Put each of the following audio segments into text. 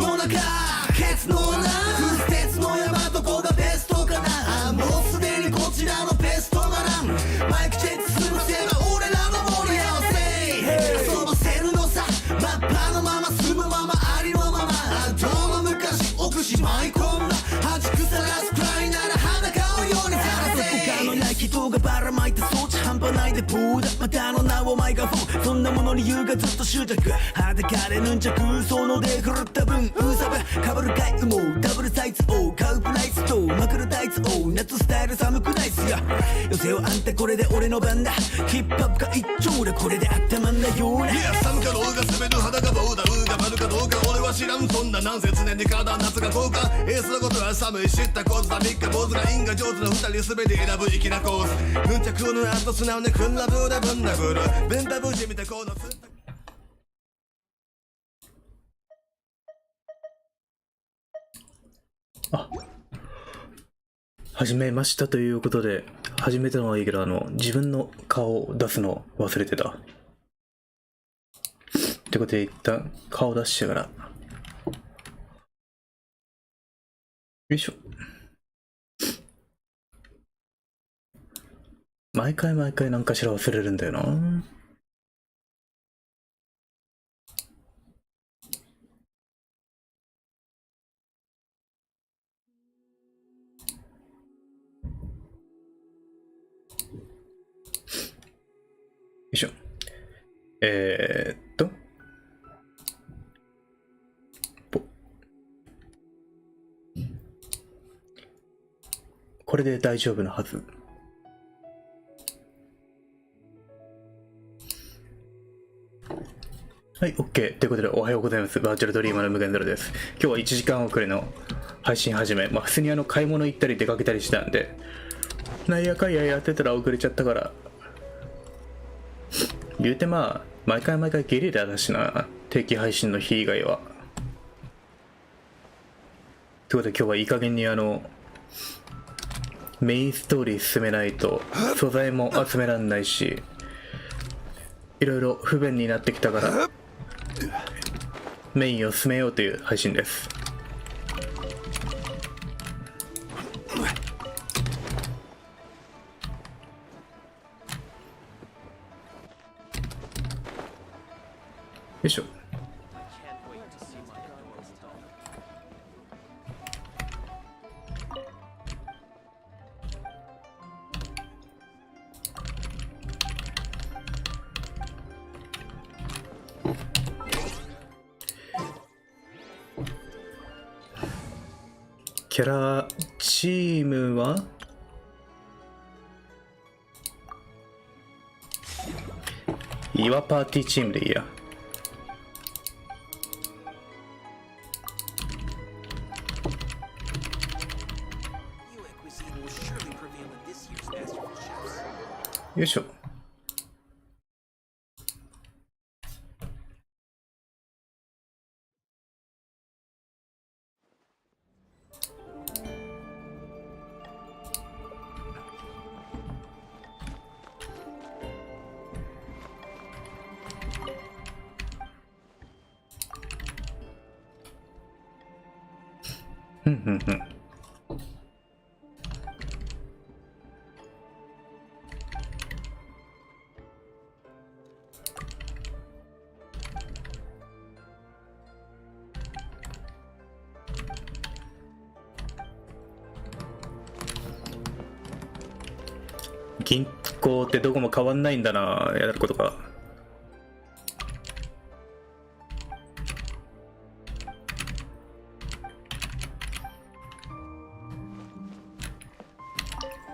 の中ケツの穴不鉄の山どこがベストかなもうすでにこちらのベストがなんマイクチェックするせば俺らの盛り合わせ遊ばせるのさマッパのまま住むままありのままどの昔奥しまい込んだ弾くさらすくらいなら裸をようにさらせ他のない人がばらまいた装置半端ないでブーだまたあの名をマイガフォンそんなものに言うがずっと執着裸でヌンチャクそので狂った分うさばかぶるかいもうダブルサイズを買うプライスとまくるタイツを夏スタイル寒くないっすよ寄せよあんたこれで俺の番だヒップホップが一丁だこれで頭んだような寒かろうが滑る肌が棒だうが丸かどうか俺は知らんそんななんせ常に体夏が交換エースのことは寒い知ったコースだ3日坊主が因が上手な2人全て選ぶ粋なコースヌンチャクの後素直にくんらぶーだぶんだぶるベンタブジみたこの始めましたということで、始めたのはいいけど、自分の顔を出すの忘れてた。ってことで、一旦顔出してから。よいしょ。毎回何かしら忘れるんだよな。よいしょ。これで大丈夫なはず。はい、OK。ということで、おはようございます。バーチャルドリーマーの無限ゼロです。今日は1時間遅れの配信始め。普通に買い物行ったり出かけたりしたんで、なんやかんややってたら遅れちゃったから、言うて毎回ゲリラだしな、定期配信の日以外は。ということで今日はいい加減にメインストーリー進めないと素材も集めらんないし、いろいろ不便になってきたからメインを進めようという配信です。よいしょ。キャラチームは岩パーティーチームでいいや。よいしょ。銀行ってどこも変わんないんだな、やることが。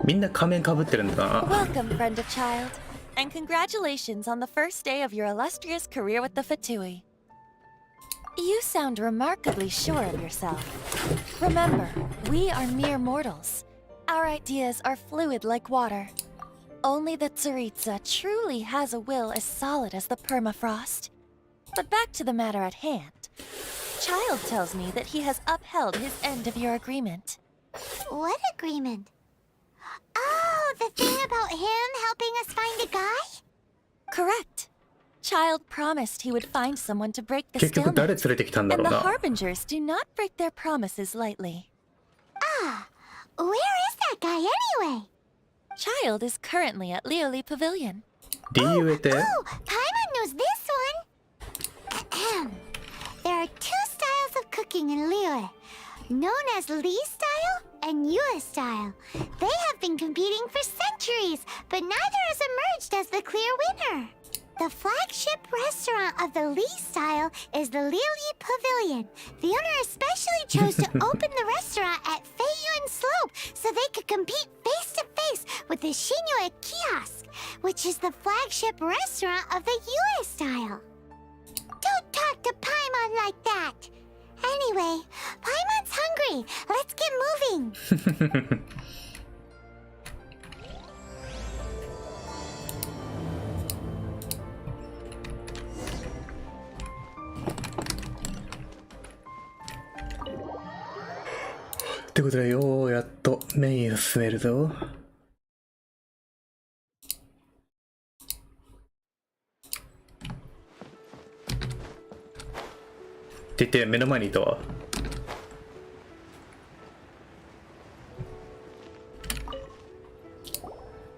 みんな仮面かぶってるんだな。Welcome, friend of child, and congratulations on the first day of your illustrious career with the Fatui. You sound remarkably sure of yourself. Remember, we are mere mortals. Our ideas are fluid like water. Only the Tsaritsa truly has a will as solid as the permafrost. But back to the matter at hand. Child tells me that he has upheld his end of your agreement. What agreement? Oh, the thing about him helping us find a guy? Correct. child promised he would find someone to break the 結局誰 stalemate, 連れてきたんだ and ろう the な。 harbingers do not break their promises lightly. Where is that guy anyway? Child is currently at Lioli Pavilion. 理由得て Oh, Paimon knows this one. There are two styles of cooking in Liyue, known as Lee style and Yue style. They have been competing for centuries, but neither has emerged as the clear winner. The flagship restaurant of the Lee style is the Liuli Pavilion. The owner especially chose to open the restaurant at Feiyuan Slope so they could compete face to face with the Shinyue Kiosk, which is the flagship restaurant of the Yue style. Don't talk to Paimon like that. Anyway, Paimon's hungry. Let's get moving. ってことでようやっとメインを進めるぞ。って言って目の前にいたわ。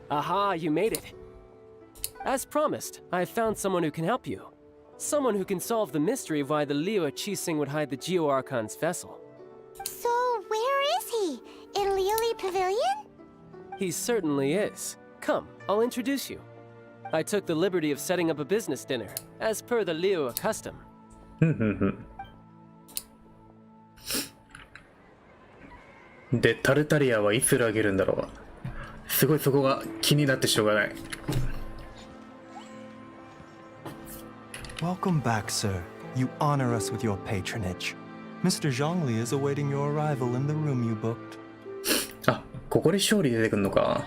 Aha, you made it. As promised, I have found someone who can help you. Someone who can solve the mystery of why the Liu Qixing would hide the Geo Archon's vessel. So, where is he? In Liuli Pavilion? He certainly is. Come, I'll introduce you. I took the liberty of setting up a business dinner, as per the Liu custom. で、タルタリアはいつ裏切るんだろう。すごいそこが気になってしょうがない。Welcome back, sir. You honor us with your patronage. Mr. Zhongli is awaiting your arrival in the room you booked. あ、ここで勝利出てくんのか。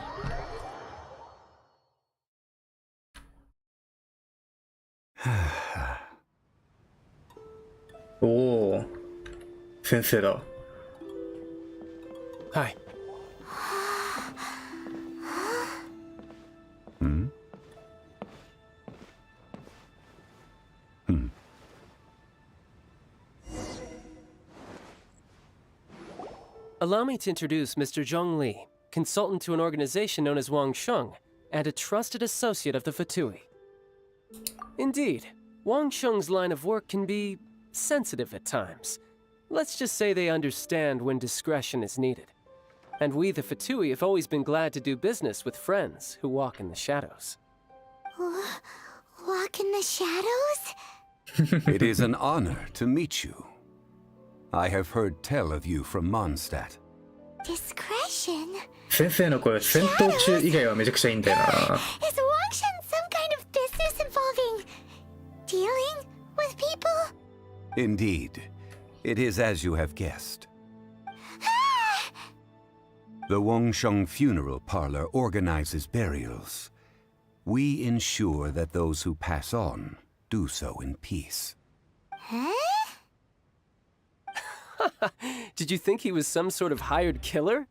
おお、先生だ。Hi. Allow me to introduce Mr. Zhong Li, consultant to an organization known as Wang Sheng, and a trusted associate of the Fatui. Indeed, Wang Sheng's line of work can be sensitive at times. Let's just say they understand when discretion is needed. And we, the Fatui, have always been glad to do business with friends who walk in the shadows. Walk in the shadows? It is an honor to meet you. I have heard tell of you from Mondstadt. Discretion? 先生の声、戦闘中以外はめちゃくちゃいいんだよな。Is Wangshan some kind of business involving dealing with people? Indeed, it is as you have guessed. The Wangsheng Funeral Parlor organizes burials. We ensure that those who pass on do so in peace. Huh? Did you think he was some sort of hired killer?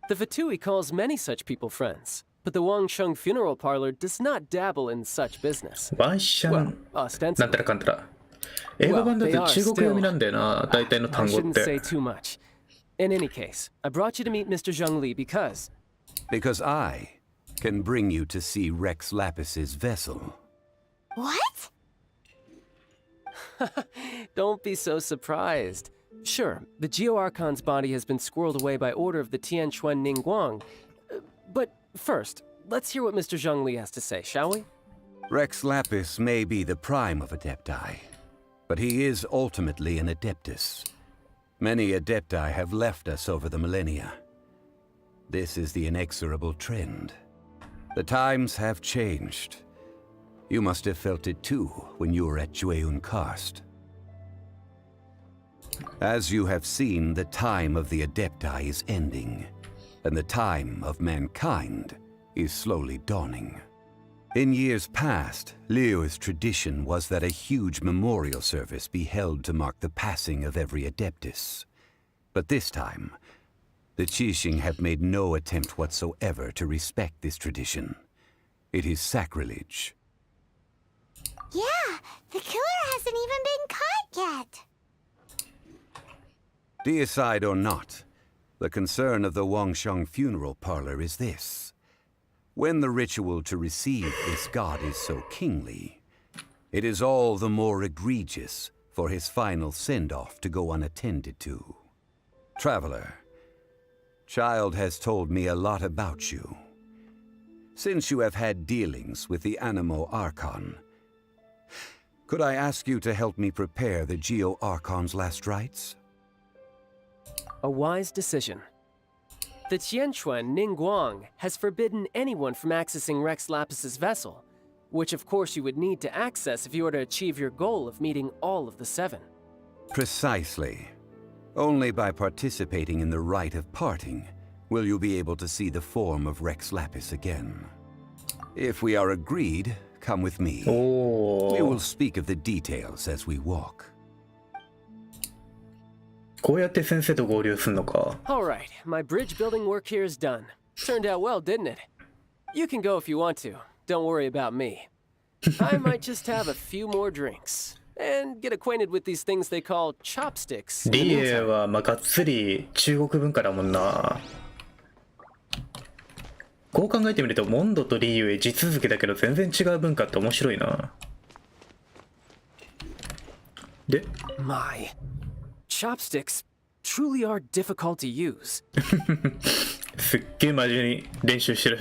The Fatui calls many such people friends, but the Wangsheng Funeral Parlor does not dabble in such business. ワンシャ Well, ン、なんた ostensibly. らかんたら。英語版だと中国読みなんだよな、大体の I 単語っ shouldn't say て。 too much. In any case, I brought you to meet Mr. Zhong Li because... Because I can bring you to see Rex Lapis's vessel. What? Don't be so surprised. Sure, the Geo Archon's body has been squirreled away by order of the Tianquan Ningguang. But first, let's hear what Mr. Zhong Li has to say, shall we? Rex Lapis may be the prime of Adepti, but he is ultimately an Adeptus. Many Adepti have left us over the millennia. This is the inexorable trend. The times have changed. You must have felt it too when you were at Jueyun Karst. As you have seen, the time of the Adepti is ending, and the time of mankind is slowly dawning. In years past, Liu's tradition was that a huge memorial service be held to mark the passing of every Adeptus. But this time, the Qixing have made no attempt whatsoever to respect this tradition. It is sacrilege. Yeah, the killer hasn't even been caught yet. Deicide or not, the concern of the Wangsheng funeral parlor is this. When the ritual to receive this god is so kingly, it is all the more egregious for his final send-off to go unattended to. Traveler, Child has told me a lot about you. Since you have had dealings with the Animo Archon, could I ask you to help me prepare the Geo Archon's last rites? A wise decision. The Tianquan Ningguang has forbidden anyone from accessing Rex Lapis's vessel, which of course you would need to access if you were to achieve your goal of meeting all of the 7. Precisely. Only by participating in the rite of parting will you be able to see the form of Rex Lapis again. If we are agreed, come with me. We will speak of the details as we walk. こうやって先生と合流すんのか。Alright, my bridge building work here is done. Turned out well, didn't it? You can go if you want to. Don't worry about me. I might just have a few more drinks. And get acquainted with these things they call chopsticks. リエはまあがっつり中国文化だもんな。こう考えてみるとモンドとリエ地続きだけど全然違う文化って面白いな。で My chopsticks truly are difficult to use. すっげえ真面目に練習してる。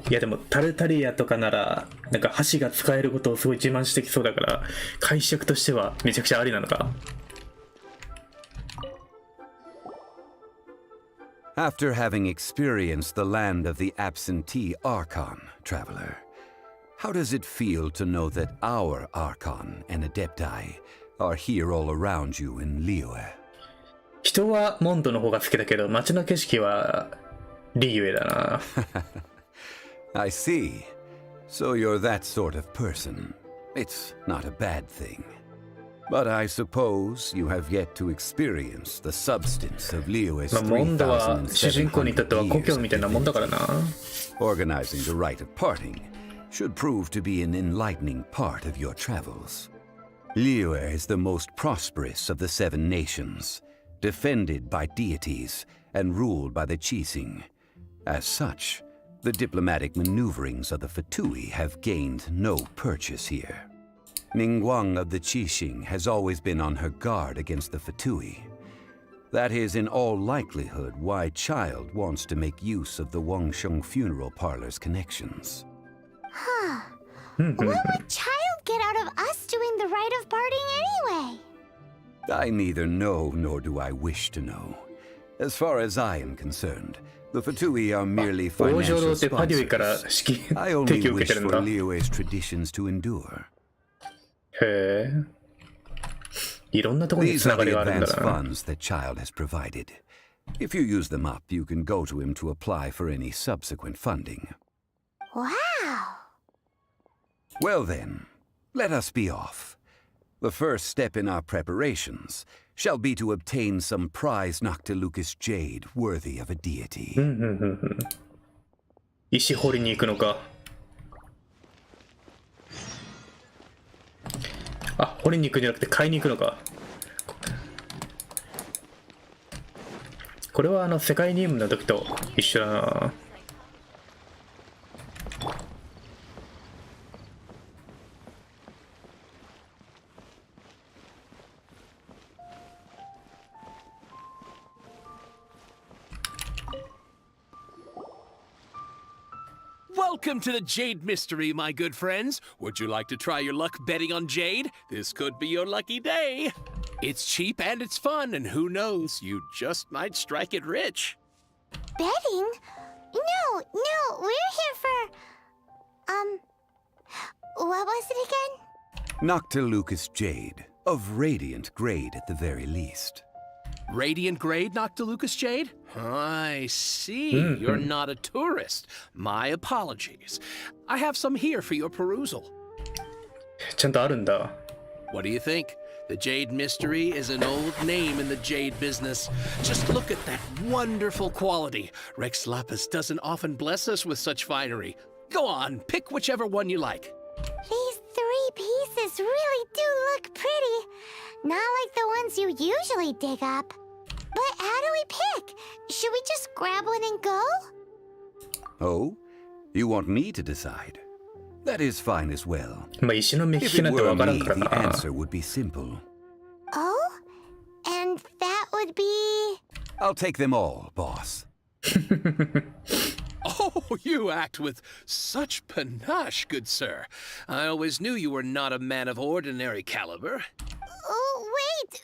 いやでもタルタリアとかならなんか箸が使えることをすごい自慢してきそうだから解釈としてはめちゃくちゃありなのか。After having experienced the land of the absentee Archon, traveler, how does it feel to know that our Archon and Adepti are here all around you in Liyue? 人はモンドの方が好きだけど街の景色はリユエだな。I see. So you're that sort of person. It's not a bad thing. But I suppose you have yet to experience the substance of Liyue's モンドは主人公にとっては故郷みたいなもんだからな。Organizing the rite of parting should prove to be an enlightening part of your travels. Liyue is the most prosperous of the 7 nations, defended by deities and ruled by the Qixing. As such, the diplomatic maneuverings of the Fatui have gained no purchase here. Ningguang of the Qixing has always been on her guard against the Fatui. That is in all likelihood why Child wants to make use of the Wangsheng funeral parlor's connections. Huh. What would Child get out of us doing the rite of parting anyway? I neither know nor do I wish to know. As far as I am concerned, the Fatui are merely financial sponsors. I only wish for Liyue's traditions to endure. へえ。いろんなところに These つな are がり the があるんだ advanced な。 funds that Child has provided. If you use them up, you can go to him to apply for any subsequent funding. Wow. Well then, let us be off. The first step in our preparations shall be to obtain some prize Noctilucous jade worthy of a deity. 石掘りに行くのか。あ、掘りに行くんじゃなくて買いに行くのか。これは世界任務の時と一緒だな。Welcome to the Jade Mystery, my good friends. Would you like to try your luck betting on Jade? This could be your lucky day. It's cheap and it's fun, and who knows, you just might strike it rich. Betting? No, we're here for... What was it again? Noctilucous jade, of radiant grade at the very least. Radiant grade, Noctilucous Jade? I see. You're not a tourist. My apologies. I have some here for your perusal. ちゃんとあるんだ。 What do you think? The Jade Mystery is an old name in the jade business. Just look at that wonderful quality. Rex Lapis doesn't often bless us with such finery. Go on, pick whichever one you like. These 3 pieces really do look pretty. Not like the ones you usually dig up. But how do we pick? Should we just grab one and go? Oh? You want me to decide? That is fine as well. まあ石の目利 If き it なんて were わからん me, から the な。 answer would be simple. Oh? And that would be... I'll take them all, boss. Oh, you act with such panache, good sir. I always knew you were not a man of ordinary caliber. Oh, wait,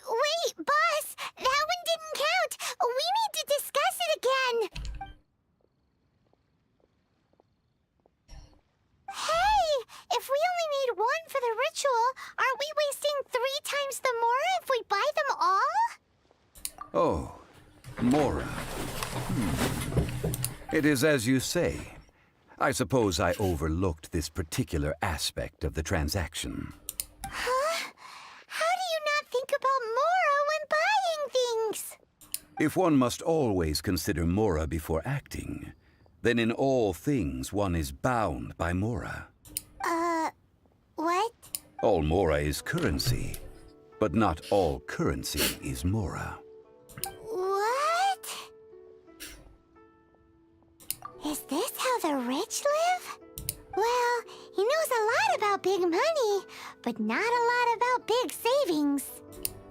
boss! That one didn't count! We need to discuss it again! Hey! If we only need one for the ritual, aren't we wasting 3 times the Mora if we buy them all? Oh, Mora. It is as you say. I suppose I overlooked this particular aspect of the transaction. Huh? How do you not think about Mora when buying things? If one must always consider Mora before acting, then in all things one is bound by Mora. What? All Mora is currency, but not all currency is Mora. What? Is this how the rich live? Well, he knows a lot about big money, but not a lot about big savings.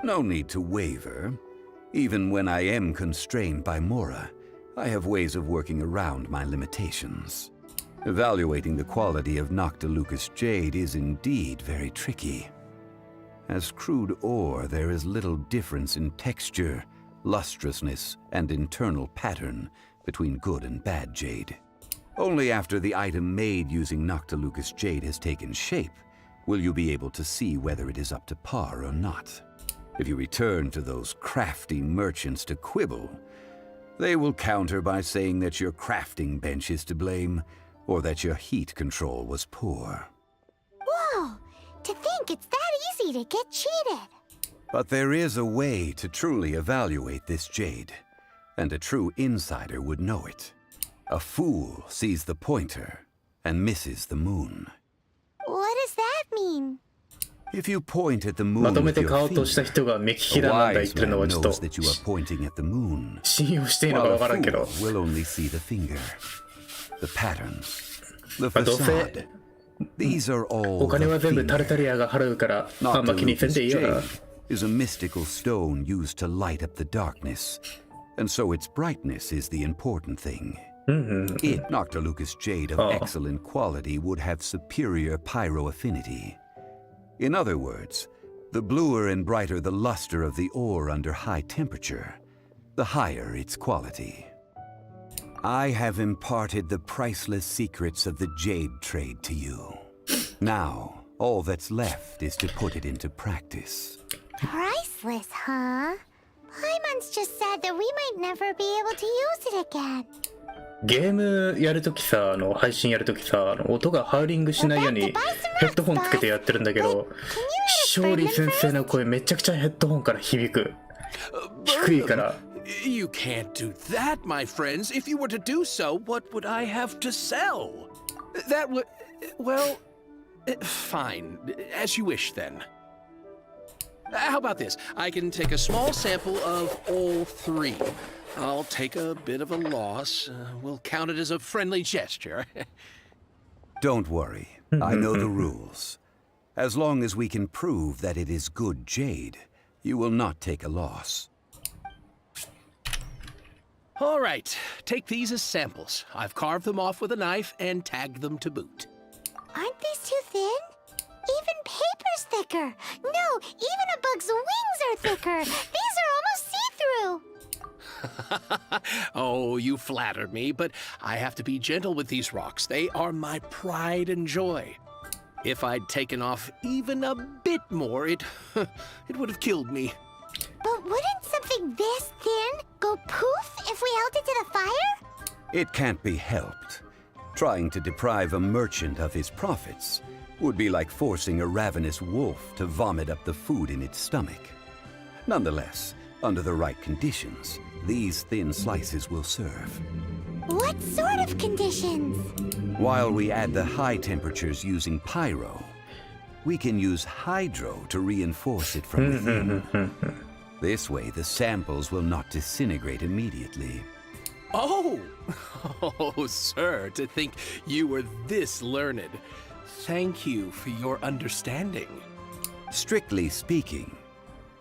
No need to waver. Even when I am constrained by Mora, I have ways of working around my limitations. Evaluating the quality of Noctilucous jade is indeed very tricky. As crude ore, there is little difference in texture, lustrousness, and internal pattern between good and bad jade. Only after the item made using Noctilucous jade has taken shape will you be able to see whether it is up to par or not. If you return to those crafty merchants to quibble, they will counter by saying that your crafting bench is to blame, or that your heat control was poor. Whoa! To think it's that easy to get cheated. But there is a way to truly evaluate this jade, and a true insider would know it. A fool sees the pointer and misses the moon. What does that mean? If you point at the moon まとめ with て your 買おうとした finger, 人が目利き a だなんだ言っ wise てるの man はちょっと knows that you are pointing at the moon, 信用していいのか while わ a からんけど。 fool will only see the finger, the patterns, the まあどうせ facade. These are all お金は the 全部タルタ finger. リアが払うからあんま気にせん Noctilucous でいいよな。 jade is a mystical stone used to light up the darkness, and so its brightness is the important thing. It, Noctilucous jade of excellent quality, would have superior pyro affinity. In other words, the bluer and brighter the luster of the ore under high temperature, the higher its quality. I have imparted the priceless secrets of the jade trade to you. Now, all that's left is to put it into practice. Priceless, huh? Paimon's just said that we might never be able to use it again. ゲームやるときさ、配信やるときさ、音がハウリングしないようにヘッドホンつけてやってるんだけど、勝利先生の声めちゃくちゃヘッドホンから響く。低いから。You can't do that, my friends. If you were to do so, what would I have to sell? That would... well... fine. As you wish, then. How about this? I can take a small sample of all 3. I'll take a bit of a loss. We'll count it as a friendly gesture. Don't worry, I know the rules. As long as we can prove that it is good jade, you will not take a loss. All right, take these as samples. I've carved them off with a knife and tagged them to boot. Aren't these too thin? Even paper's thicker. No, even a bug's wings are thicker. These are almost see-through. Oh, you flatter me, but I have to be gentle with these rocks. They are my pride and joy. If I'd taken off even a bit more, it would have killed me. But wouldn't something this thin go poof if we held it to the fire? It can't be helped. Trying to deprive a merchant of his profits would be like forcing a ravenous wolf to vomit up the food in its stomach. Nonetheless, under the right conditions, these thin slices will serve. What sort of conditions? While we add the high temperatures using pyro, we can use hydro to reinforce it from within. This way, the samples will not disintegrate immediately. Oh! Oh, sir, to think you were this learned. Thank you for your understanding. Strictly speaking,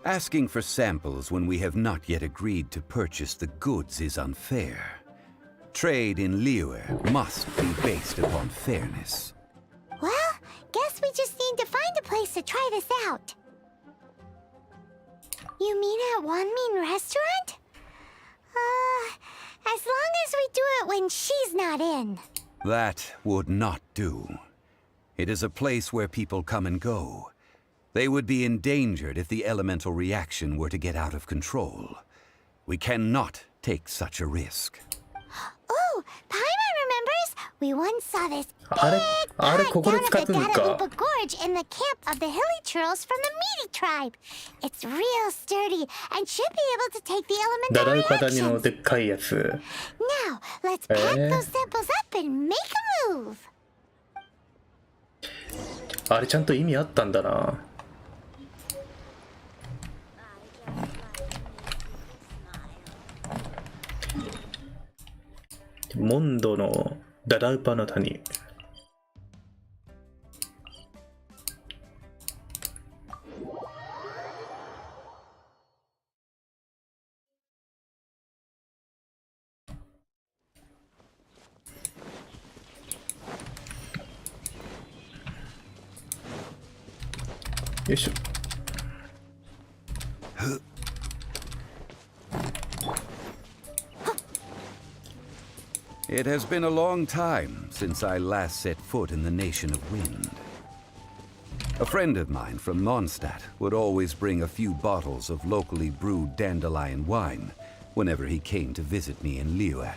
asking for samples when we have not yet agreed to purchase the goods is unfair. Trade in Liyue must be based upon fairness. Well, guess we just need to find a place to try this out. You mean at Wanmin Restaurant? As long as we do it when she's not in. That would not do. It is a place where people come and go. They would be endangered if the elemental reaction were to get out of control. We cannot take such a risk. Oh, Paimon remembers. We once saw this big あれここで down 使 at って the んのか。 Dadalupa Gorge in the camp of the hilly churls from the meaty tribe. It's real sturdy and should be able to take the ダダ elemental ウパダニの reactions. でっかいやつ。 Now, let's pack those samples up and make a move. あれちゃんと意味あったんだな。モンドのダダウパの谷。よいしょ。It has been a long time since I last set foot in the Nation of Wind. A friend of mine from Mondstadt would always bring a few bottles of locally brewed dandelion wine whenever he came to visit me in Liyue.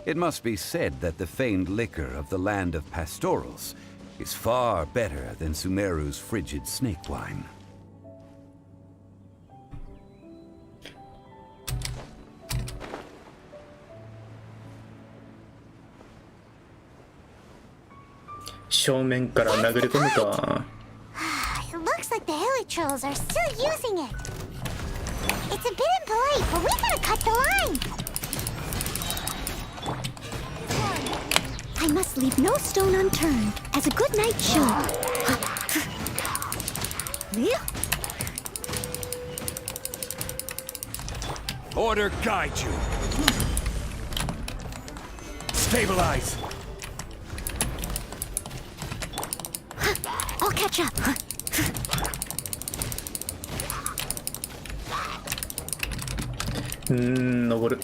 It must be said that the famed liquor of the land of pastorals is far better than Sumeru's frigid snake wine. It looks like the hilly trolls are still using it. It's a bit impolite, but we gotta cut the line. I must leave no stone unturned, as a good knight should. Order guide you. Stabilize. I'll catch up. 登る。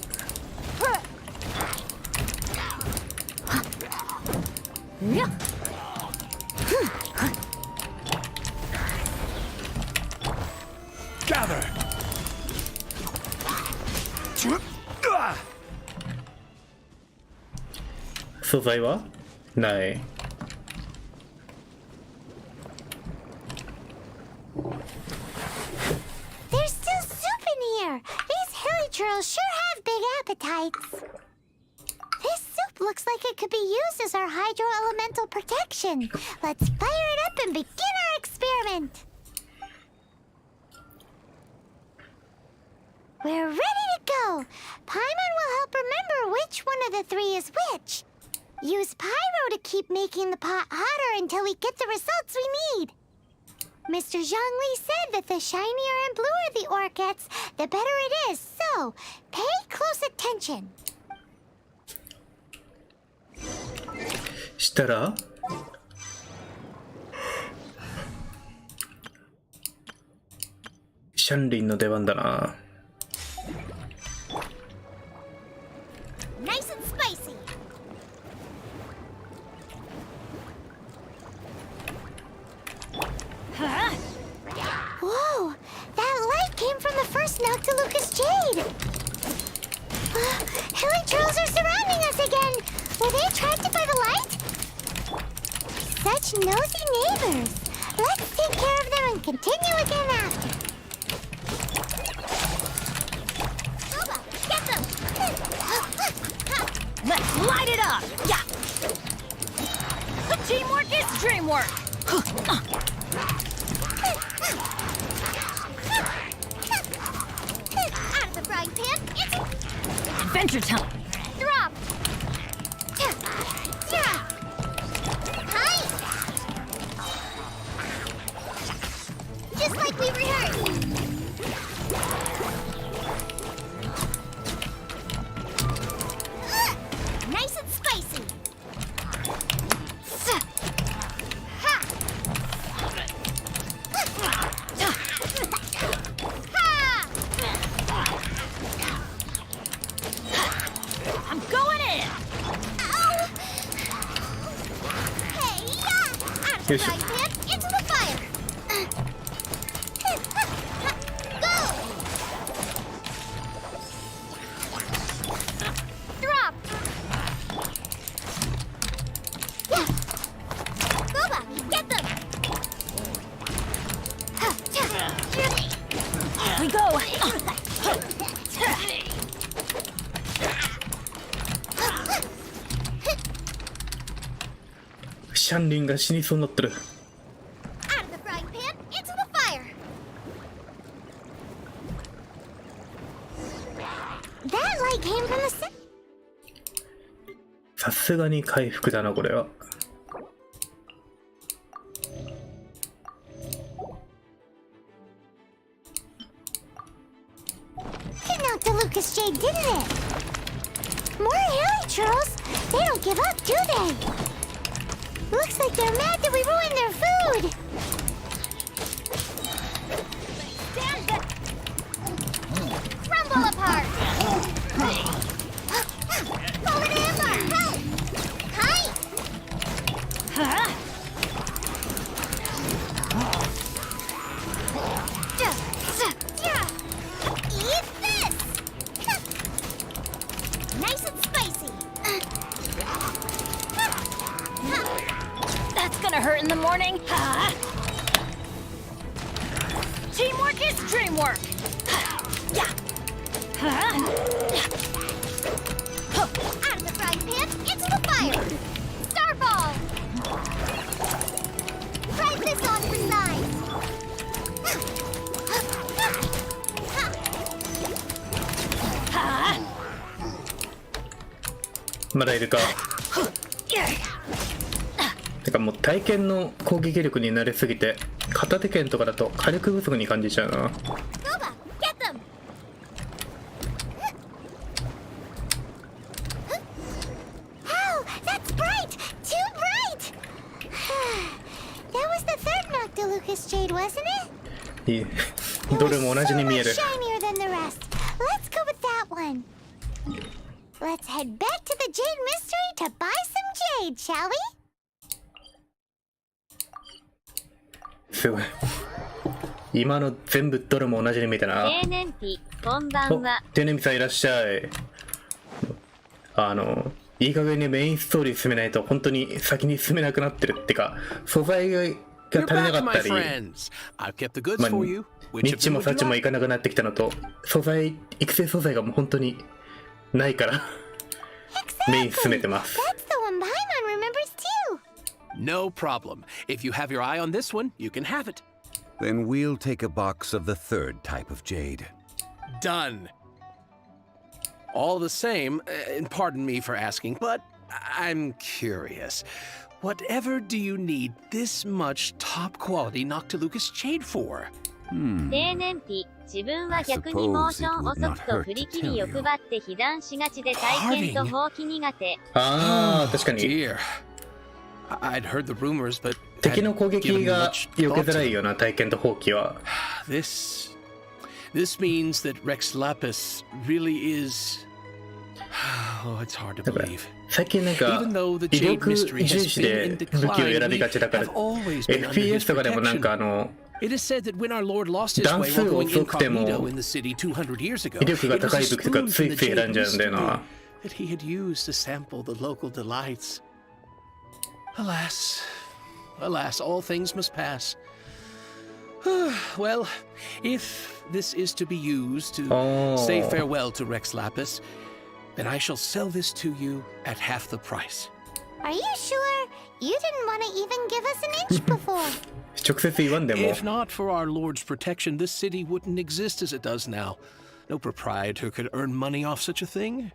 Gather. 素材はない。There's still soup in here. These hilly churls sure have big appetites. This soup looks like it could be used as our hydro-elemental protection. Let's fire it up and begin our experiment. We're ready to go. Paimon will help remember which one of the three is which. Use pyro to keep making the pot hotter until we get the results we need. Mr. Zhongli said that the shinier and bluer the ore gets, the better it is. So, pay close attention. したらシャンリンの出番だな。Nice and spicy. Whoa! That light came from the first Noctilucous Jade! Hilly trolls are surrounding us again! Were they attracted by the light? such nosy neighbors. Let's take care of them and continue again after. Boba, get them! Let's light it up! Yeah! Teamwork is dreamwork! Out of the frying pan, it's Adventure time! drop! Hi! Just like we rehearsed! Nice and spicy! Ha! I'm going in! Hey, out of the frying pan, into the fire! Go! Drop! Boba, get them! We go!ーシャンリンが死にそうになってる。 Out of the frying pan, into the fire! That light came from the center. さすがに回復だなこれは。It knocked the Lucas Jade, didn't it? More hairy churls. They don't give up, do they? Looks like they're mad that we ruined their food. Stand back. Crumble apart. Fallen amber, help! Hi! Huh? Eat this! Nice and spicy. That's gonna hurt in the morning! Huh? Teamwork is dreamwork! Yeah! Huh? Out of the frying pan, into the fire! Starball! Try this on for size! まだいるか。てかもう体験の攻撃力に慣れすぎて片手剣とかだと火力不足に感じちゃうな。 Boba, get them! Oh, that's bright! Too bright! That was the third Noctilucous Jade, wasn't it? いいどれも同じに見える。 So much shinier than the rest. Let's go with that one. Let's head back to the Jade Mystery to buy some jade, shall we? すごい。今の全部どれも同じに見えたな。青年期こんばんは。テネミさんいらっしゃい。いい加減にメインストーリー進めないと本当に先に進めなくなってるってか、素材が足りなかったり、ニッチもサチもいかなくなってきたのと、育成素材がもう本当にないからメイン進めてます。 That's the one Paimon remembers too. No problem. If you have your eye on this one, you can have it. Then we'll take a box of the third type of jade. Done. All the same, and pardon me for asking, but I'm curious. Whatever do you need this much top quality Noctilucous jade for? 青年期自分は逆にモーション遅くと振り切り欲張って被弾しがちで体験と放棄苦手。ああ、確かに。 Dear. I'd heard the rumors, but 敵の攻撃が避けづらいような体験と放棄は。This means that Rex Lapis really is. Oh, it's hard to believe. 最近なんか威力重視で武器を選びがちだから FPS とかでもなんかIt is said that when our Lord lost his 段 way 数 while を going 遅くても incognito in the city 200 years ago, 威力が it was 高 a い武器とか spoon つい from つい the 選ん Jade じゃうんだよ Mystery な。 that he had used to sample the local delights. Alas, alas, all things must pass. Well, if this is to be used to say farewell to Rex Lapis, then I shall sell this to you at half the price. Are you sure? You didn't want to even give us an inch before. 直接言わんでも。 If not for our Lord's protection, this city wouldn't exist as it does now. No proprietor could earn money off such a thing.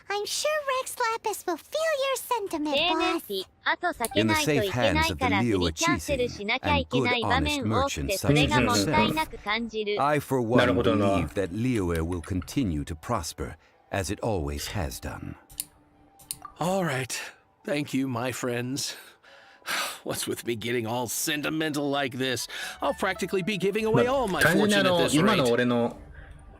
I'm sure Rex Lapis will feel your sentiment, 青年 boss. 期、あと避けないといけないからフリキャンセルしなきゃいけない場面多くてそれがもったいなく感じる。I, for one, believe that Liyue will continue to prosper, as it always has done. All right. Thank you, my friends. What's with me getting all sentimental like this? I'll practically be giving away all my 単純に fortune at this 今の rate. 俺の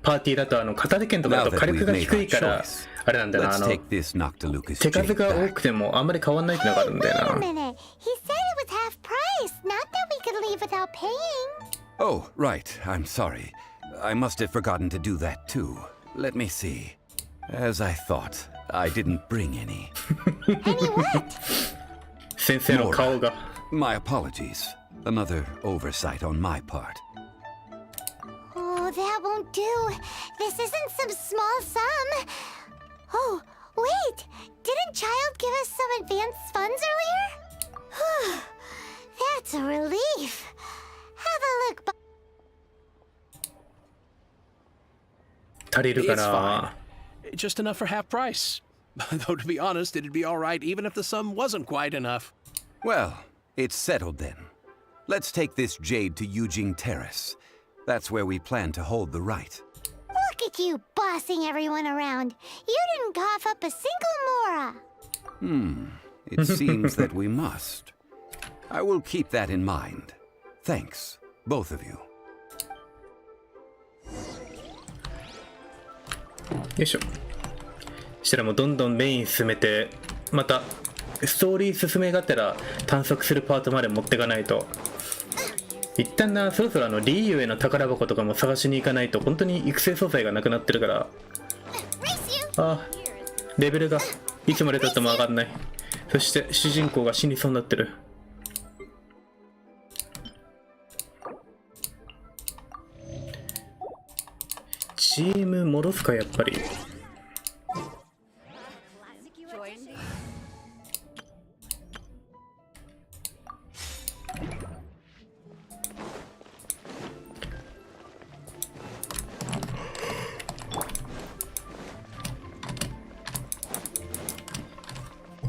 パーティーだと片手剣とかだと火力が低いからあれなんだな、 Let's take this Noctilucus 手数 jade が多 back. くてもあんまり変わんないってのがあるんだよ Wait a な。 minute. He said it was half price, not that we could leave without paying. Oh, right. I'm sorry. I must have forgotten to do that too. Let me see. As I thought, I didn't bring any. Any what? 先生の顔が。 My apologies. Another oversight on my part. Oh, that won't do. This isn't some small sum. Oh, wait. Didn't Child give us some advanced funds earlier? That's a relief. Have a look. 足りるか It's な。 fine. Just enough for half price. Though, to be honest, it'd be all right even if the sum wasn't quite enough. Well, it's settled then. Let's take this jade to Yujing Terrace. That's where we plan to hold the rite. Look at you bossing everyone around. You didn't cough up a single mora. It seems that we must. I will keep that in mind. Thanks, both of you. よいしょ。したらもうどんどんメイン進めて、またストーリー進めがてら探索するパートまで持っていかないと。一旦な、そろそろリーユへの宝箱とかも探しに行かないと本当に育成素材がなくなってるから。あ、レベルがいつまでたっても上がんない。そして主人公が死にそうになってる。チーム戻すかやっぱり。よ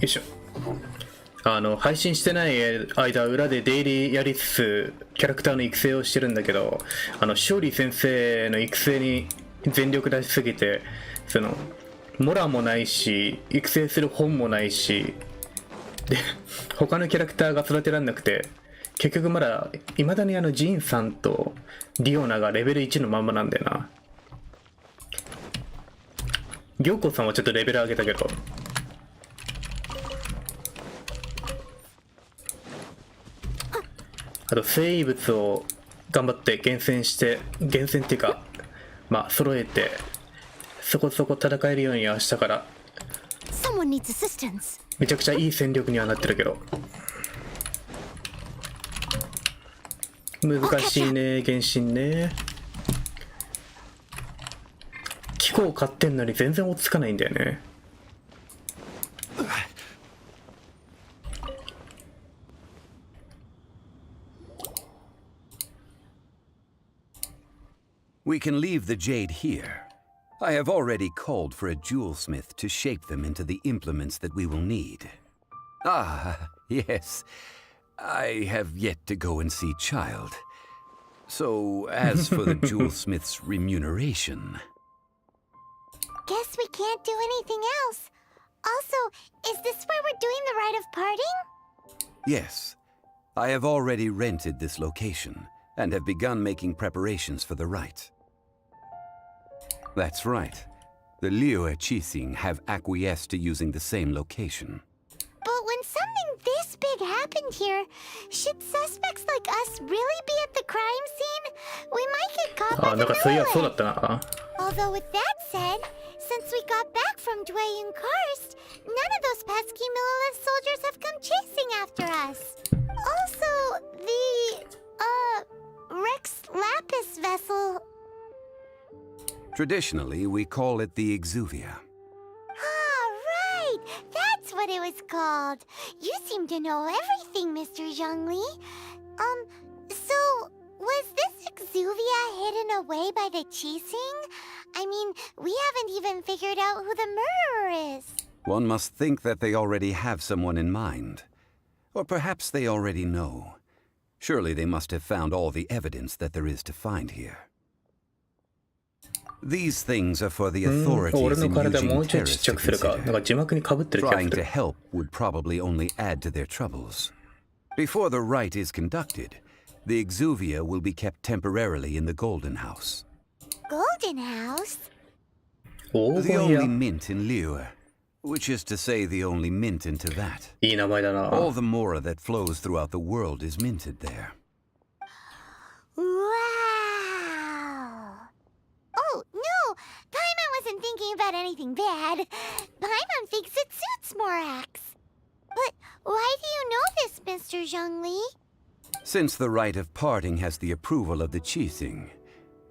いしょ。配信してない間裏でデイリーやりつつキャラクターの育成をしてるんだけど、勝利先生の育成に全力出しすぎて、モラもないし育成する本もないしで、他のキャラクターが育てられなくて、結局まだ未だにジンさんとリオナがレベル1のまんまなんだよな。行子さんはちょっとレベル上げたけど。あと生物を頑張って厳選っていうかまあ揃えてそこそこ戦えるようにはしたからめちゃくちゃいい戦力にはなってるけど難しいね原神ね。機構買ってんのに全然落ち着かないんだよね。We can leave the jade here. I have already called for a jewelsmith to shape them into the implements that we will need. Ah, yes. I have yet to go and see Child. So, as for the jewelsmith's remuneration... Guess we can't do anything else. Also, is this where we're doing the rite of parting? Yes. I have already rented this location, and have begun making preparations for the rite. That's right. The Liyue Qixing have acquiesced to using the same location. But when something this big happened here, should suspects like us really be at the crime scene? We might get caught by the melee. Although with that said, since we got back from Dwayne Karst, none of those pesky Mililith soldiers have come chasing after us. Also, the, Rex Lapis vessel. Traditionally, we call it the Exuvia. Ah, right! That's what it was called. You seem to know everything, Mr. Zhongli. So, was this Exuvia hidden away by the Qixing? I mean, we haven't even figured out who the murderer is. One must think that they already have someone in mind. Or perhaps they already know. Surely they must have found all the evidence that there is to find here. These things are for the authorities in Eugene Terrace to consider. Trying to help would probably only add to their troubles. Before the rite is conducted, the Exuvia will be kept temporarily in the Golden House. Golden House? The only mint in Liyue, which is to say the only mint in Teyvat. All the mora that flows throughout the world is minted there. Wow! Oh, no! Paimon wasn't thinking about anything bad. Paimon thinks it suits Morax. But why do you know this, Mr. Zhongli? Since the rite of parting has the approval of the Qixing,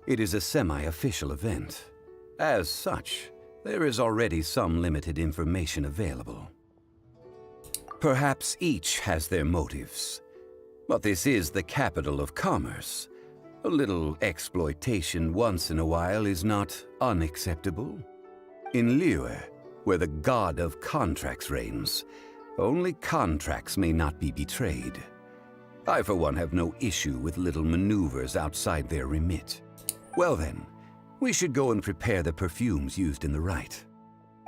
it is a semi-official event. As such, there is already some limited information available. Perhaps each has their motives, but this is the capital of commerce. A little exploitation once in a while is not unacceptable. In Liyue, where the god of contracts reigns, only contracts may not be betrayed. I, for one, have no issue with little maneuvers outside their remit. Well then, we should go and prepare the perfumes used in the rite.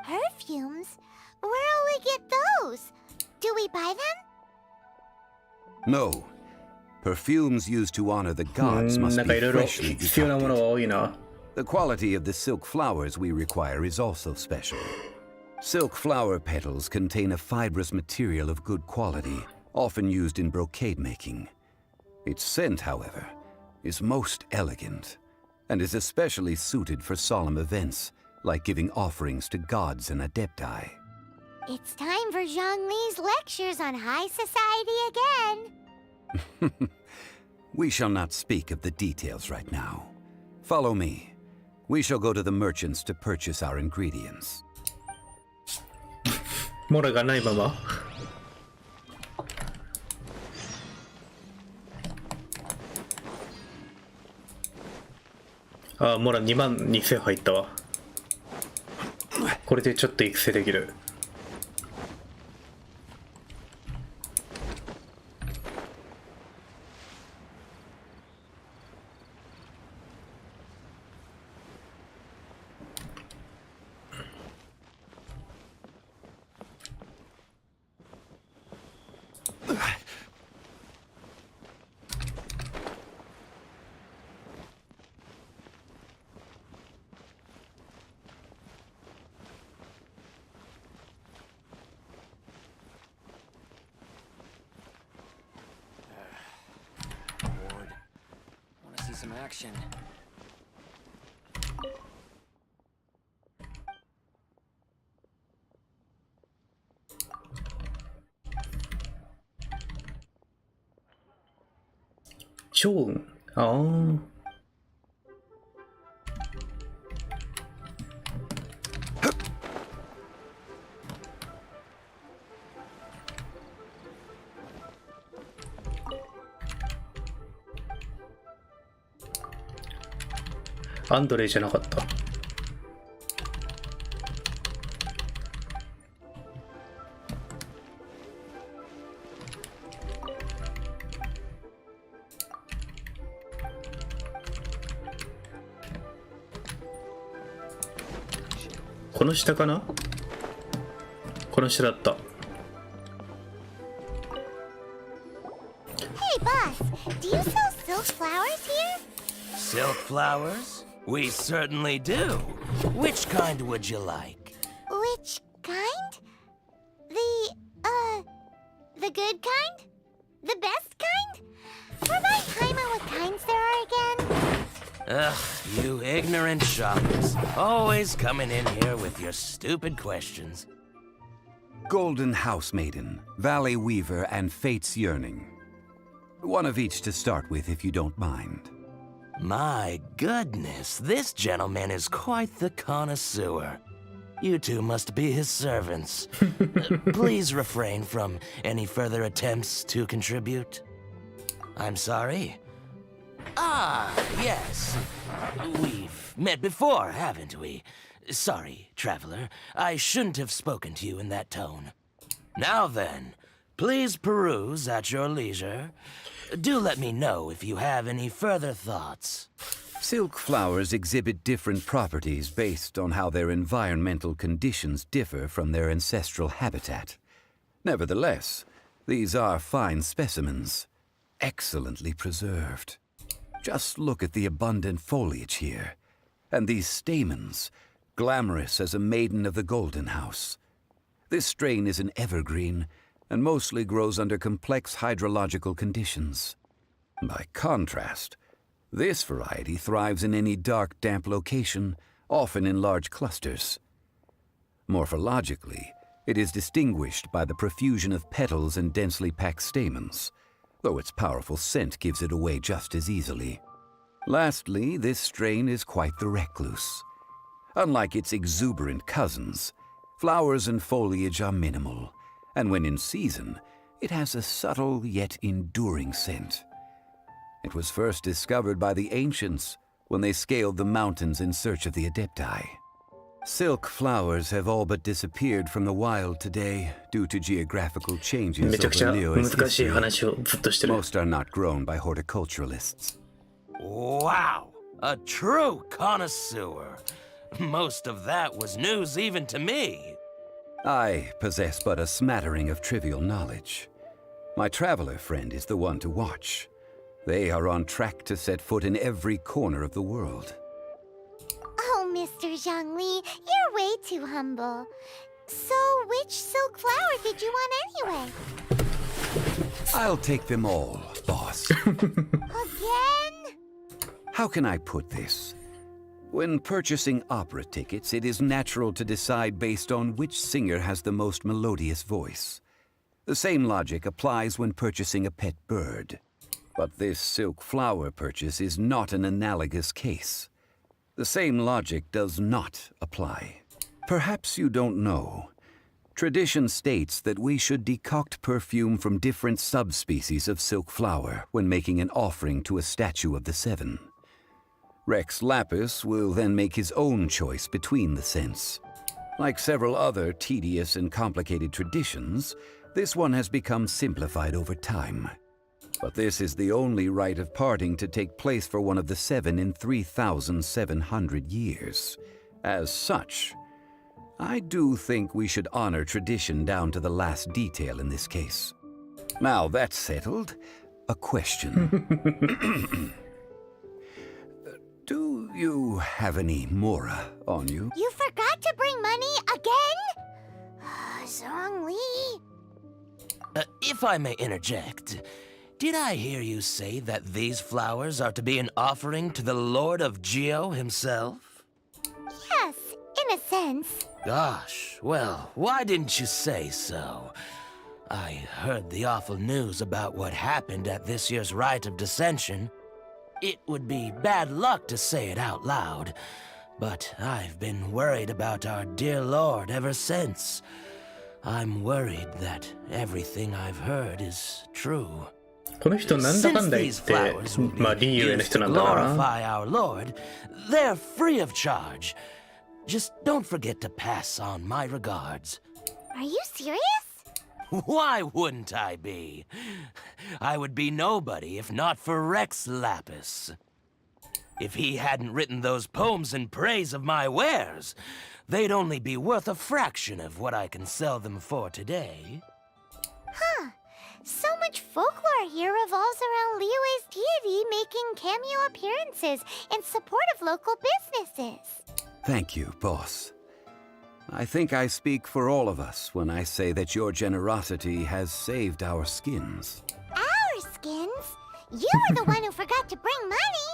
Perfumes? Where'll we get those? Do we buy them? No. Perfumes used to honor the gods must be freshly decocted. The quality of the silk flowers we require is also special. Silk flower petals contain a fibrous material of good quality, often used in brocade making. Its scent, however, is most elegant, and is especially suited for solemn events, like giving offerings to gods and adepti. It's time for Zhongli's lectures on high society again. We shall not speak of the details right now. Follow me. We shall go to the merchants to purchase our ingredients. モラがないままああ、モラ2万2000入ったわ。これでちょっと育成できる。Some action. Chong. Oh.アンドレイじゃなかった。この下かな？この下だった。Hey boss, do you sell silk flowers here? Silk flowers? We certainly do. Which kind would you like? Which kind? The good kind? The best kind? Remind Paimon what kinds there are again. Ugh, you ignorant shoppers. Always coming in here with your stupid questions. Golden House Maiden, Valley Weaver, and Fate's Yearning. One of each to start with, if you don't mind. My goodness, this gentleman is quite the connoisseur. You two must be his servants. Please refrain from any further attempts to contribute. I'm sorry. Ah, yes. We've met before, haven't we? Sorry, traveler. I shouldn't have spoken to you in that tone. Now then, please peruse at your leisure. Do let me know if you have any further thoughts. Silk flowers exhibit different properties based on how their environmental conditions differ from their ancestral habitat. Nevertheless, these are fine specimens, excellently preserved. Just look at the abundant foliage here, and these stamens, glamorous as a maiden of the Golden House. This strain is an evergreen, and mostly grows under complex hydrological conditions. By contrast, this variety thrives in any dark, damp location, often in large clusters. Morphologically, it is distinguished by the profusion of petals and densely packed stamens, though its powerful scent gives it away just as easily. Lastly, this strain is quite the recluse. Unlike its exuberant cousins, flowers and foliage are minimal, and when in season, it has a subtle yet enduring scent. It was first discovered by the ancients when they scaled the mountains in search of the Adepti. Silk flowers have all but disappeared from the wild today due to geographical changes over Liyue's history. Most are not grown by horticulturalists. Wow, a true connoisseur. Most of that was news even to me. I possess but a smattering of trivial knowledge. My traveler friend is the one to watch. They are on track to set foot in every corner of the world. Oh, Mr. Zhongli, you're way too humble. So, which silk flower did you want anyway? I'll take them all, boss. Again? How can I put this? When purchasing opera tickets, it is natural to decide based on which singer has the most melodious voice. The same logic applies when purchasing a pet bird. But this silk flower purchase is not an analogous case. The same logic does not apply. Perhaps you don't know. Tradition states that we should decoct perfume from different subspecies of silk flower when making an offering to a statue of the seven. Rex Lapis will then make his own choice between the scents. Like several other tedious and complicated traditions, this one has become simplified over time. But this is the only rite of parting to take place for one of the seven in 3,700 years. As such, I do think we should honor tradition down to the last detail in this case. Now that's settled, a question. Do you have any mora on you? You forgot to bring money again? Zhongli. If I may interject, did I hear you say that these flowers are to be an offering to the Lord of Geo himself? Yes, in a sense. Gosh, well, why didn't you say so? I heard the awful news about what happened at this year's Rite of Dissension. It would be bad luck to say it out loud, but I've been worried about our dear Lord ever since. I'm worried that everything I've heard is true. この人なんだかんだ言って、まあリーユエの人なんだからな。 Glorify our Lord. They're free of charge. Just don't forget to pass on my regards. Are you serious? Why wouldn't I be? I would be nobody if not for Rex Lapis. If he hadn't written those poems in praise of my wares, they'd only be worth a fraction of what I can sell them for today. Huh. So much folklore here revolves around Liyue's deity making cameo appearances in support of local businesses. Thank you, boss. I think I speak for all of us when I say that your generosity has saved our skins. Our skins? You were the one who forgot to bring money.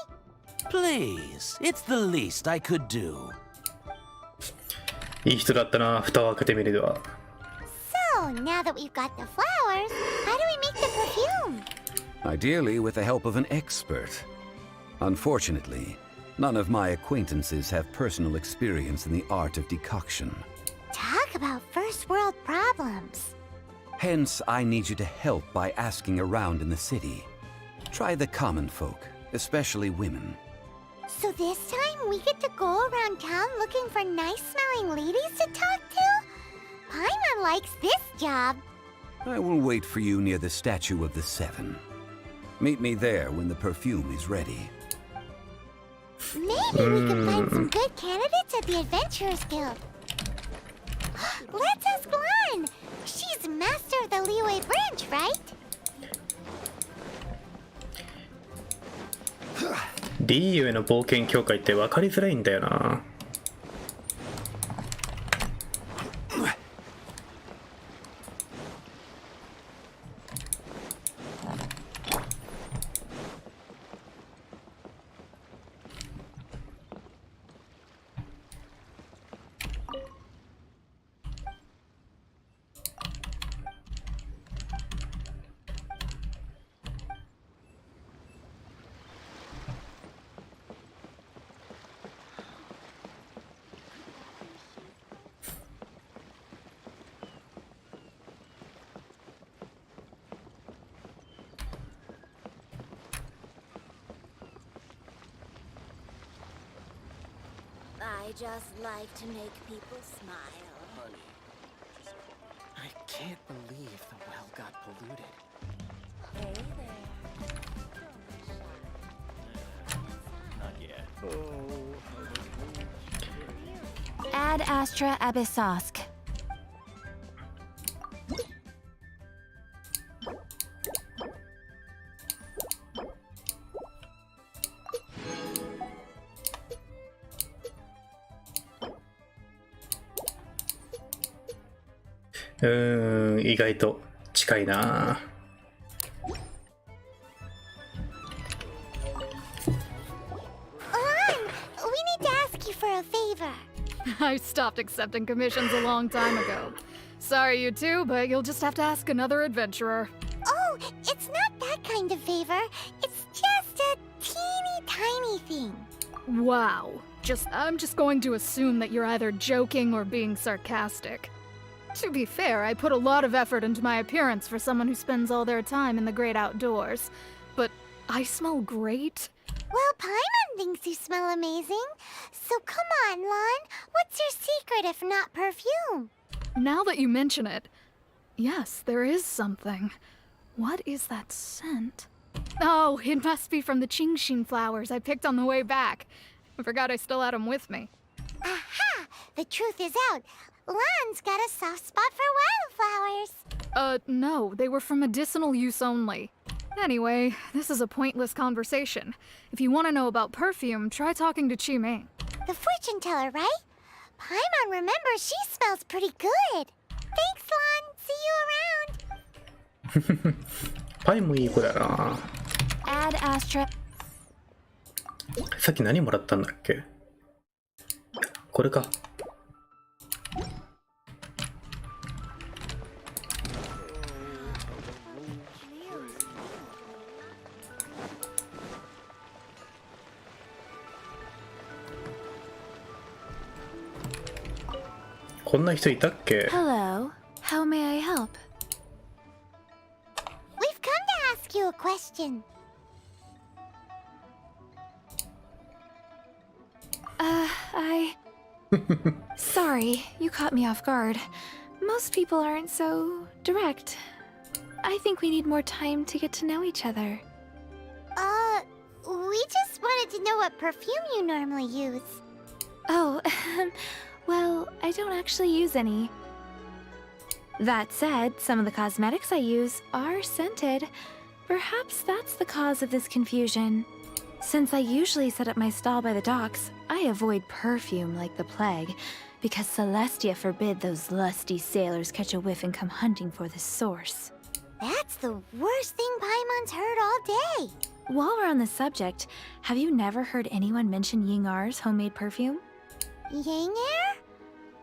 Please, it's the least I could do. いい人だったな、蓋を開けてみるでは。So, now that we've got the flowers, how do we make the perfume? Ideally with the help of an expert. Unfortunately, none of my acquaintances have personal experience in the art of decoction. Talk about first world problems. Hence, I need you to help by asking around in the city. Try the common folk, especially women. So this time we get to go around town looking for nice-smelling ladies to talk to? Paimon likes this job. I will wait for you near the Statue of the Seven. Meet me there when the perfume is ready. Maybe we can find some good candidates at the Adventurers Guild. Let's ask Lan. She's master of the Liyue branch, right? リーユへの冒険協会って分かりづらいんだよな。I just like to make people smile. I can't believe the well got polluted. Hey there. Not yet. Ad Astra Abyssosk.意外と近いな。We need to ask you for a favor. I stopped accepting commissions a long time ago. Sorry, you two, but you'll just have to ask another adventurer. Oh, it's not that kind of favor. It's just a teeny tiny thing. Wow. I'm just going to assume that you're either joking or being sarcastic. To be fair, I put a lot of effort into my appearance for someone who spends all their time in the great outdoors. But I smell great? Well, Paimon thinks you smell amazing. So come on, Lan. What's your secret if not perfume? Now that you mention it, yes, there is something. What is that scent? Oh, it must be from the Qingxin flowers I picked on the way back. I forgot I still had them with me. Aha! The truth is out. Lan's got a soft spot for wildflowers. No, they were for medicinal use only. Anyway, this is a pointless conversation. If you want to know about perfume, try talking to Chi Ming. The fortune teller, right? Paimon remembers she smells pretty good. Thanks, Lan. See you around. パイもいい子だな。 Ad Astra. さっき何もらったんだっけ？これか。こんな人いたっけ？ Hello. How may I help? We've come to ask you a question. Sorry, you caught me off guard. Most people aren't so direct. I think we need more time to get to know each other. We just wanted to know what perfume you normally use. Oh, well, I don't actually use any. That said, some of the cosmetics I use are scented. Perhaps that's the cause of this confusion. Since I usually set up my stall by the docks, I avoid perfume like the plague, because Celestia forbid those lusty sailors catch a whiff and come hunting for the source. That's the worst thing Paimon's heard all day. While we're on the subject, have you never heard anyone mention Ying R's homemade perfume? Yang Air?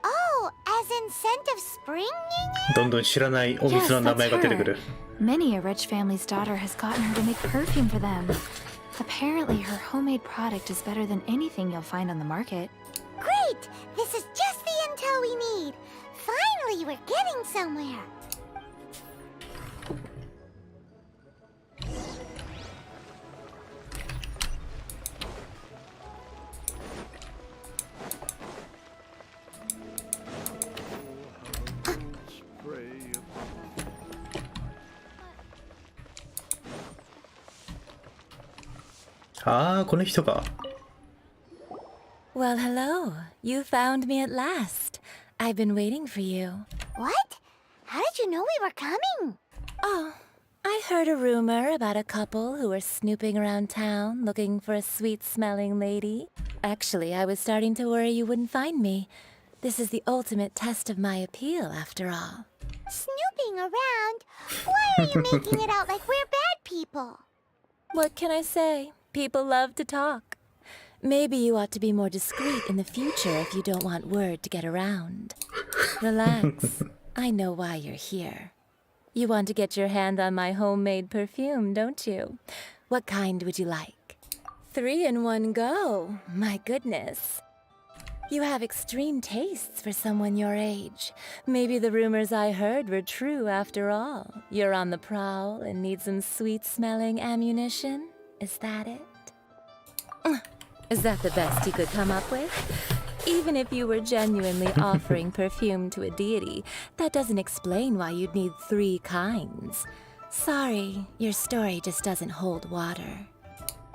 Oh, in scent of spring? どんどん知らないお店の名前が出てくる。 Many a rich family's daughter has gotten her to make perfume for them. Apparently, her homemade product is better than anything you'll find on the market. Great! This is just the intel we need. Finally, we're getting somewhere. Well, hello. You found me at last. I've been waiting for you. What? How did you know we were coming? Oh, I heard a rumor about a couple who were snooping around town looking for a sweet-smelling lady. Actually, I was starting to worry you wouldn't find me. This is the ultimate test of my appeal, after all. Snooping around? Why are you making it out like we're bad people? What can I say? People love to talk. Maybe you ought to be more discreet in the future if you don't want word to get around. Relax. I know why you're here. You want to get your hand on my homemade perfume, don't you? What kind would you like? 3 in 1 go. My goodness. You have extreme tastes for someone your age. Maybe the rumors I heard were true after all. You're on the prowl and need some sweet-smelling ammunition? Is that it? Is that the best you could come up with? Even if you were genuinely offering perfume to a deity, that doesn't explain why you'd need 3 kinds. Sorry, your story just doesn't hold water.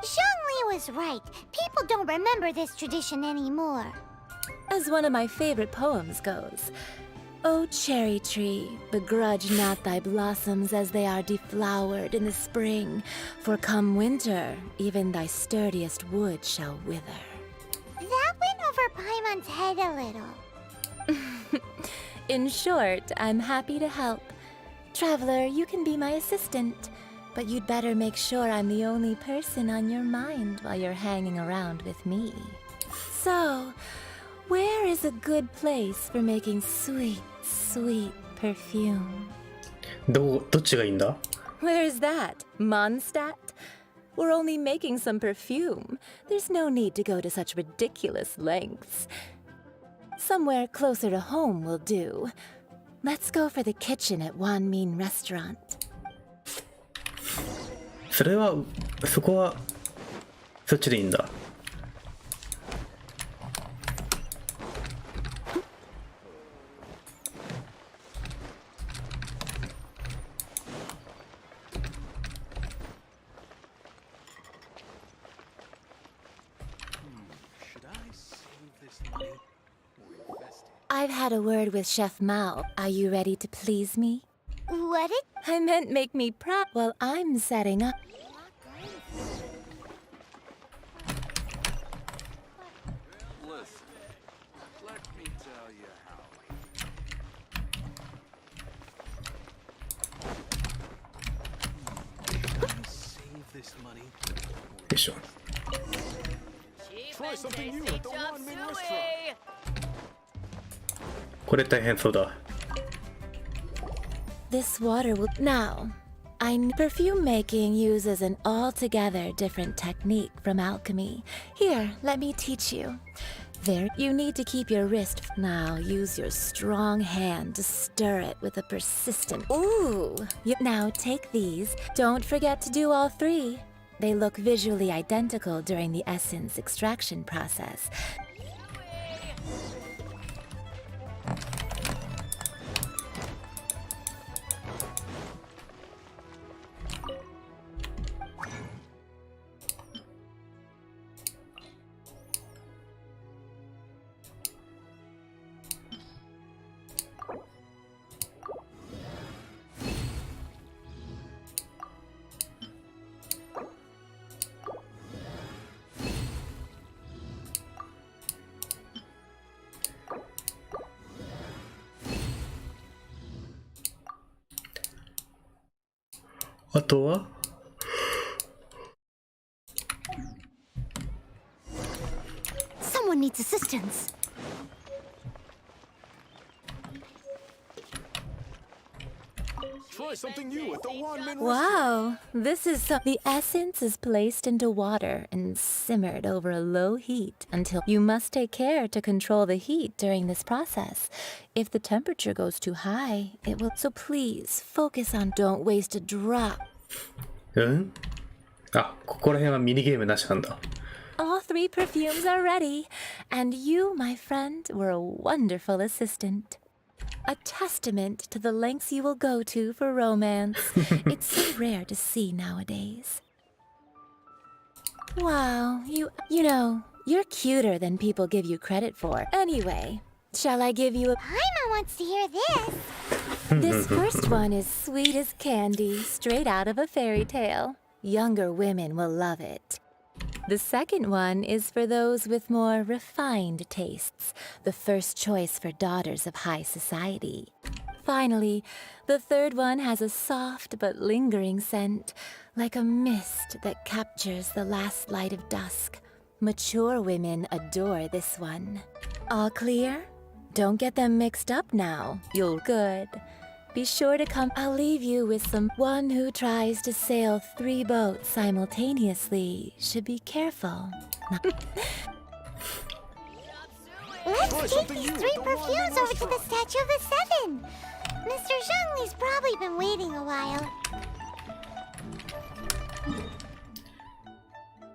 Zhongli was right. People don't remember this tradition anymore. As one of my favorite poems goes, O cherry tree, begrudge not thy blossoms as they are deflowered in the spring, for come winter, even thy sturdiest wood shall wither. That went over Paimon's head a little. In short, I'm happy to help. Traveler, you can be my assistant, but you'd better make sure I'm the only person on your mind while you're hanging around with me. So, where is a good place for making sweet, sweet perfume? どっちがいいんだ? Where is that? Mondstadt? We're only making some perfume. There's no need to go to such ridiculous lengths. Somewhere closer to home will do. Let's go for the kitchen at Wanmin Restaurant. そこはそっちでいいんだ. I've had a word with Chef Mao. Are you ready to please me? What did... I meant make me proud while I'm setting up. Listen, let me tell you how. Can I save this money? よいしょ. Try something new at the Wanmin restaurant. これ大変そうだ. This water will... Now, perfume making uses an altogether different technique from alchemy. Here, let me teach you. There, you need to keep your wrist... Now, use your strong hand to stir it with a persistent... Ooh! Now, take these. Don't forget to do all 3. They look visually identical during the essence extraction process. Someone needs assistance. Try something new at the one-man Wow, this is the essence is placed into water and simmered over a low heat until you must take care to control the heat during this process. If the temperature goes too high, it will. So please focus on. Don't waste a drop. あ、ここら辺はミニゲームなしなんだ。All 3 perfumes are ready, and you, my friend, were a wonderful assistant. A testament to the lengths you will go to for romance. It's so rare to see nowadays. Wow, you know, you're cuter than people give you credit for. Anyway, shall I give you a... Paimon wants to hear this. This first one is sweet as candy, straight out of a fairy tale. Younger women will love it. The second one is for those with more refined tastes, the first choice for daughters of high society. Finally, the third one has a soft but lingering scent, like a mist that captures the last light of dusk. Mature women adore this one. All clear? Don't get them mixed up now. You'll good. Be sure to come. I'll leave you with some. One who tries to sail 3 boats simultaneously should be careful. Let's take these 3 perfumes over to the Statue of the Seven. Mr. Zhongli's probably been waiting a while.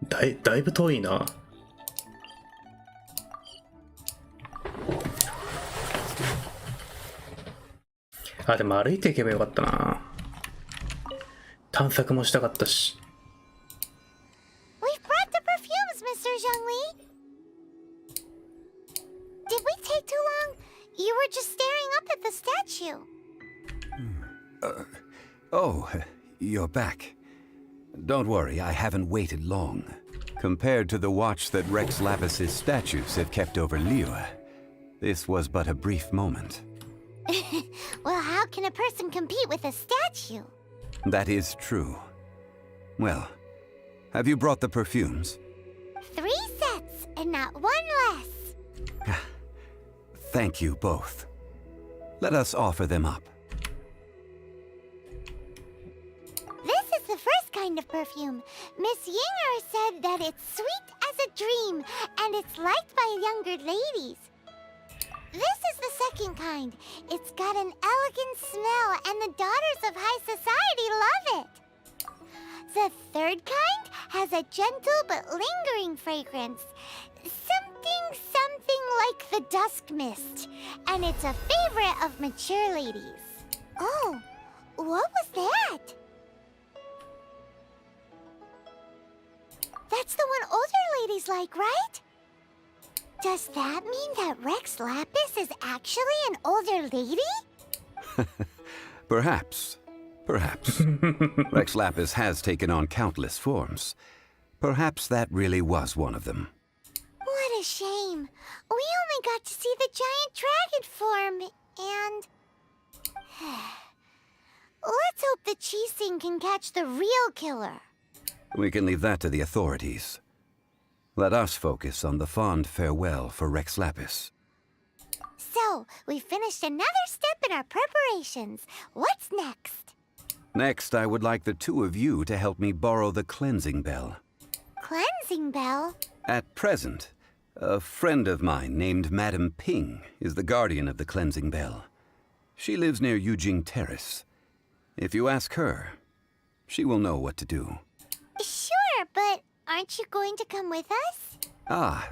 だいぶ遠いな。あ、でも歩いていけばよかったな。探索もしたかったし。We've brought the perfumes, Mr. Zhongli. Did we take too long? You were just staring up at the statue. Oh, you're back. Don't worry, I haven't waited long. Compared to the watch that Rex Lapis's statues have kept over Liyue, this was but a brief moment. Well, how can a person compete with a statue? That is true. Well, have you brought the perfumes? 3 sets, and not 1 less. Thank you both. Let us offer them up. This is the first kind of perfume. Miss Yinger said that it's sweet as a dream, and it's liked by younger ladies. This is the second kind. It's got an elegant smell, and the daughters of high society love it. The third kind has a gentle but lingering fragrance. Something like the dusk mist. And it's a favorite of mature ladies. Oh, what was that? That's the one older ladies like, right? Does that mean that Rex Lapis is actually an older lady? Perhaps. Rex Lapis has taken on countless forms. Perhaps that really was one of them. What a shame. We only got to see the giant dragon form, and... Let's hope the Chising can catch the real killer. We can leave that to the authorities. Let us focus on the fond farewell for Rex Lapis. So, we finished another step in our preparations. What's next? Next, I would like the 2 of you to help me borrow the cleansing bell. Cleansing bell? At present, a friend of mine named Madame Ping is the guardian of the cleansing bell. She lives near Yujing Terrace. If you ask her, she will know what to do. Sure, but aren't you going to come with us? Ah,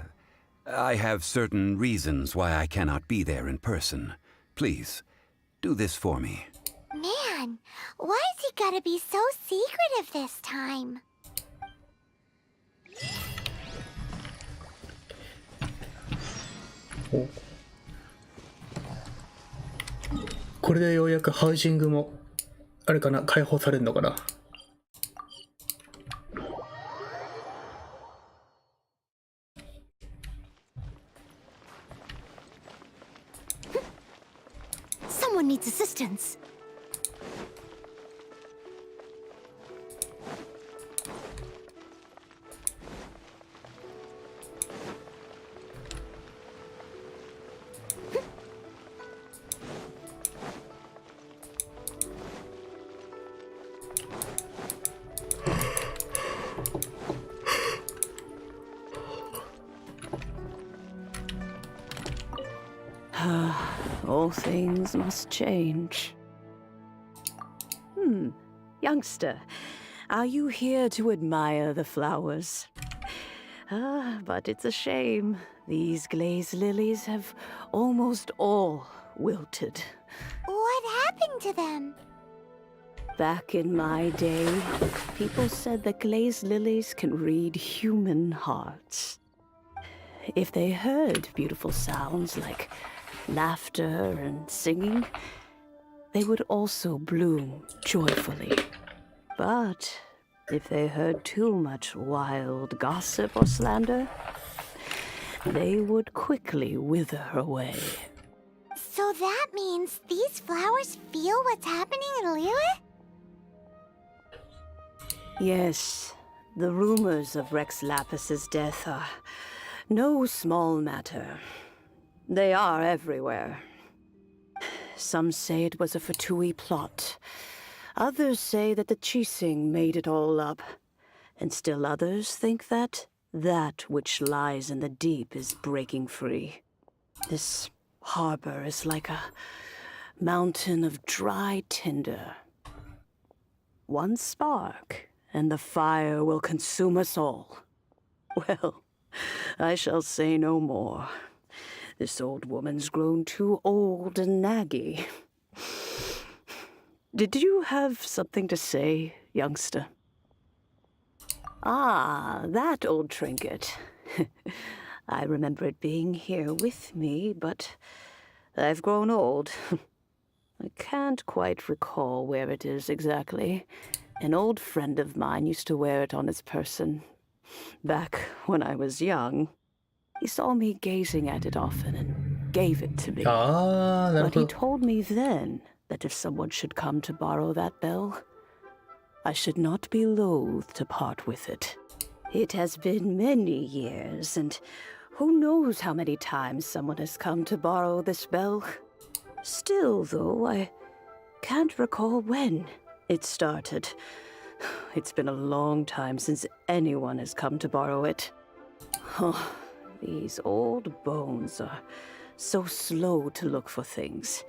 I have certain reasons why I cannot be there in person. Please, do this for me. Man, why's he gotta be so secretive this time? これでようやくハウジングもあれかな、解放されるのかな。Someone needs assistance. All things must change. Youngster, are you here to admire the flowers? But it's a shame. These glazed lilies have almost all wilted. What happened to them? Back in my day, people said that glazed lilies can read human hearts. If they heard beautiful sounds like laughter and singing, they would also bloom joyfully. But if they heard too much wild gossip or slander, they would quickly wither away. So that means these flowers feel what's happening in Liyue? Yes, the rumors of Rex Lapis's death are no small matter. They are everywhere. Some say it was a Fatui plot. Others say that the Chising made it all up. And still others think that that which lies in the deep is breaking free. This harbor is like a mountain of dry tinder. One spark, and the fire will consume us all. Well, I shall say no more. This old woman's grown too old and naggy. Did you have something to say, youngster? Ah, that old trinket. I remember it being here with me, but I've grown old. I can't quite recall where it is exactly. An old friend of mine used to wear it on his person. Back when I was young, he saw me gazing at it often and gave it to me. But he told me then that if someone should come to borrow that bell, I should not be loath to part with it. It has been many years, and who knows how many times someone has come to borrow this bell. Still, though, I can't recall when it started. It's been a long time since anyone has come to borrow it. Oh, these old bones are so slow to look for things.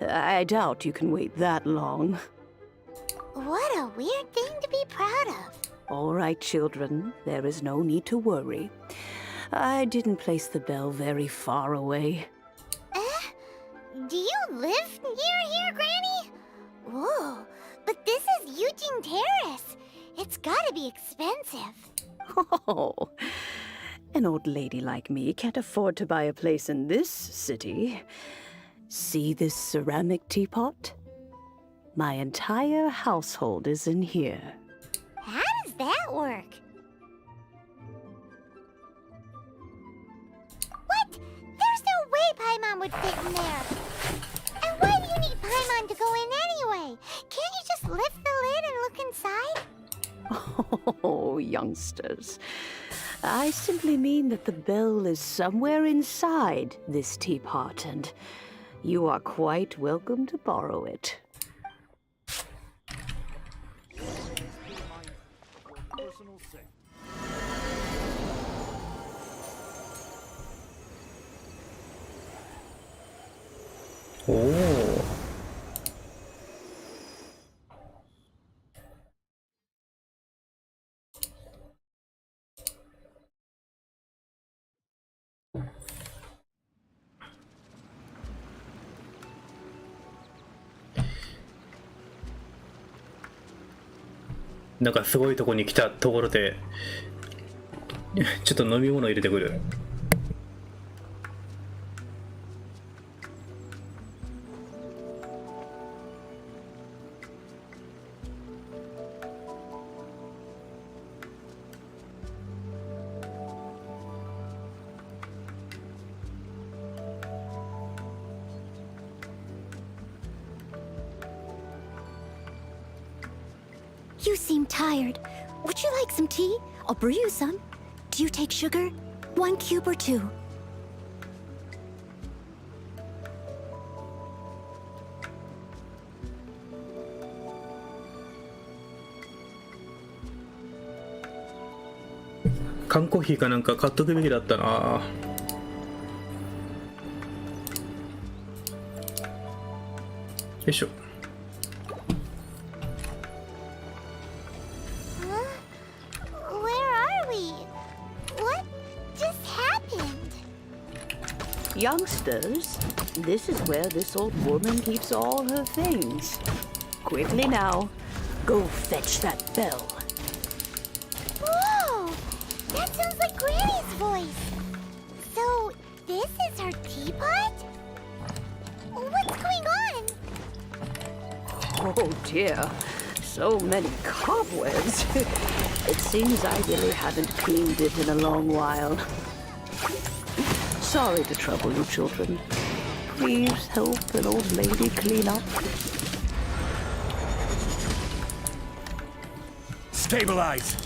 I doubt you can wait that long. What a weird thing to be proud of. All right, children, there is no need to worry. I didn't place the bell very far away. Do you live near here, Granny? Whoa, but this is Eugene Terrace. It's gotta be expensive. Oh, an old lady like me can't afford to buy a place in this city. See this ceramic teapot? My entire household is in here. How does that work? What? There's no way Paimon would fit in there. And why do you need Paimon to go in anyway? Can't you just lift the lid and look inside? Oh, youngsters. I simply mean that the bell is somewhere inside this teapot, and you are quite welcome to borrow it. Oh. なんかすごいとこに来たところでちょっと飲み物入れてくる。You seem tired. Would you like some tea? I'll brew you some. Do you take sugar? 1 cube or 2?缶コーヒーかなんか買っとくべきだったな。いしょ。Where are we? What just happened? Youngsters, this is where this old woman keeps all her things. Quickly now, go fetch that bell. Whoa! That sounds like Granny's voice. So, this is her teapot? What's going on? Oh dear, so many cobwebs. It seems I really haven't cleaned it in a long while. Sorry to trouble you, children. Please help an old lady clean up. Stabilize.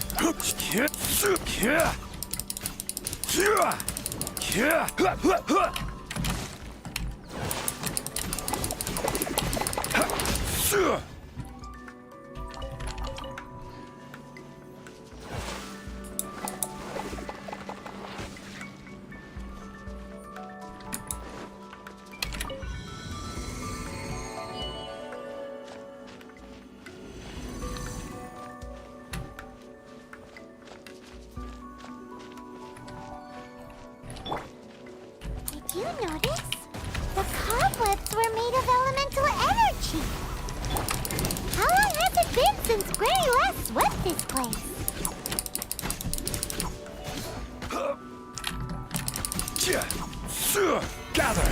Did you notice? The cobwebs were made of elemental energy. How long has it been since Granny last swept this place? Gather.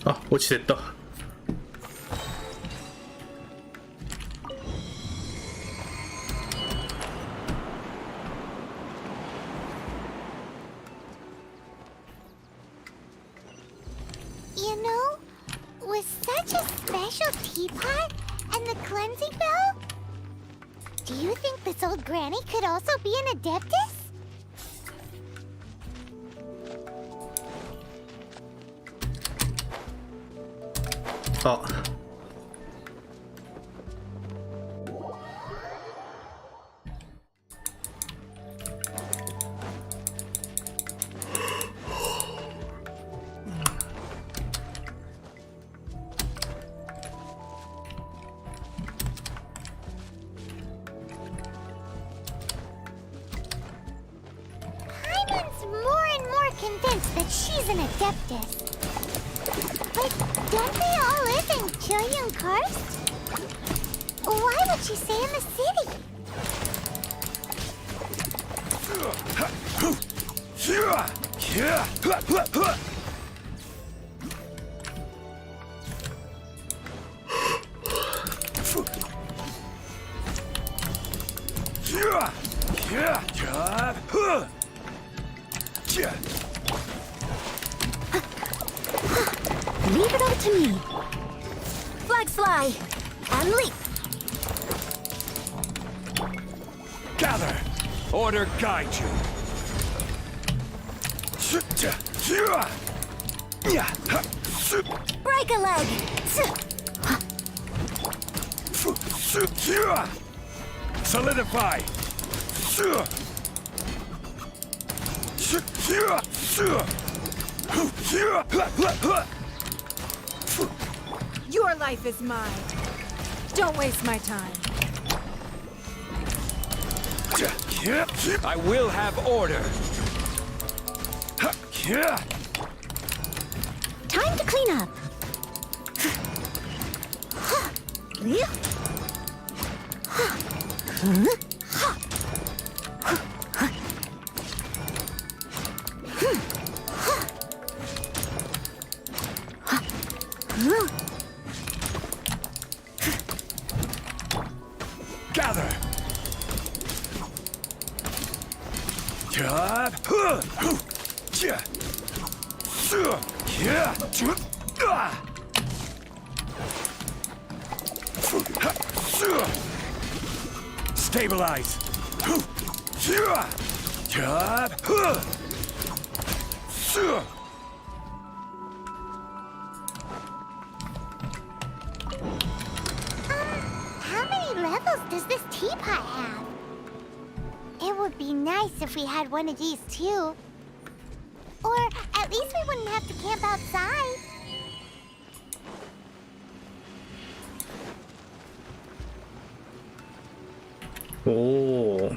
Ah, 落ちてった。You know, with such a special teapot and the cleansing bell, do you think this old granny could also be an adeptus? Ah. Hyman's more and more convinced that she's an adeptus. But don't they all live in Choyun Karst? Why would she stay in the city? Leave it up to me. Flags fly and leap. Gather. Order guide you. Break a leg. Solidify. Your life is mine. Don't waste my time. I will have order. Time to clean up. Gather. Stabilize. teapot have? It would be nice if we had one of these too. Or at least we wouldn't have to camp outside. Oh.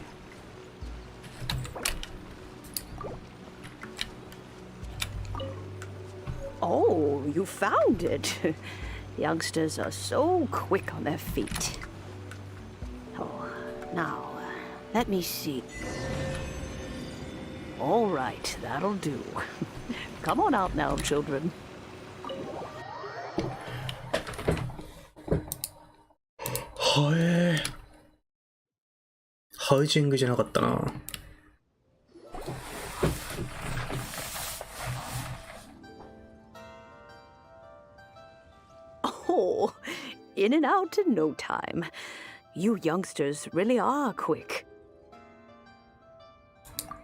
Oh, you found it. Youngsters are so quick on their feet. Oh, now, let me see. All right, that'll do. Come on out now, children. はえ。ハウジングじゃなかったな。Oh, in and out in no time. You youngsters really are quick.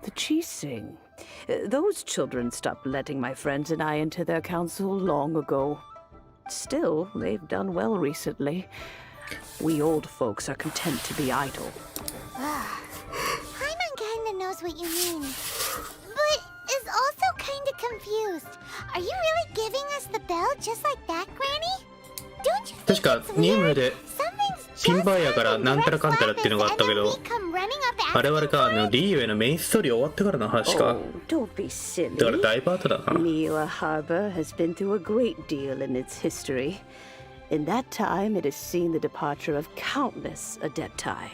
The cheesing. Those children stopped letting my friends and I into their council long ago. Still, they've done well recently. We old folks are content to be idle. Paimon kinda knows what you mean, but is also kinda confused. Are you really giving us the bell just like that, Granny? Don't you think 確かニームでピンバイヤーからなんたらかんたらっていうのがあったけど、あれはリーユへのメインストーリー終わってからの話か。 Don't be silly. だからダイバートだな。 Niwa Harbor has been through a great deal in its history. In that time, it has seen the departure of countless Adepti.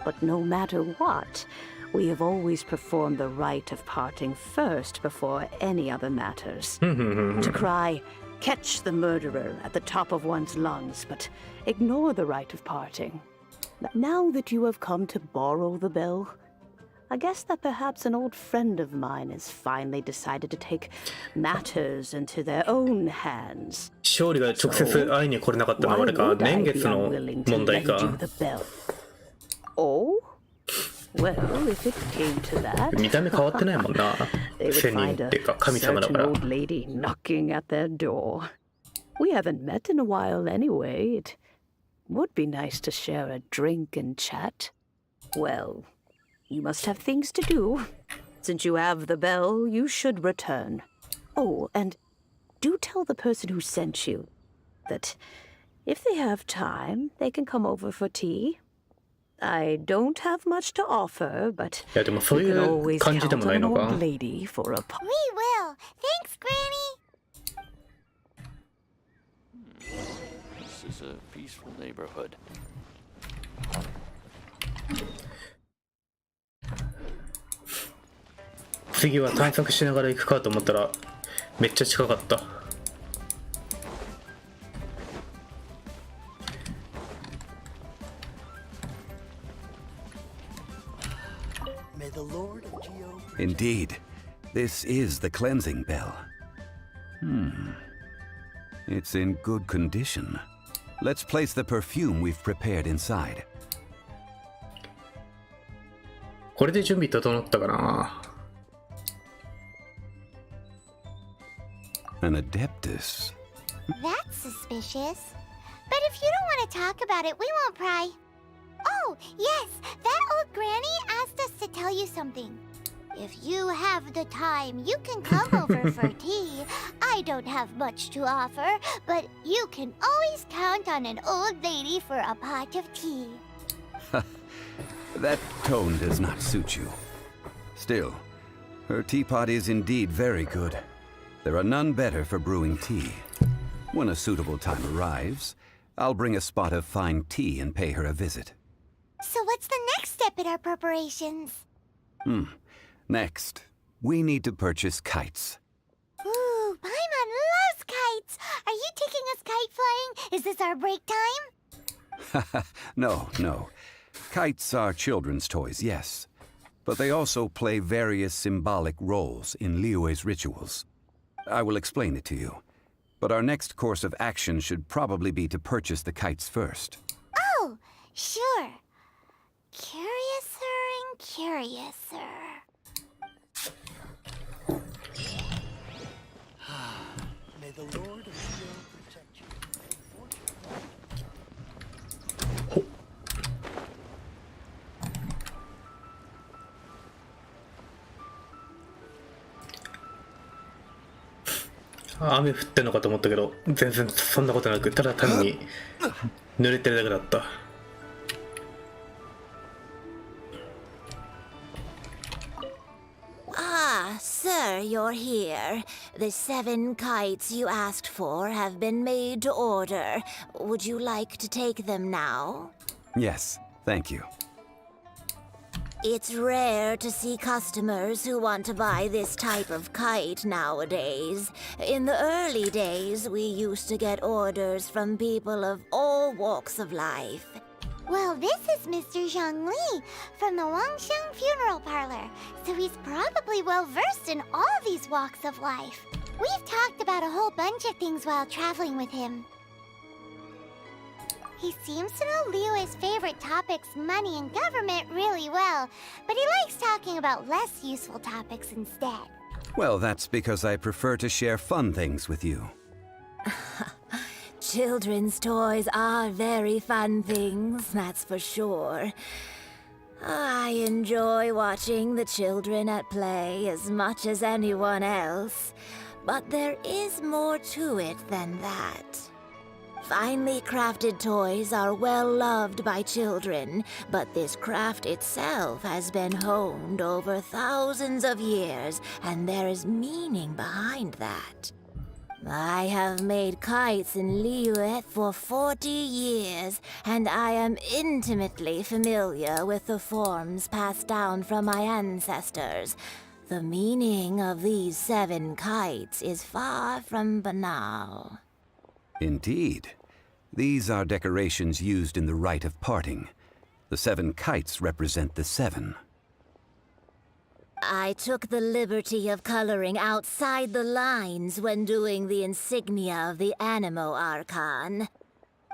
But no matter what, we have always performed the rite of parting first before any other matters. To cry, catch the murderer at the top of one's lungs, but ignore the rite of parting. Now that you have come to borrow the bell, I guess that perhaps an old friend of mine has finally decided to take matters into their own hands. 勝利が直接会いに来れなかったのはあれか、年月の問題か。 Oh? Well, if it came to that, 見た目変わってないもんな。仙人っていうか神様だから。 old lady knocking at their door. We haven't met in a while anyway. It would be nice to share a drink and chat. Well, you must have things to do. Since you have the bell, you should return. Oh, and do tell the person who sent you that if they have time, they can come over for tea. I don't have much to offer, but いやでもそうい you can う always 感じで count も on ない an のか。 old lady for a We will. Thanks, Granny. This is a peaceful neighborhood. 次は探索しながら行くかと思ったらめっちゃ近かった。 Indeed, this is the cleansing bell. It's in good condition. Let's place the perfume we've prepared inside. これで準備整ったかな。 An Adeptus. That's suspicious. But if you don't want to talk about it, we won't pry. Oh, yes, that old granny asked us to tell you something. If you have the time, you can come over for tea. I don't have much to offer, but you can always count on an old lady for a pot of tea. That tone does not suit you. Still, her teapot is indeed very good. There are none better for brewing tea. When a suitable time arrives, I'll bring a spot of fine tea and pay her a visit. So what's the next step in our preparations? Next, we need to purchase kites. Ooh, Paimon loves kites! Are you taking us kite flying? Is this our break time? No. Kites are children's toys, yes. But they also play various symbolic roles in Liyue's rituals. I will explain it to you. But our next course of action should probably be to purchase the kites first. Oh, sure. Curiouser and curiouser. May the Lord of Geo protect you. 雨降ってんのかと思ったけど、全然そんなことなく、ただ単に濡れてるだけだった。Ah, sir, you're here. The 7 kites you asked for have been made to order. Would you like to take them now? Yes, thank you. It's rare to see customers who want to buy this type of kite nowadays. In the early days, we used to get orders from people of all walks of life. Well, this is Mr. Zhongli from the Wangsheng Funeral Parlor, so he's probably well-versed in all these walks of life. We've talked about a whole bunch of things while traveling with him. He seems to know Liyue's favorite topics, money and government, really well, but he likes talking about less useful topics instead. Well, that's because I prefer to share fun things with you. Children's toys are very fun things, that's for sure. I enjoy watching the children at play as much as anyone else, but there is more to it than that. Finely crafted toys are well loved by children, but this craft itself has been honed over thousands of years, and there is meaning behind that. I have made kites in Liyue for 40 years, and I am intimately familiar with the forms passed down from my ancestors. The meaning of these 7 kites is far from banal. Indeed. These are decorations used in the rite of parting. The 7 kites represent the 7. I took the liberty of coloring outside the lines when doing the insignia of the Animo Archon.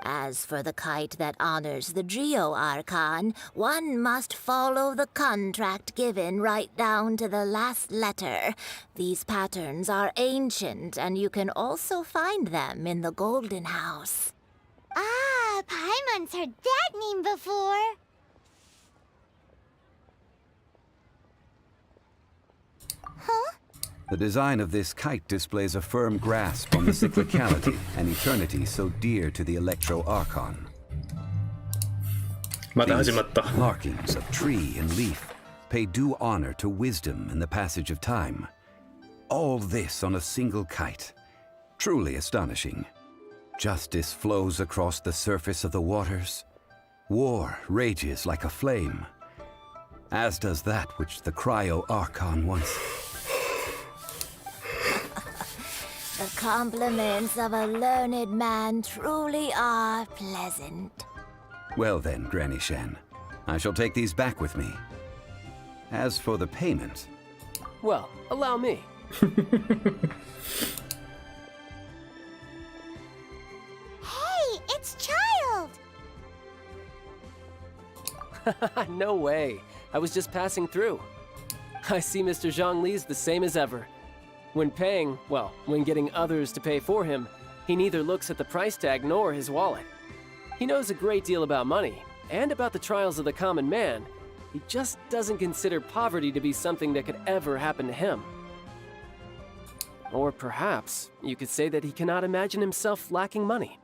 As for the kite that honors the Geo Archon, one must follow the contract given right down to the last letter. These patterns are ancient, and you can also find them in the Golden House. Ah, Paimon's heard that name before. Huh? The design of this kite displays a firm grasp on the cyclicality and eternity so dear to the Electro Archon. These markings of tree and leaf pay due honor to wisdom and the passage of time. All this on a single kite. Truly astonishing. Justice flows across the surface of the waters. War rages like a flame. As does that which the Cryo Archon once... The compliments of a learned man truly are pleasant. Well then, Granny Shen, I shall take these back with me. As for the payment... Well, allow me. Hey, it's Child! No way. I was just passing through. I see Mr. Zhongli's the same as ever. When paying, well, when getting others to pay for him, he neither looks at the price tag nor his wallet. He knows a great deal about money, and about the trials of the common man. He just doesn't consider poverty to be something that could ever happen to him. Or perhaps you could say that he cannot imagine himself lacking money.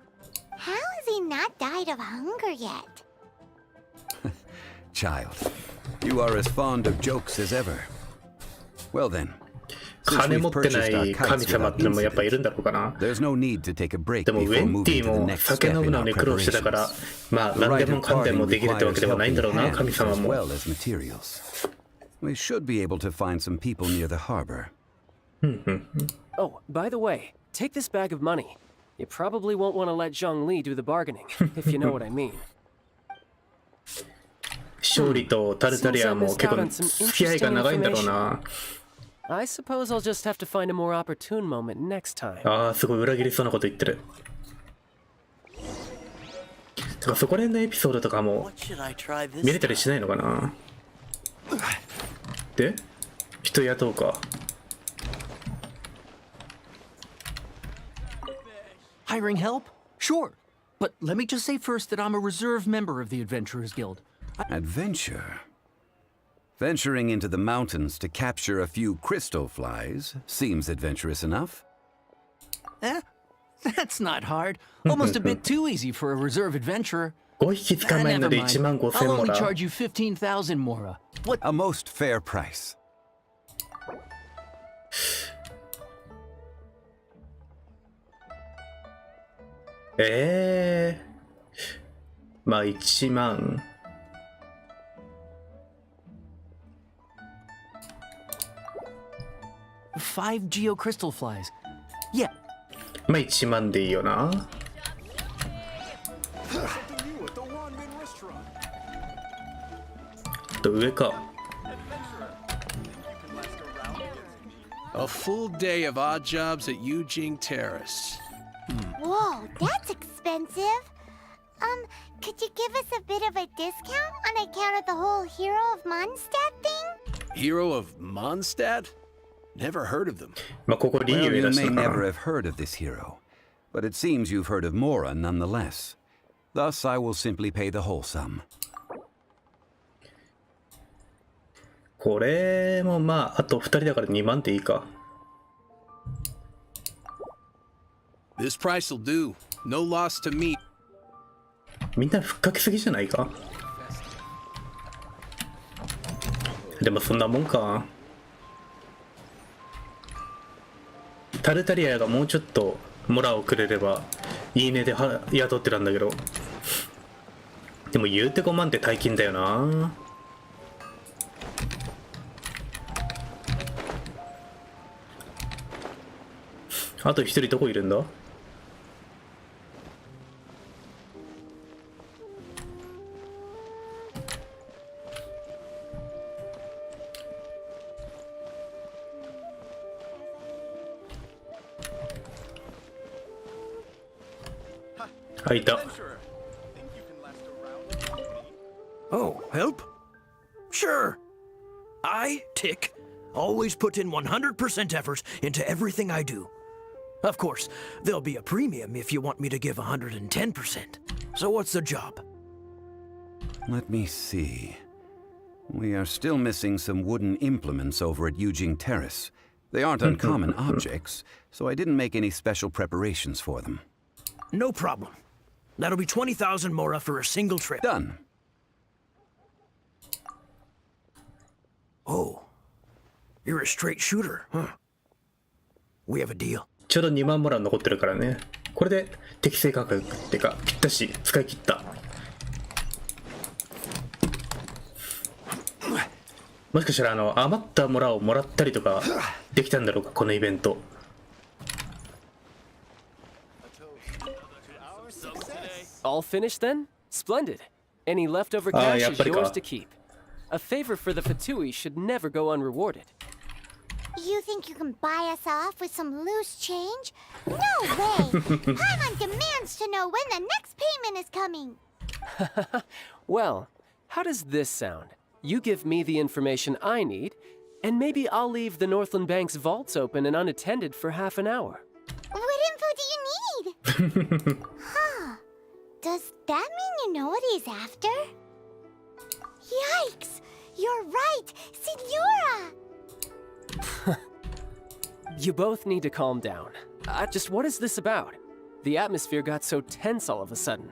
How has he not died of hunger yet? Child, you are as fond of jokes as ever. Well then, 金持ってない神様ってのもやっぱいるんだろうかな。でもウェンティも酒飲むのに苦労してたから、まあ何でもかんでもできるってわけではないんだろうな、神様も。We should be able to find some people near the harbor. Oh, by the way, take this bag of money. You probably won't want to let Zhongli do the bargaining, if you know what I mean. 勝利とタルタリアも結構付き合いが長いんだろうな。I suppose I'll just have to find a more opportune moment next time. ああ、すごい裏切りそうなこと言ってる。てかそこら辺のエピソードとかも見れたりしないのかな。で、人雇うか。Hiring help? Sure. But let me just say first that I'm a reserve member of the Adventurers Guild. Adventure? Venturing into the mountains to capture a few crystal flies seems adventurous enough. Eh? That's not hard. Almost a bit too easy for a reserve adventurer. 5匹捕まえるので15000 I'll モ only ラ。 charge you 15,000 mora. What? A most fair price. まあ1万。5 geocrystal flies. Yeah. まあ1万でいいよな。と上か。A full day of odd jobs at Eugene Terrace. Whoa, that's expensive. Could you give us a bit of a discount on account of the whole Hero of Mondstadt thing? Hero of Mondstadt? Never heard of them. まあここリー Well, ウェイ you だし may な。 never have heard of this hero, but it seems you've heard of Mora nonetheless. Thus, I will simply pay the whole sum. これもまああと2人だから2万でいいか。 This price will do. No loss to me. みんなふっかけすぎじゃないか。でもそんなもんか。タルタリアがもうちょっとモラをくれればいいねで雇ってたんだけど、でも言うて5万って大金だよな。あと1人どこいるんだ。あ、いた。 Oh, help? Sure. I, Tick, always put in 100% effort into everything I do. Of course, there'll be a premium if you want me to give 110%. So what's the job? Let me see. We are still missing some wooden implements over at Eugene Terrace. They aren't uncommon objects, so I didn't make any special preparations for them. No problem. That'll be 20,000 mora for a single trip. Done. Oh, you're a straight shooter, huh? We have a deal. ちょうど2万モラ残ってるからね。これで適正価格ってかぴったし使い切った。もしかしたら余ったモラをもらったりとかできたんだろうか、このイベント。 All finished then? Splendid. Any leftover cash is yours to keep. A favor for the Fatui should never go unrewarded. You think you can buy us off with some loose change? No way! Paimon demands to know when the next payment is coming! Well, how does this sound? You give me the information I need, and maybe I'll leave the Northland Bank's vaults open and unattended for half an hour. What info do you need? Huh. Does that mean you know what he's after? Yikes! You're right! Signora! You both need to calm down. Just what is this about? The atmosphere got so tense all of a sudden.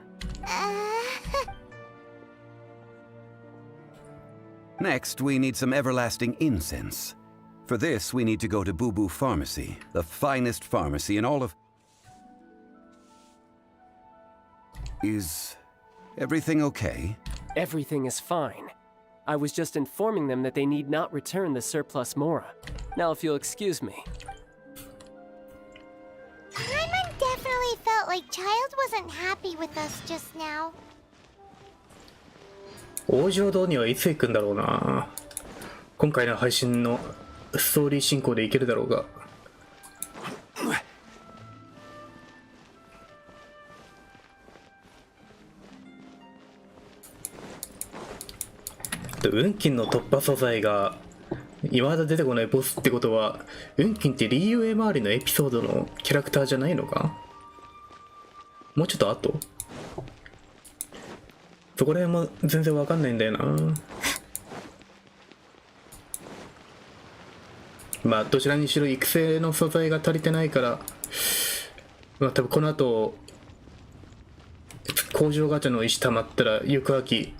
Next, we need some everlasting incense. For this, we need to go to Boo Boo Pharmacy, the finest pharmacy in all of... Is everything okay? Everything is fine. I was just informing them that they need not return the surplus Mora. Now if you'll excuse me. Paimon definitely felt like Child wasn't happy with us just now. 王城堂にはいつ行くんだろうな。今回の配信のストーリー進行でいけるだろうが。運金の突破素材が未だ出てこないボスってことは、運金ってリーユエ周りのエピソードのキャラクターじゃないのか。もうちょっと後、そこら辺も全然わかんないんだよな。まあどちらにしろ育成の素材が足りてないから、まあ多分この後工場ガチャの石溜まったら行く秋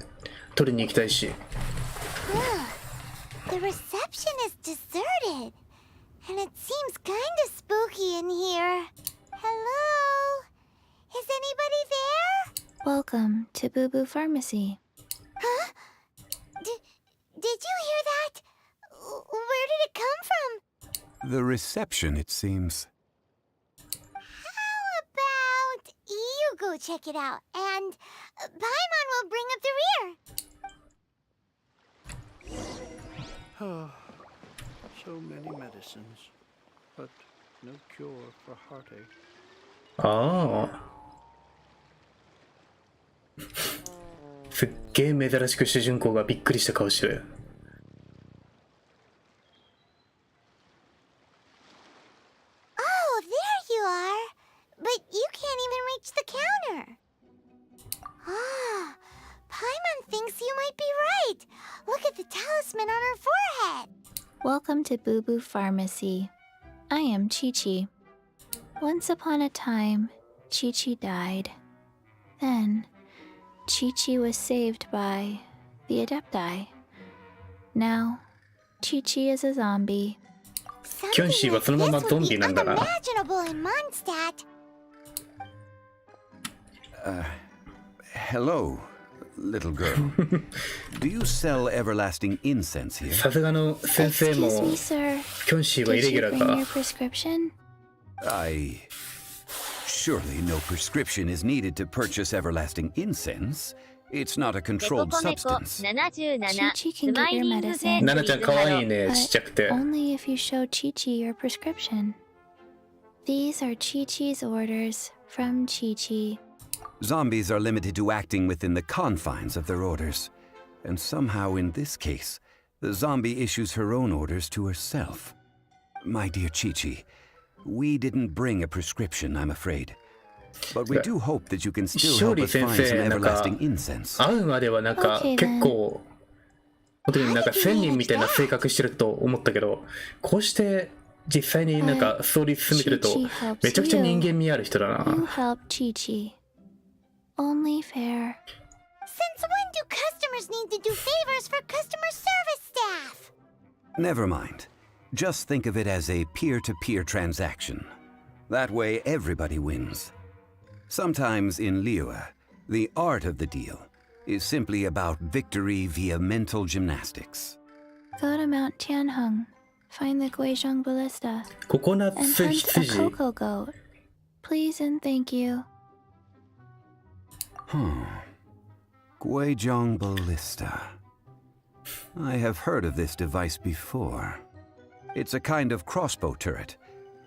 取りに行きたいし。 The reception is deserted, and it seems kind of spooky in here. Hello? Is anybody there? Welcome to Boo Boo Pharmacy. Huh? Did you hear that? Where did it come from? The reception, it seems. How about you go check it out, and Paimon will bring up the rear. Oh, so many medicines, but no cure for heartache. ああ。すっげえ珍しく主人公がびっくりした顔してる。Oh, there you are. But you can't even reach the counter. Ah, Paimon thinks you might be right. Look at the talisman on her forehead. Welcome to Boo Boo Pharmacy. I am Chi-Chi. Once upon a time, Chi-Chi died. Then, Chi-Chi was saved by the Adepti. Now, Chi-Chi is a zombie. キョンシーはそのままゾンビなんだな。 Unimaginable in Mondstadt. Hello, little girl. Do you sell everlasting incense here? さすがの先生も Excuse me, sir. キョンシーはイレ Did ギ you ュラー bring か your。prescription? Surely no prescription is needed to purchase everlasting incense. It's not a デコ controlled コメコ substance. 77 Chi-Chi ス can マ get イ your リング medicine. ナナちゃん可愛いね、 But ちっちゃくて。 only if you show Chi-Chi your prescription. These are Chi-Chi's orders from Chi-Chi. Zombies are limited to acting within the confines of their orders. And somehow in this case, the zombie issues her own orders to herself. My dear Chi-Chi, we didn't bring a prescription, I'm afraid. But we do hope that you can still 勝 help 利 us 先 find some 生なんか everlasting incense. 会うまではなんか Okay, 結構本当になんか1000人みたいな性格してると思ったけど、こうして実際になんかストーリー進めてると Chi-Chi helps めちゃくちゃ人間味ある人だ You な。 help Chi-Chi. Only fair. Since when do customers need to do favors for customer service staff? Never mind. Just think of it as a peer-to-peer transaction. That way everybody wins. Sometimes in Liyue, the art of the deal is simply about victory via mental gymnastics. Go to Mount Tianheng. Find the Guizhong Ballista. ココナッ And ツ hunt a 羊。 cocoa goat. Please and thank you. Guizhong Ballista. I have heard of this device before. It's a kind of crossbow turret,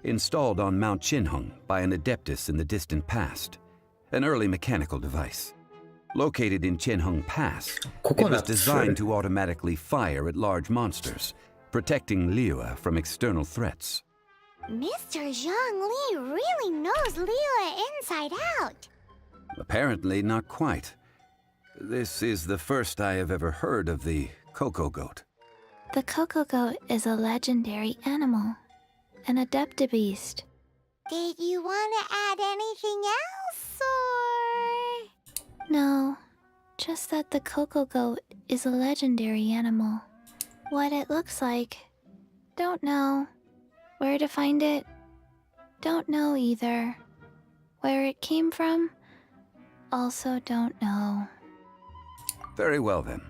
installed on Mount Qinheng by an adeptus in the distant past. An early mechanical device. Located in Qinheng Pass, it was designed to automatically fire at large monsters, protecting Liyue from external threats. Mr. Zhongli really knows Liyue inside out. Apparently not quite. This is the first I have ever heard of the cocoa goat. The cocoa goat is a legendary animal. An adepta beast. Did you want to add anything else, or...? No, just that the cocoa goat is a legendary animal. What it looks like, don't know. Where to find it, don't know either. Where it came from, also don't know. Very well then.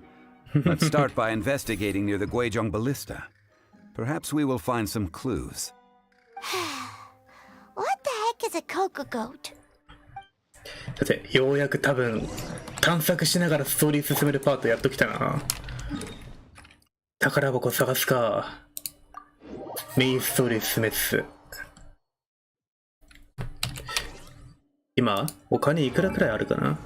Let's start by investigating near the Guizhong Ballista. Perhaps we will find some clues. What the heck is a cocoa goat? さて、ようやく多分探索しながらストーリー進めるパートやっときたな。宝箱探すか。メインストーリー進めつつ。今お金いくらくらいあるかな。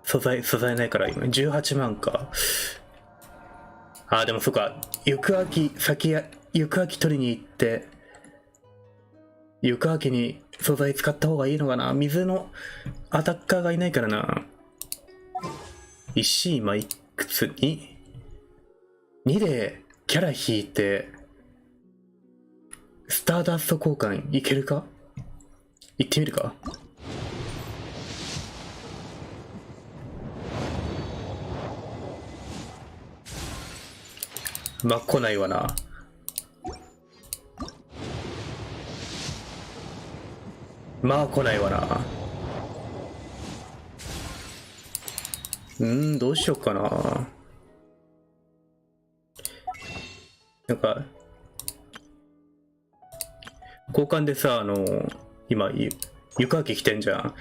素材ないから今18万か。あ、でもそっか、行く秋取りに行って行く秋に素材使った方がいいのかな。水のアタッカーがいないからな。石今いくつに2でキャラ引いてターダスト交換いけるか？行ってみるか？まあ来ないわな。まあ来ないわな。どうしようかな。なんか交換でさ、今床明来てんじゃん。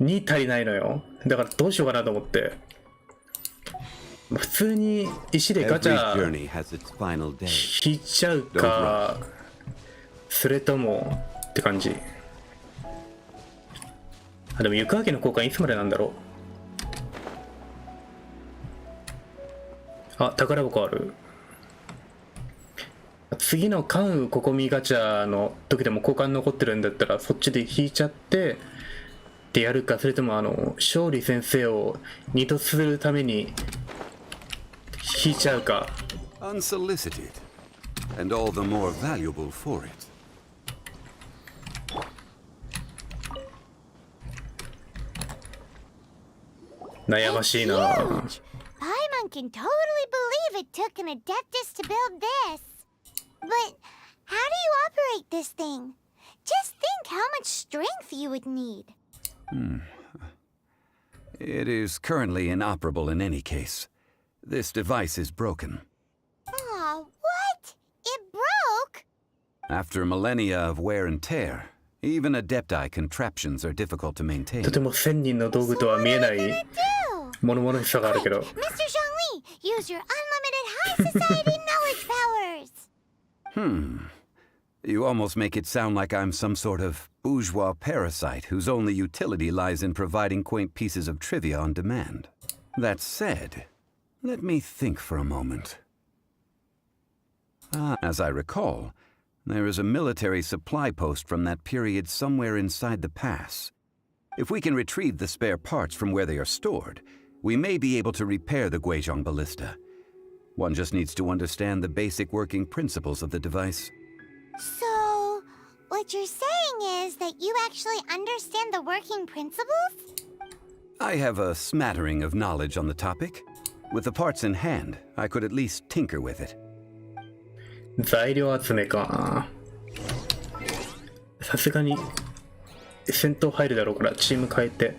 2足りないのよ。だからどうしようかなと思って。普通に石でガチャ引いちゃうか、それともって感じ。あ、でも床明の交換いつまでなんだろう。あ、宝箱ある。次の関羽ここみガチャの時でも交換残ってるんだったらそっちで引いちゃってでやるか、それとも勝利先生を2とするために引いちゃうか。 Unsolicited, and all the more valuable for it. 悩ましいな。Paimon can totally believe it took an adeptus to build this. But how do you operate this thing? Just think how much strength you would need. It is currently inoperable in any case. This device is broken. Aw, what? It broke? After millennia of wear and tear, even adepti contraptions are difficult to maintain. とても1000人の道具とは見えない物々しさがあるけど。Mr. Zhongli, use your unlimited high society knowledge powers. You almost make it sound like I'm some sort of bourgeois parasite whose only utility lies in providing quaint pieces of trivia on demand. That said, let me think for a moment. As I recall, there is a military supply post from that period somewhere inside the pass. If we can retrieve the spare parts from where they are stored, we may be able to repair the Guizhong ballista. One just needs to understand the basic working principles of the device. So, what you're saying is that you actually understand the working principles? I have a smattering of knowledge on the topic. With the parts in hand, I could at least tinker with it. 材料集めか。さすがに戦闘入るだろうからチーム変えて。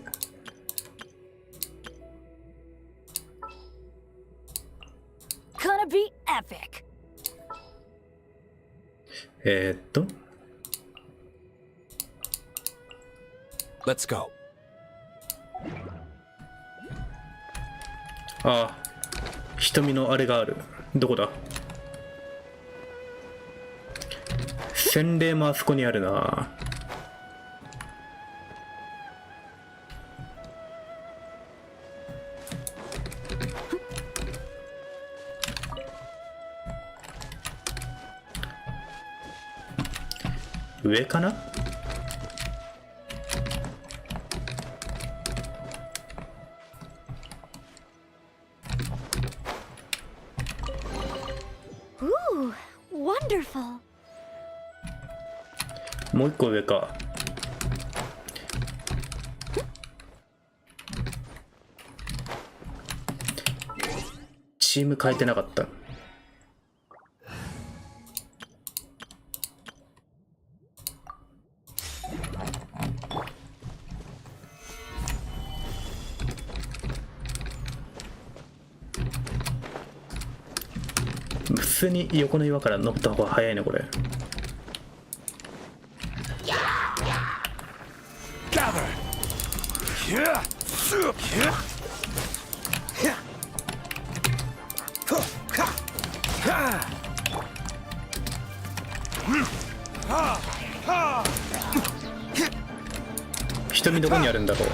Gonna be epic. Let's go. ああ、瞳のあれがある。どこだ？洗礼もあそこにあるな。上かな？Wonderful. もう一個上か。チーム変えてなかった。普通に横の岩から登った方が早いねこれ。瞳どこにあるんだろう。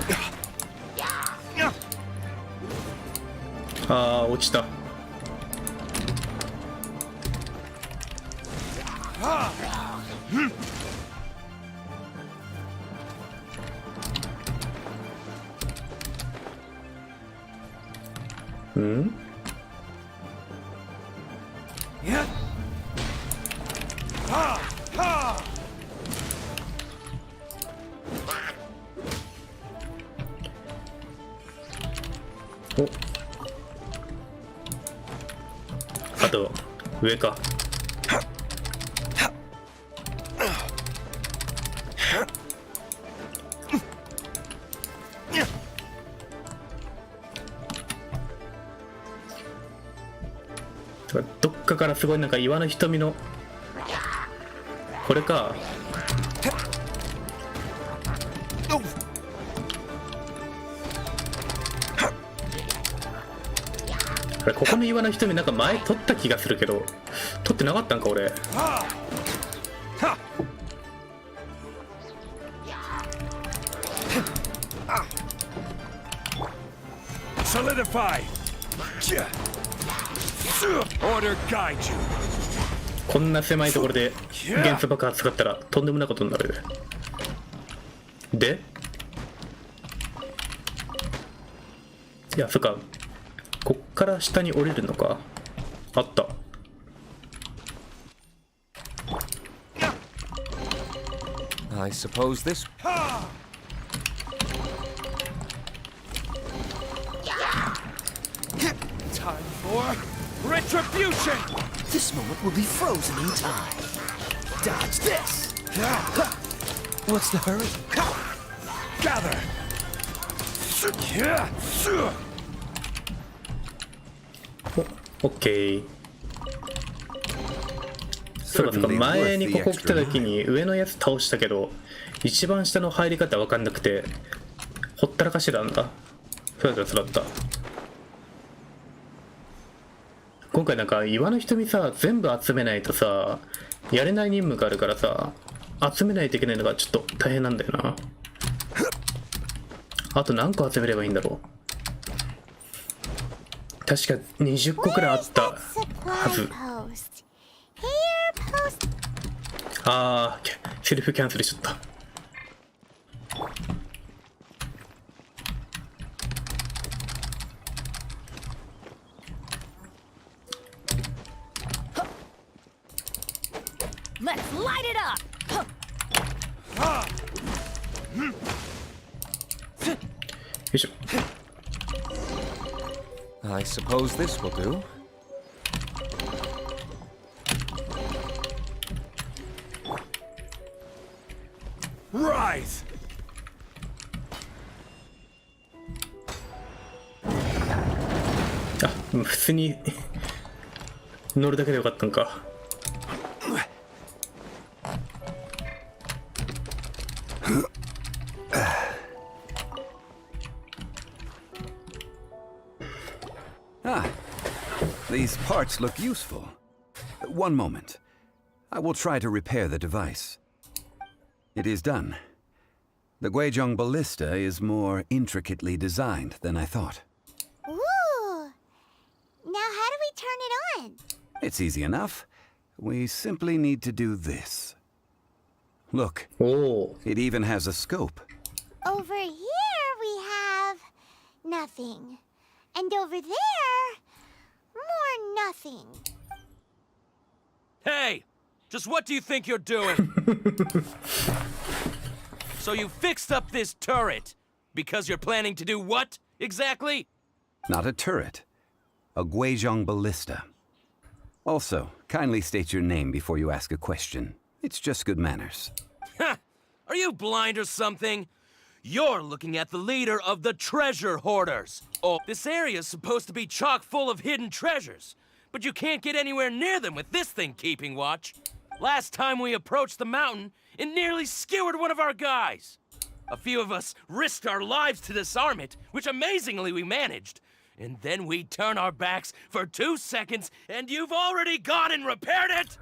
あー落ちた。うん？あと上か。どっかからすごいなんか岩の瞳のこれか。ここの岩の瞳なんか前取った気がするけど取ってなかったんか俺。Solidify. Order guide you. こんな狭いところで元素爆発使ったらとんでもないことになる。でいやそっか、こっから下に降りるのか。あった。I suppose this. Time for retribution. This moment will be frozen in time. Dodge this. What's the hurry? Gather. オッケー。そうか前にここ来た時に上のやつ倒したけど一番下の入り方分かんなくてほったらかしなんだ。そうだった。今回なんか岩の瞳さ全部集めないとさやれない任務があるからさ集めないといけないのがちょっと大変なんだよな。あと何個集めればいいんだろう。確か20個くらいあったはず。あーセルフキャンセルしちゃった。Let's light it up. よいしょ。I suppose this will do. Rise. あ、普通に乗るだけでよかったんか。These parts look useful. One moment. I will try to repair the device. It is done. The Guizhong ballista is more intricately designed than I thought. Ooh! Now how do we turn it on? It's easy enough. We simply need to do this. Look. Oh. It even has a scope. Over here we have nothing. And over there, more nothing. Hey! Just what do you think you're doing? So you fixed up this turret because you're planning to do what exactly? Not a turret. A Guizhong ballista. Also, kindly state your name before you ask a question. It's just good manners. Ha! Are you blind or something? You're looking at the leader of the treasure hoarders. Oh, this area is supposed to be chock full of hidden treasures, but you can't get anywhere near them with this thing keeping watch. Last time we approached the mountain, it nearly skewered one of our guys. A few of us risked our lives to disarm it, which amazingly we managed. And then we turn our backs for 2 seconds, and you've already gone and repaired it!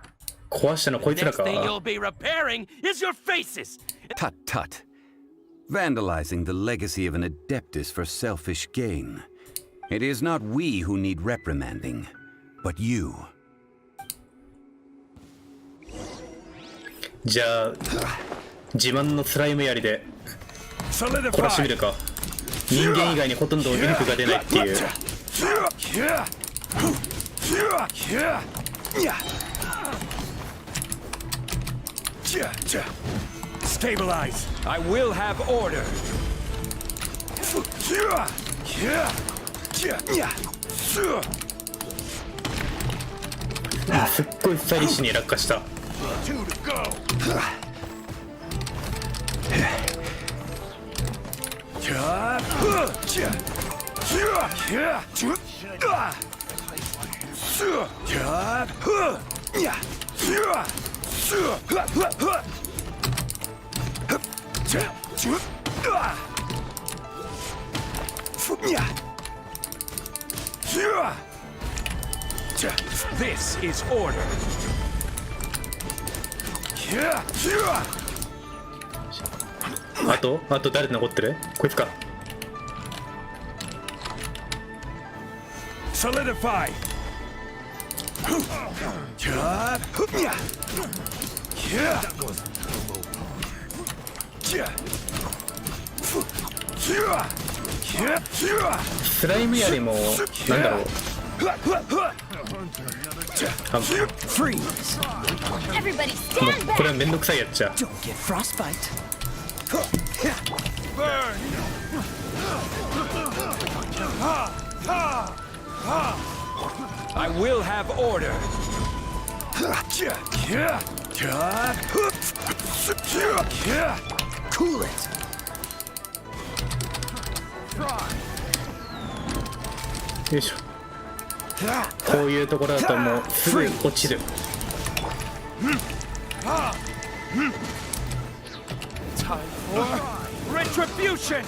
壊したのこいつら Next か。 thing you'll be repairing is your faces! Tut tut. Vandalizing the legacy of an adeptus for selfish gain. It is not we who need reprimanding, but you. じゃあ自慢のスライム槍で殺してみるか。人間以外にほとんど威力が出ないっていう。Stabilize. I will have order. すっごいスタイリッシュに落下した。This is order. あと誰残ってる？こいつか。Solidify.スライム槍もなんだろう。これはめんどくさいやっちゃ。I will have order. Cool it. よいしょ。こういうところだともうすぐ落ちる。Retribution.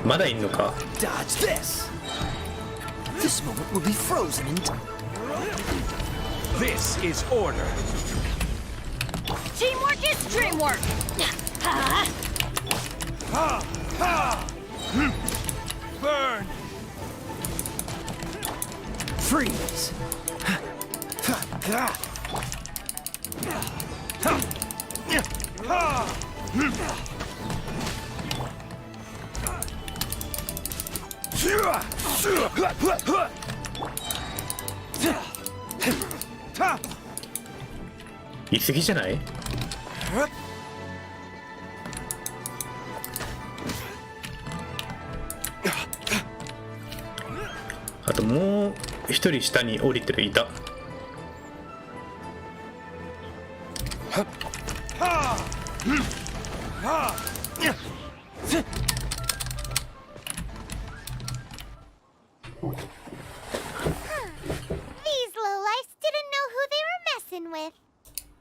まだいんのか。 Dodge this. This moment will be frozen in time. This is order. Teamwork is dreamwork! Burn. Freeze. Ha! 言い過ぎじゃない？あともう一人下に降りてるいた。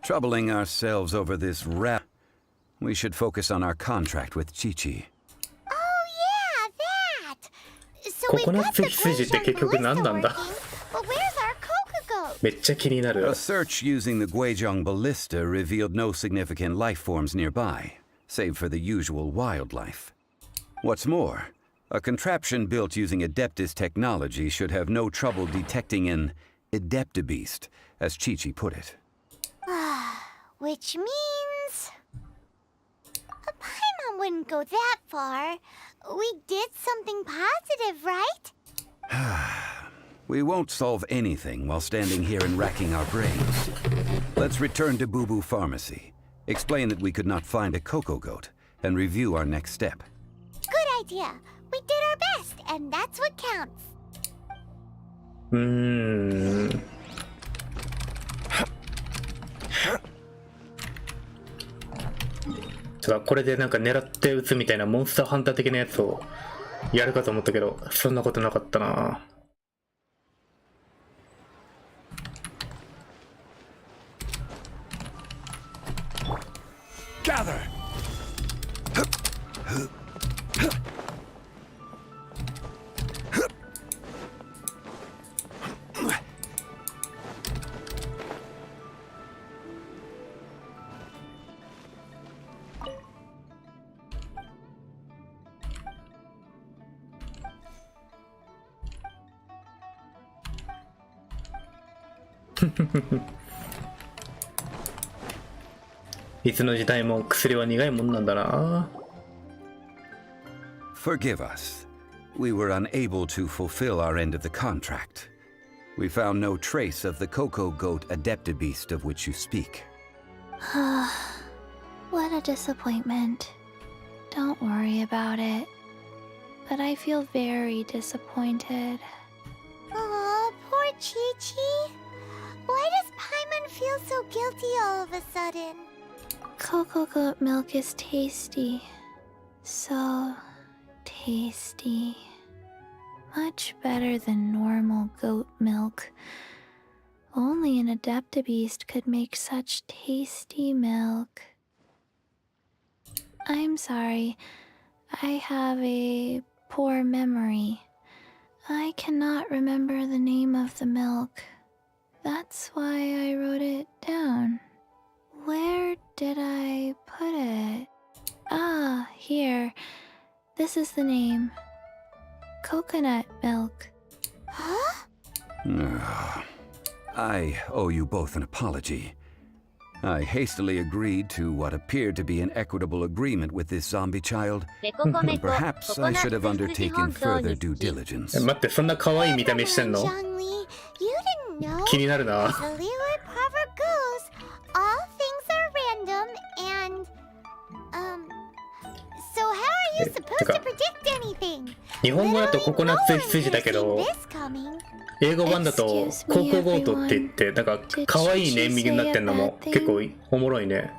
Troubling ourselves over this rap. We should focus on our contract with Chi-Chi.ココナッツ羊って結局何なんだ？めっちゃ気になる。 A search using the Guizhong ballista revealed no significant life forms nearby, save for the usual wildlife. What's more, a contraption built using Adeptus technology should have no trouble detecting an Adeptabeast, as Chi-Chi put it. Which means... Paimon wouldn't go that far. We did something positive, right? We won't solve anything while standing here and racking our brains. Let's return to Boo Boo Pharmacy, explain that we could not find a Coco Goat, and review our next step. Good idea. We did our best, and that's what counts. これでなんか狙って撃つみたいなモンスターハンター的なやつをやるかと思ったけど、そんなことなかったな。Gather. いつの時代も薬は苦いもんなんだな。 Forgive us. We were unable to fulfill our end of the contract. We found no trace of the Coco Goat Adeptabeast of which you speak. What a disappointment. Don't worry about it. but I feel very disappointed. Aw, poor Chi-Chi. Why does Paimon feel so guilty all of a sudden? Cocoa goat milk is tasty. So tasty. Much better than normal goat milk. Only an Adeptabeast could make such tasty milk. I'm sorry. I have a poor memory. I cannot remember the name of the milk. That's why I wrote it down. Where did I put it? Ah, here. This is the name. Coconut milk. Huh? I owe you both an apology. I hastily agreed to what appeared to be an equitable agreement with this zombie child. Perhaps I should have undertaken further due diligence. 待って、そんな可愛い見た目してんの？ Zhongli, you didn't know? 気になるな。 As the Liyue proverb goes, all things are random and, so how are you supposed to predict anything? 日本語だとココナッツ羊だけど、英語版だとココゴートって言って、なんか可愛いネーミングになってんのも結構おもろいね。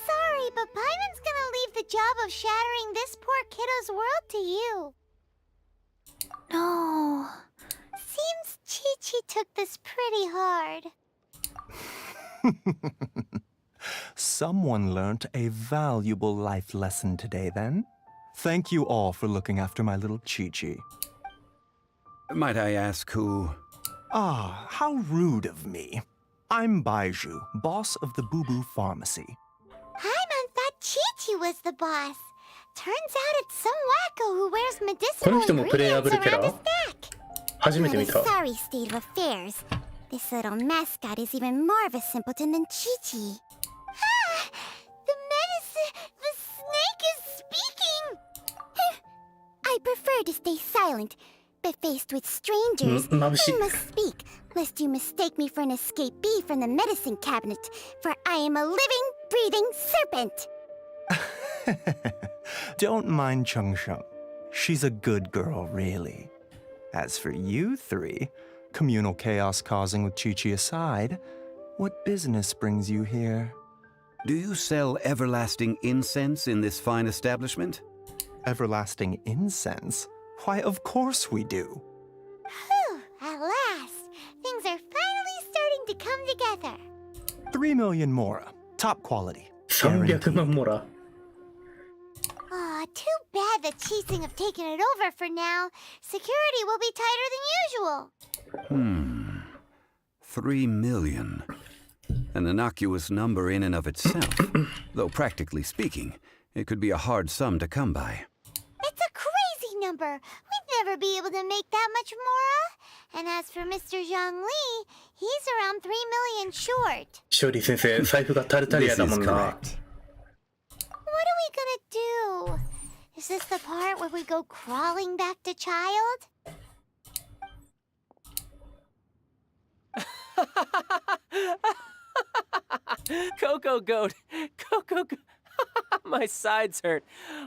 Sorry, but Paimon's gonna leave the job of shattering this poor kiddo's world to you. No. Seems Chi-Chi took this pretty hard. Someone learnt a valuable life lesson today, then. Thank you all for looking after my little Chi-Chi. Might I ask who? Ah, how rude of me. I'm Baiju, boss of the Boo Boo Pharmacy. Paimon thought Chi-Chi was the boss. Turns out it's some wacko who wears この medicinal 人もプレイヤブ ingredients ルキャ around ラ his neck. 初めて見た。 What a sorry state of affairs. This little mascot is even more of a simpleton than Chi-Chi. Ah! The snake is speaking! I prefer to stay silent, but faced with strangers, I must speak, lest you mistake me for an escapee from the medicine cabinet, for I am a living, breathing serpent! Don't mind Chung Sheng. She's a good girl, really. As for you three, communal chaos causing with Chi-Chi aside, what business brings you here? Do you sell everlasting incense in this fine establishment? Everlasting incense? Why, of course we do. Whew, at last! Things are finally starting to come together. 3 million mora. Top quality. 300万モラ。 Aw, too bad the Chising have taken it over for now. Security will be tighter than usual. 3 million. An innocuous number in and of itself. Though practically speaking, it could be a hard sum to come by. It's a crazy number. We'd never be able to make that much mora. And as for Mr. Zhongli, he's around 3 million short. 勝利先生、財布がタルタリアだもんな。 What are we gonna do? Is this the part where we go crawling back to child? Coco Goat! Coco Goat! My sides hurt.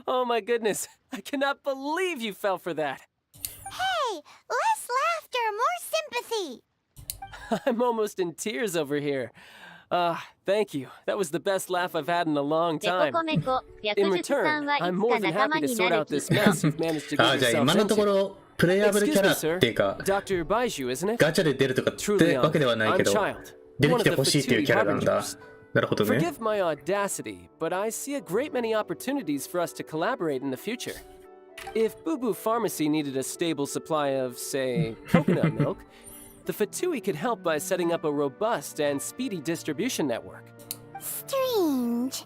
Oh my goodness. I cannot believe you fell for that. Hey, less laughter, more sympathy. I'm almost in tears over here. Thank you. That was the best laugh I've had in a long time. In return, I'm more than happy to sort out this mess you've managed to get じゃあ yourselves 今のとこ into. ろプレイヤブルキャラ Excuse me, っていうか Dr. Baiju, isn't it? ガチャで出るとかって Truly わけではないけ I'm ど Child. 出て One き of て the ほしいっていう Fatui キャラなんだ。 harbingers. なるほどね。 Forgive my audacity, but I see a great many opportunities for us to collaborate in the future. If Boo Boo Pharmacy needed a stable supply of, say, coconut milk, the Fatui could help by setting up a robust and speedy distribution network. Strange.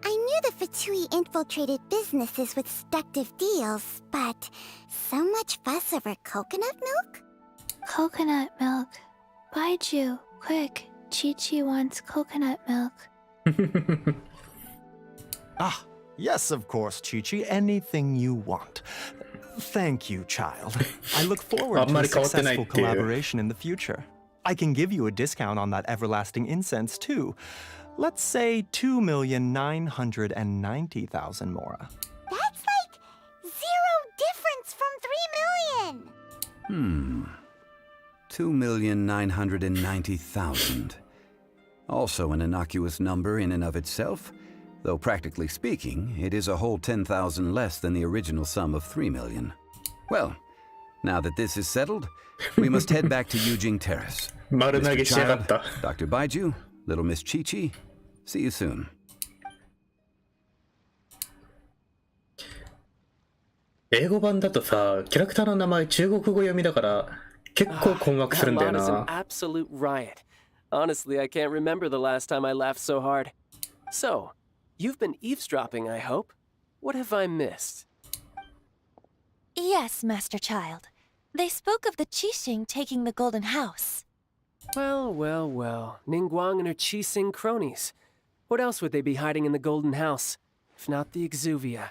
I knew the Fatui infiltrated businesses with seductive deals, but so much fuss over coconut milk? Coconut milk. Baiju, quick. Chi-Chi wants coconut milk. Ah, yes, of course, Chi-Chi. Anything you want. Thank you, child. I look forward to a successful collaboration in the future. I can give you a discount on that everlasting incense, too. Let's say 2,990,000 mora. That's like 2,990,000. Also an innocuous number in and of itself, though practically speaking, it is a whole 10,000 less than the original sum of 3 million. Well, now that this is settled, we must head back to Yujing Terrace. Mr. Child, Dr. Baiju, little Miss Chi-Chi, see you soon. 英語版だとさ、キャラクターの名前中国語読みだから結構困惑するんだよ That lot is an な。 absolute riot. Honestly, I can't remember the last time I laughed so hard. So, you've been eavesdropping, I hope. What have I missed? Yes, Master Child. They spoke of the Qixing taking the Golden House. Well, well, well. Ningguang and her Qixing cronies. What else would they be hiding in the Golden House, if not the Exuvia?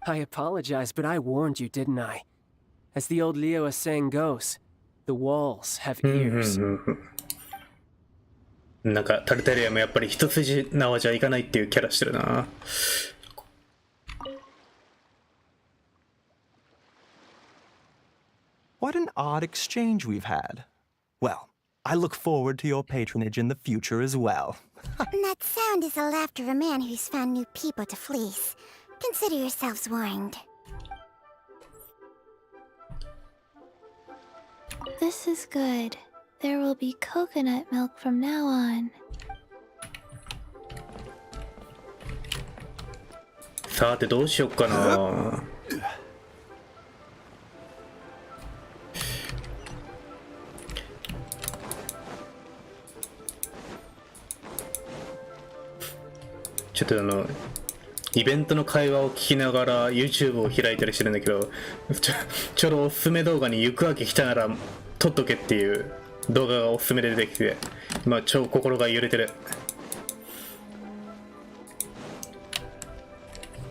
I apologize, but I warned you, didn't I? As the old Liyue saying goes, the walls have ears. なんかタルタリアもやっぱり一筋縄じゃいかないっていうキャラしてるな。What an odd exchange we've had. Well, I look forward to your patronage in the future as well. That sound is the laughter of a man who's found new people to fleece. Consider yourselves warned. This is good. There will be coconut milk from now on. さてどうしよっかな。ちょっとイベントの会話を聞きながら YouTube を開いたりしてるんだけど、ちょうどおすすめ動画に行くわけ来たなら撮っとけっていう動画がおすすめで出てきて、まあ超心が揺れてる。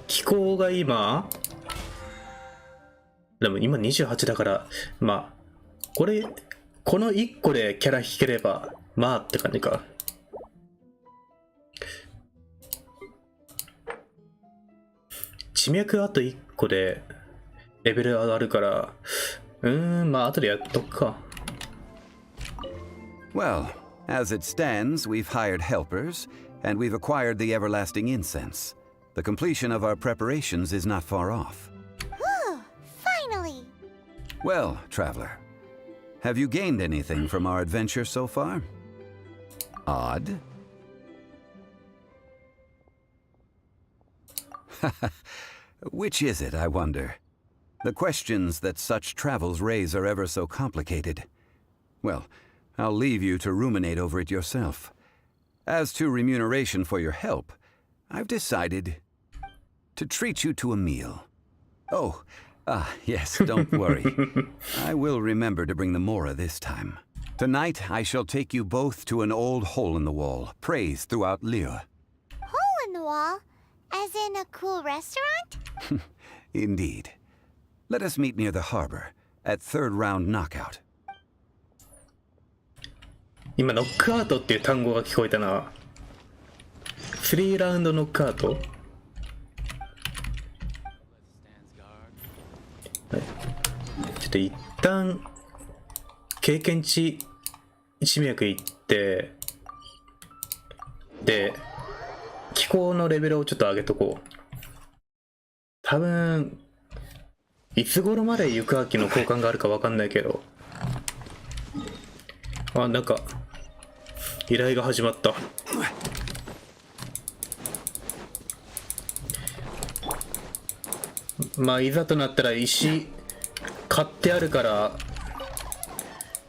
気候が今でも今28だから、まあこの1個でキャラ引ければまあって感じか。地脈あと1個でレベル上がるから、まあ後でやっとくか。Well, as it stands, we've hired helpers, and we've acquired the everlasting incense. The completion of our preparations is not far off. Whew, finally! Well, traveler, have you gained anything from our adventure so far? Odd? Which is it, I wonder? The questions that such travels raise are ever so complicated. Well, I'll leave you to ruminate over it yourself. As to remuneration for your help, I've decided to treat you to a meal. Oh, yes, don't worry. I will remember to bring the Mora this time. Tonight, I shall take you both to an old hole in the wall, praised throughout Liyue. Hole in the wall? As in a cool restaurant? Indeed. Let us meet near the harbor, at third round knockout. 今ノックアウトっていう単語が聞こえたな。3ラウンドノックアウト、はい、ちょっと一旦経験値一脈いって、で気候のレベルをちょっと上げとこう。多分いつ頃まで行く秋の交換があるか分かんないけど、あ、なんか依頼が始まった。まあいざとなったら石買ってあるから、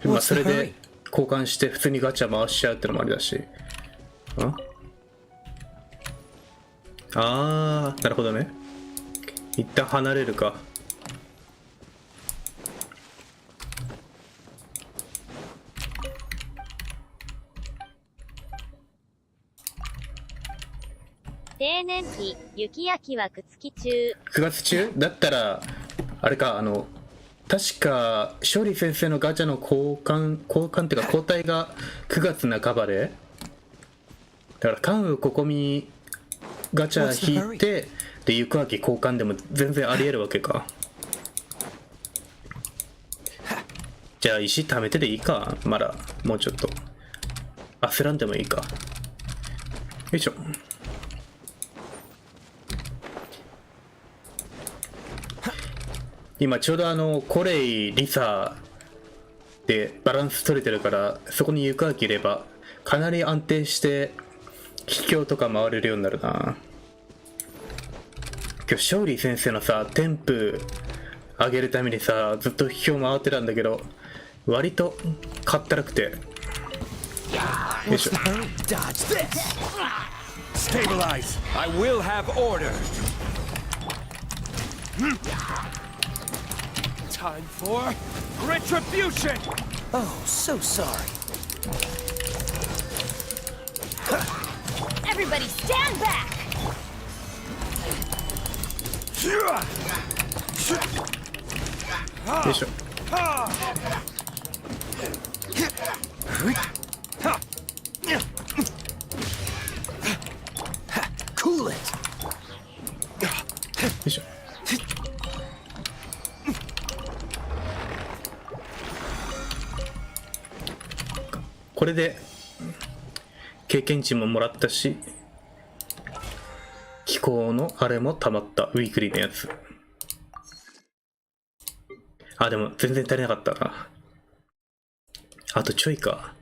まあそれで交換して普通にガチャ回しちゃうってのもありだし。あー、なるほどね。一旦離れるか。定年日、雪焼きは9月中。9月中だったら、あれか、確か、勝利先生のガチャの交換っていうか交代が9月半ばで、だから関羽ここみガチャ引いて、で、行く秋交換でも全然あり得るわけか。じゃあ石貯めてでいいか。まだもうちょっと焦らんでもいいか。よいしょ。今ちょうどコレイリサでバランス取れてるから、そこに行く明いればかなり安定して秘境とか回れるようになるな。今日勝利先生のさ添付上げるためにさずっと秘境回ってたんだけど、割とかったらくて。よいしょ。 Stabilize. I will have order. Time for retribution. Oh, so sorry. Everybody stand back! Yeah. よいしょ。Cool it. よいしょ。これで経験値ももらったし、気候のあれもたまった。ウィークリーのやつ。あ、でも全然足りなかったな。あとちょいか。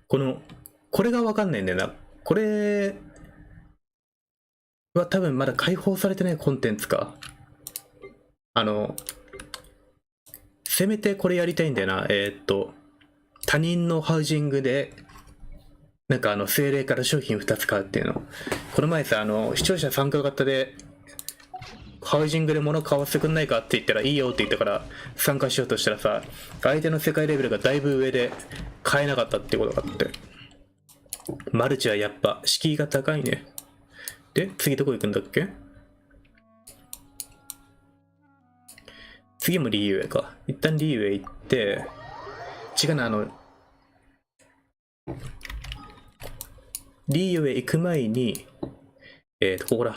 これがわかんないんだよな。これは多分まだ開放されてないコンテンツか。せめてこれやりたいんだよな。他人のハウジングでなんか精霊から商品2つ買うっていうの。この前さ視聴者参加型でハウジングで物買わせてくんないかって言ったらいいよって言ったから参加しようとしたらさ、相手の世界レベルがだいぶ上で買えなかったってことがあって、マルチはやっぱ敷居が高いね。で次どこ行くんだっけ。次もリーウェイか。一旦リーウェイ行って、違うな、リーウェイ行く前にここだ。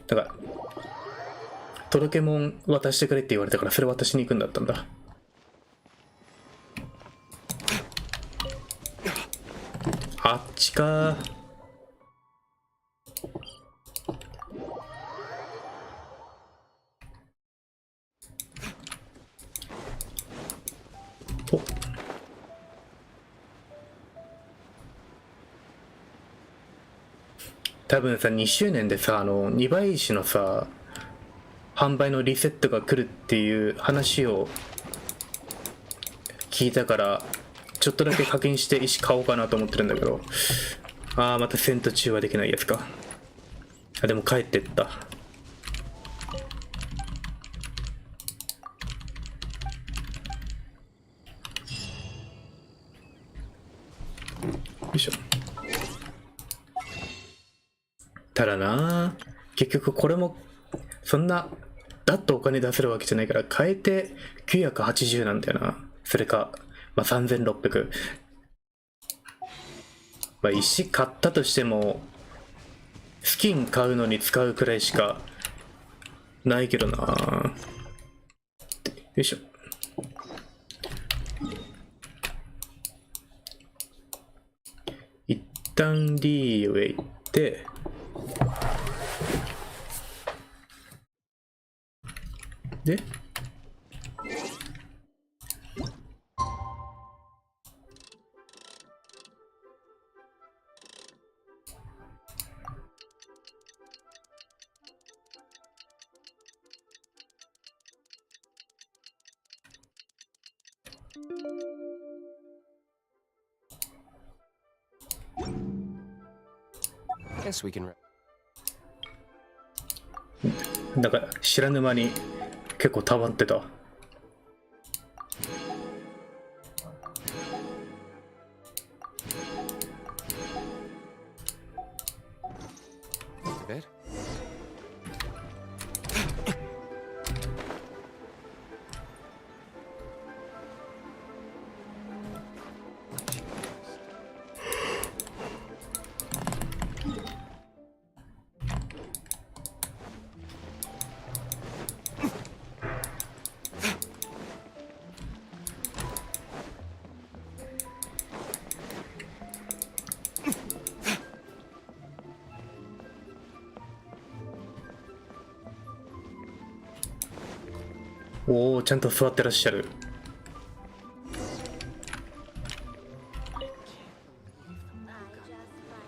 だから届け物渡してくれって言われたから、それ渡しに行くんだったんだ。あっちか。お、多分さ2周年でさ2倍石のさ販売のリセットが来るっていう話を聞いたから、ちょっとだけ課金して石買おうかなと思ってるんだけど、あーまた戦闘中はできないやつか。あ、でも帰ってった。よいしょ。ただな、結局これもそんなだっとお金出せるわけじゃないから、変えて980なんだよな。それか、まあ、3600。まあ石買ったとしてもスキン買うのに使うくらいしかないけどな。よいしょ。一旦リーウェイ行ってでGuess we can. だから知らぬ間に結構溜まってた。おお、ちゃんと座ってらっしゃる。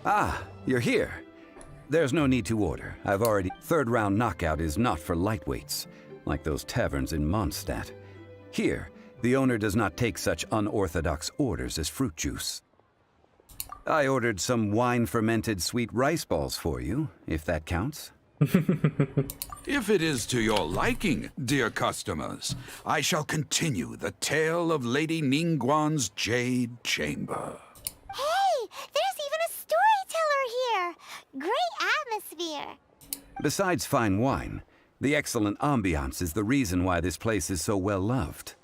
Ah, you're here. There's no need to order. I've already... Third round knockout is not for lightweights, like those taverns in Mondstadt. Here, the owner does not take such unorthodox orders as fruit juice. I ordered some wine-fermented sweet rice balls for you, if that counts. If it is to your liking, dear customers, I shall continue the tale of Lady Ningguang's Jade Chamber. Hey, there's even a storyteller here. Great atmosphere. Besides fine wine, the excellent ambiance is the reason why this place is so well loved.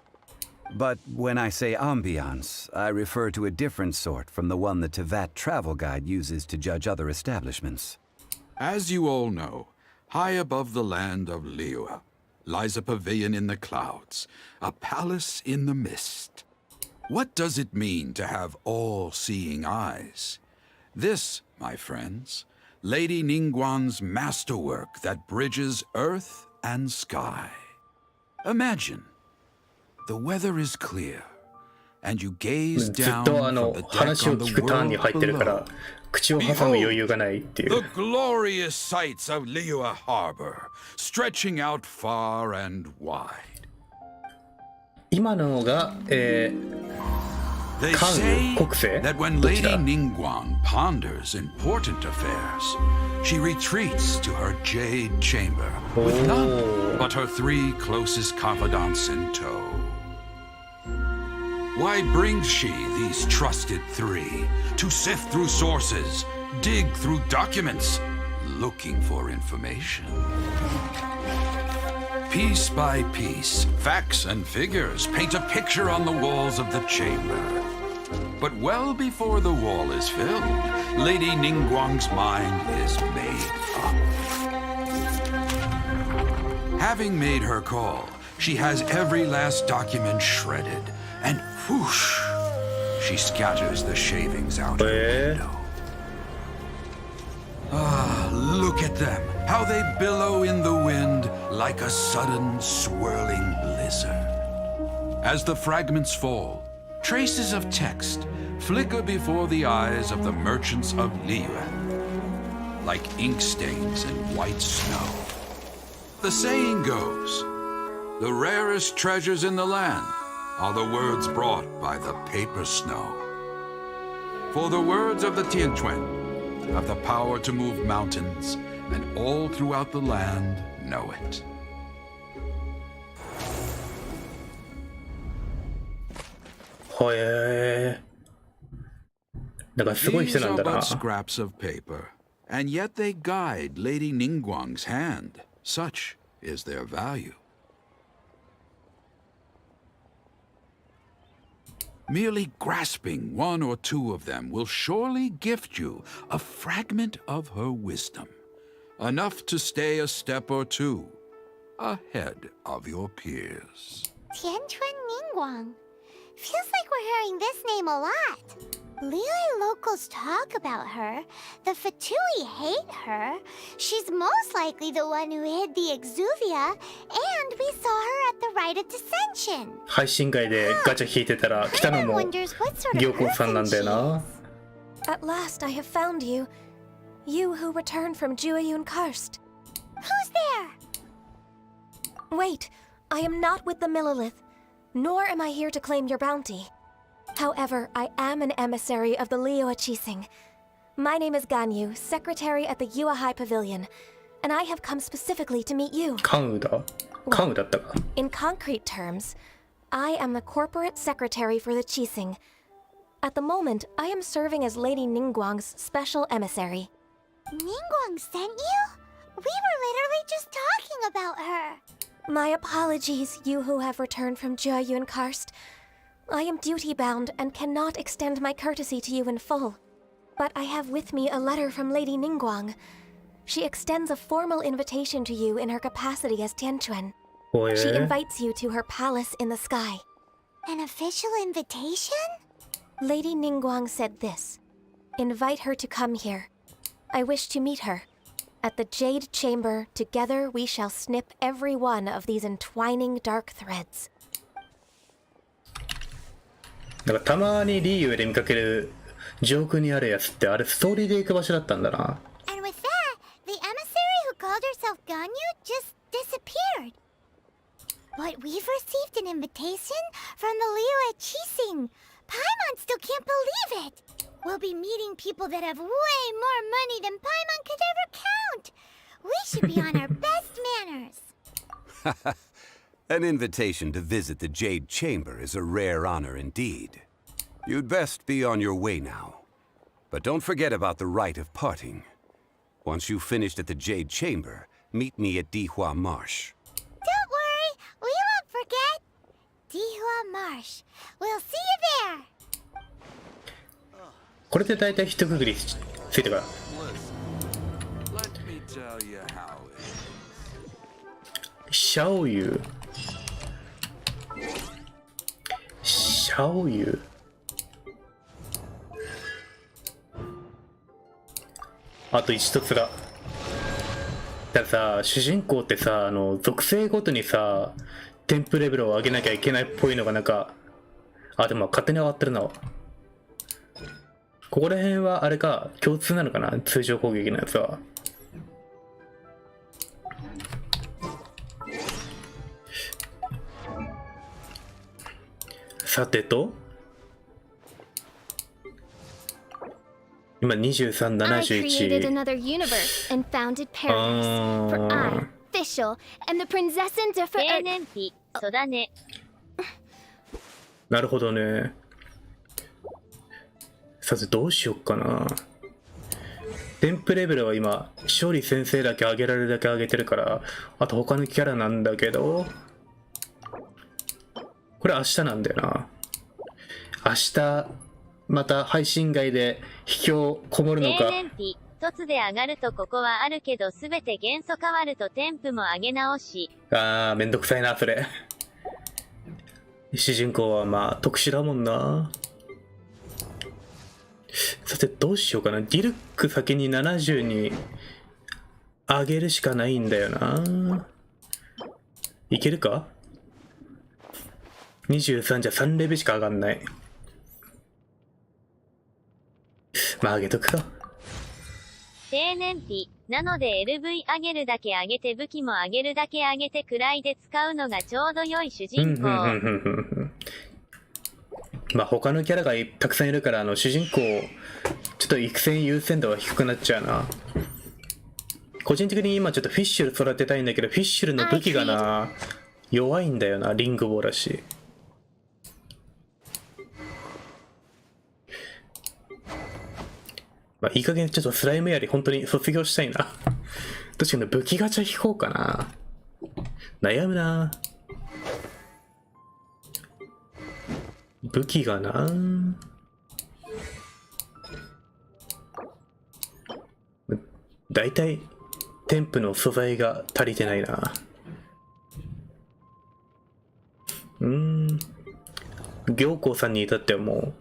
But when I say ambiance, I refer to a different sort from the one the Tevat travel guide uses to judge other establishments. As you all know, high above the land of Liyue lies a pavilion in the clouds, a palace in the mist. What does it mean to have all-seeing eyes? This, my friends, Lady Ningguang's masterwork that bridges earth and sky. Imagine, the weather is clear, and you gaze down from the deck on the world below. 口を挟む余裕がないっていう。 The glorious sights of Liyue Harbor, stretching out far and wide. 今のが、They 関 say 羽国政 that when どっち Lady だ Ningguang ponders important affairs, she retreats to her Jade Chamber with none but her 3 closest confidants in tow. Why brings she these trusted 3 to sift through sources, dig through documents, looking for information? Piece by piece, facts and figures paint a picture on the walls of the chamber. But well before the wall is filled, Lady Ningguang's mind is made up. Having made her call, she has every last document shredded, and whoosh, she scatters the shavings out her window. Ah, look at them, how they billow in the wind like a sudden swirling blizzard. As the fragments fall, traces of text flicker before the eyes of the merchants of Liyue, like ink stains in white snow. The saying goes, the rarest treasures in the land are the words brought by the paper snow. For the words of the Tianquan have the power to move mountains, and all throughout the land know it. These are but scraps of paper, and yet they guide Lady Ningguang's hand. Such is their value. Merely grasping 1 or 2 of them will surely gift you a fragment of her wisdom, enough to stay a step or 2 ahead of your peers. Tianquan Ningguang. Feels like we're hearing this name a lot. Liyue locals talk about her. The Fatui hate her. She's most likely the one who hid the Exuvia, and we saw her at the rite of dissension. 配信外でガチャ引いてたら来たのも行幸さんなんだよな。 At last I have found you. You who returned from Jueyun Karst. Who's there? Wait, I am not with the Millelith, nor am I here to claim your bounty. However, I am an emissary of the Liyue Chising. My name is Ganyu, secretary at the Yue High Pavilion, and I have come specifically to meet you. 関羽だ。関羽だったか。 In concrete terms, I am the corporate secretary for the Chising. At the moment, I am serving as Lady Ningguang's special emissary. Ningguang sent you? We were literally just talking about her. My apologies, you who have returned from Jueyun Karst. I am duty-bound and cannot extend my courtesy to you in full. But I have with me a letter from Lady Ningguang. She extends a formal invitation to you in her capacity as Tianquan. She invites you to her palace in the sky. An official invitation? Lady Ningguang said this. Invite her to come here. I wish to meet her. At the Jade Chamber, together we shall snip every one of these entwining dark threads. なんかたまにリーユで見かける上空にあるやつってあれストーリーで行く場所だったんだな。 And with that, the emissary who called herself Ganyu just disappeared. But we've received an invitation from the Liyue Chising. Paimon still can't believe it. We'll be meeting people that have way more money than Paimon could ever count. We should be on our best manners. An invitation to visit the Jade Chamber is a rare honor indeed. You'd best be on your way now. But don't forget about the rite of parting. Once you've finished at the Jade Chamber, meet me at Dihua Marsh. Don't worry, we won't forget. Dihua Marsh. We'll see you there. これで大体一区切りついてから。シャオユ。シャオユ。あと一つが。だからさ、主人公ってさ、属性ごとにさ、添付レベルを上げなきゃいけないっぽいのがなんか、あ、でも勝手に上がってるな。ここら辺はあれか、共通なのかな、通常攻撃のやつは。さてと、今23、71。Another universe and founded paradise for I, Fischl, and the Prinzessin der Ver... 年日、そうだね。なるほどね。さてどうしよっかな。添付レベルは今勝利先生だけ上げられるだけ上げてるから、あと他のキャラなんだけど、これ明日なんだよな。明日また配信外で秘境こもるのか。年日突で上がるとここはあるけど、すべて元素変わると添付も上げ直し。あーめんどくさいなそれ。主人公はまあ特殊だもんな。さてどうしようかな。ディルック先に70に上げるしかないんだよな。いけるか。23じゃ3レベルしか上がんない。まあ上げとくか。低燃費なので LV 上げるだけ上げて武器も上げるだけ上げてくらいで使うのがちょうど良い主人公。まあ他のキャラがたくさんいるから主人公ちょっと育成優先度は低くなっちゃうな。個人的に今ちょっとフィッシュル育てたいんだけど、フィッシュルの武器がな弱いんだよな。リングボーだし。まあいい加減ちょっとスライムやり本当に卒業したいな。どっちかの武器ガチャ引こうかな。悩むな。武器がな。だいたい添付の素材が足りてないな。行幸さんに至ってはもう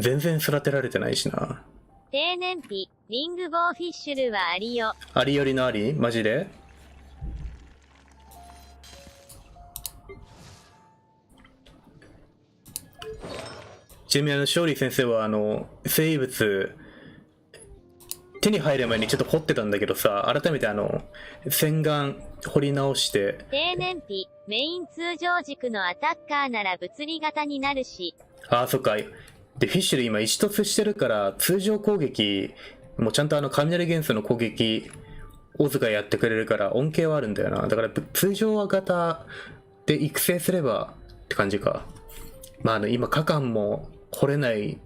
全然育てられてないしな。低燃費リングボーフィッシュルはありよ。ありよりのあり？マジで？ちなみに勝利先生は生物手に入る前にちょっと掘ってたんだけどさ、改めて洗顔掘り直して。低燃費メイン通常軸のアタッカーなら物理型になるし。ああそっか。でフィッシュル今一突してるから通常攻撃もうちゃんと雷元素の攻撃オズがやってくれるから恩恵はあるんだよな。だから通常型で育成すればって感じか。まあ今カカンも掘れない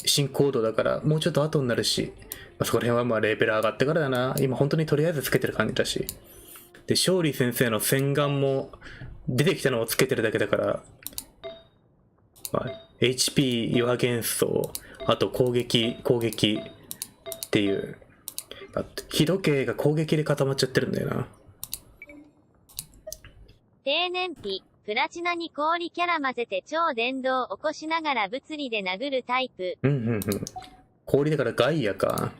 新コードだからもうちょっと後になるし、まあ、そこら辺はまあレベル上がってからだな。今本当にとりあえずつけてる感じだし。で勝利先生の洗顔も出てきたのをつけてるだけだから、まあ、HP 弱元素、あと攻撃っていう、日時計が攻撃で固まっちゃってるんだよな。低燃費プラチナに氷キャラ混ぜて超電動を起こしながら物理で殴るタイプ。氷だからガイアか。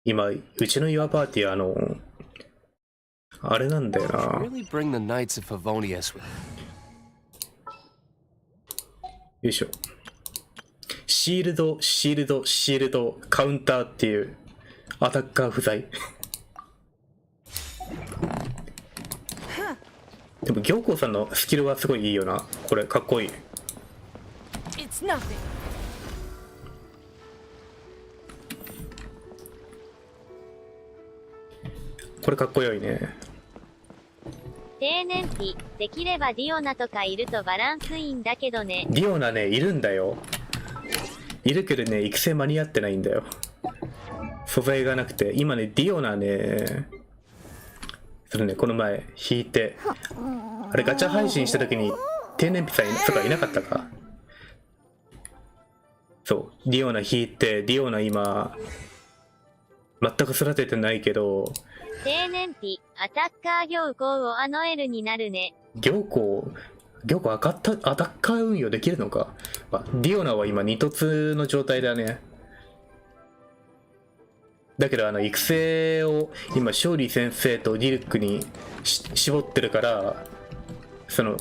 今うちの岩パーティーあれなんだよな。 Really bring the Knights of Favonius with. よいしょ。シールドカウンターっていうアタッカー不在。でも行幸さんのスキルはすごいいいよな。これかっこいい。 It's nothing. これかっこよいね。低燃費、できればディオナとかいるとバランスいいんだけどね。ディオナね、いるんだよ。いるけどね、育成間に合ってないんだよ。素材がなくて。今ね、ディオナね、それね、この前引いて、あれガチャ配信した時に低燃費さんとかいなかったか。そう、ディオナ引いて、ディオナ今、全く育ててないけど、低燃費、アタッカー行幸をエルになるね。行幸アタッカー運用できるのか。ディオナは今2突の状態だね。だけど育成を今勝利先生とディルックに絞ってるから、育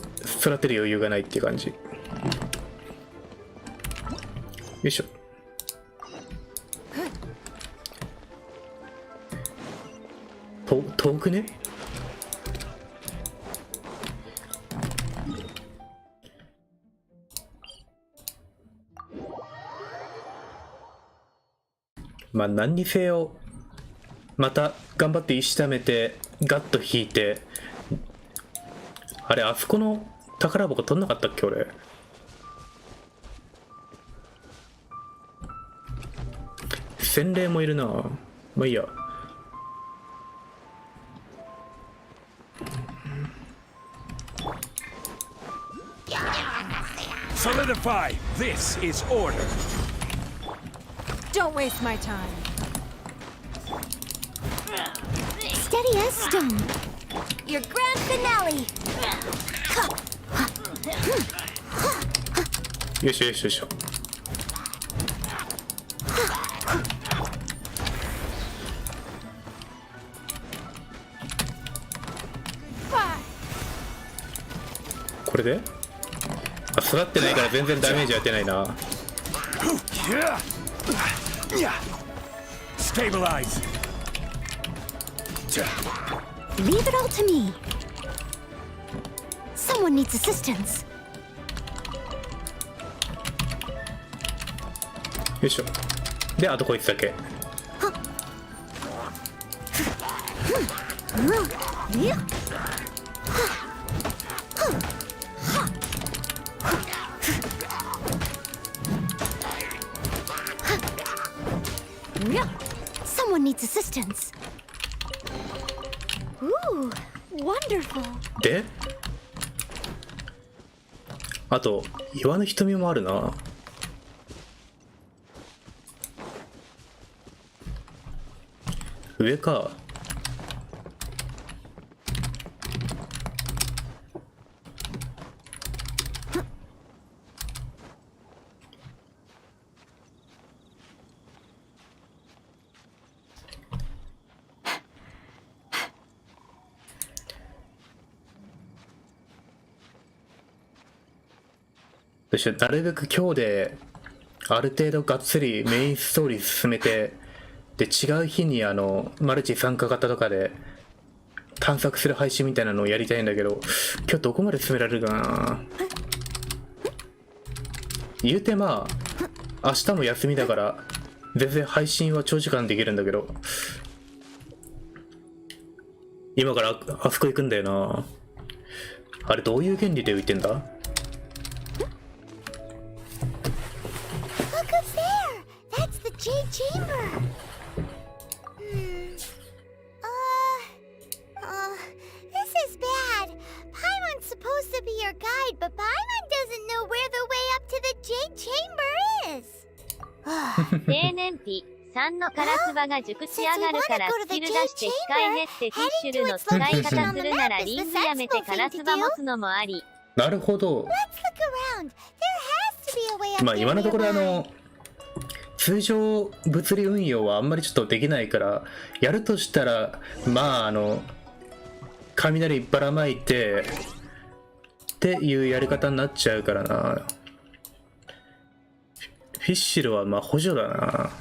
てる余裕がないっていう感じ。よいしょ。遠くね。まあ何にせよ、また頑張って石溜めてガッと引いて、あれあそこの宝箱取んなかったっけ俺。洗礼もいるな。まあいいや。Solidify. This is order. Don't waste my time. Steady as stone. Your grand finale. よいしょよいしょよいしょ。これで育ってないから全然ダメージ当てないな。Stabilize. Leave it all to me. Someone needs assistance. よいしょ。であとこいつだけ。Someone needs assistance. Ooh, wonderful. であと岩の瞳もあるな。上か。なるべく今日である程度がっつりメインストーリー進めて、で違う日にマルチ参加型とかで探索する配信みたいなのをやりたいんだけど、今日どこまで進められるかな。言うてまあ明日も休みだから全然配信は長時間できるんだけど、今からあそこ行くんだよな。あれどういう原理で浮いてんだ。Jade Chamber. This is bad. Paimon's supposed to be your guide, but Paimon doesn't know where the way up to the Jade Chamber is. 低燃費3のカラスバが熟し上がるからスキル出して控えめってフィッシュルの使い方するならリングやめてカラスバ持つのもあり。なるほど。まあ今のところ通常物理運用はあんまりちょっとできないから、やるとしたらまあ雷ばらまいてっていうやり方になっちゃうからな。フィッシュルはまあ補助だな。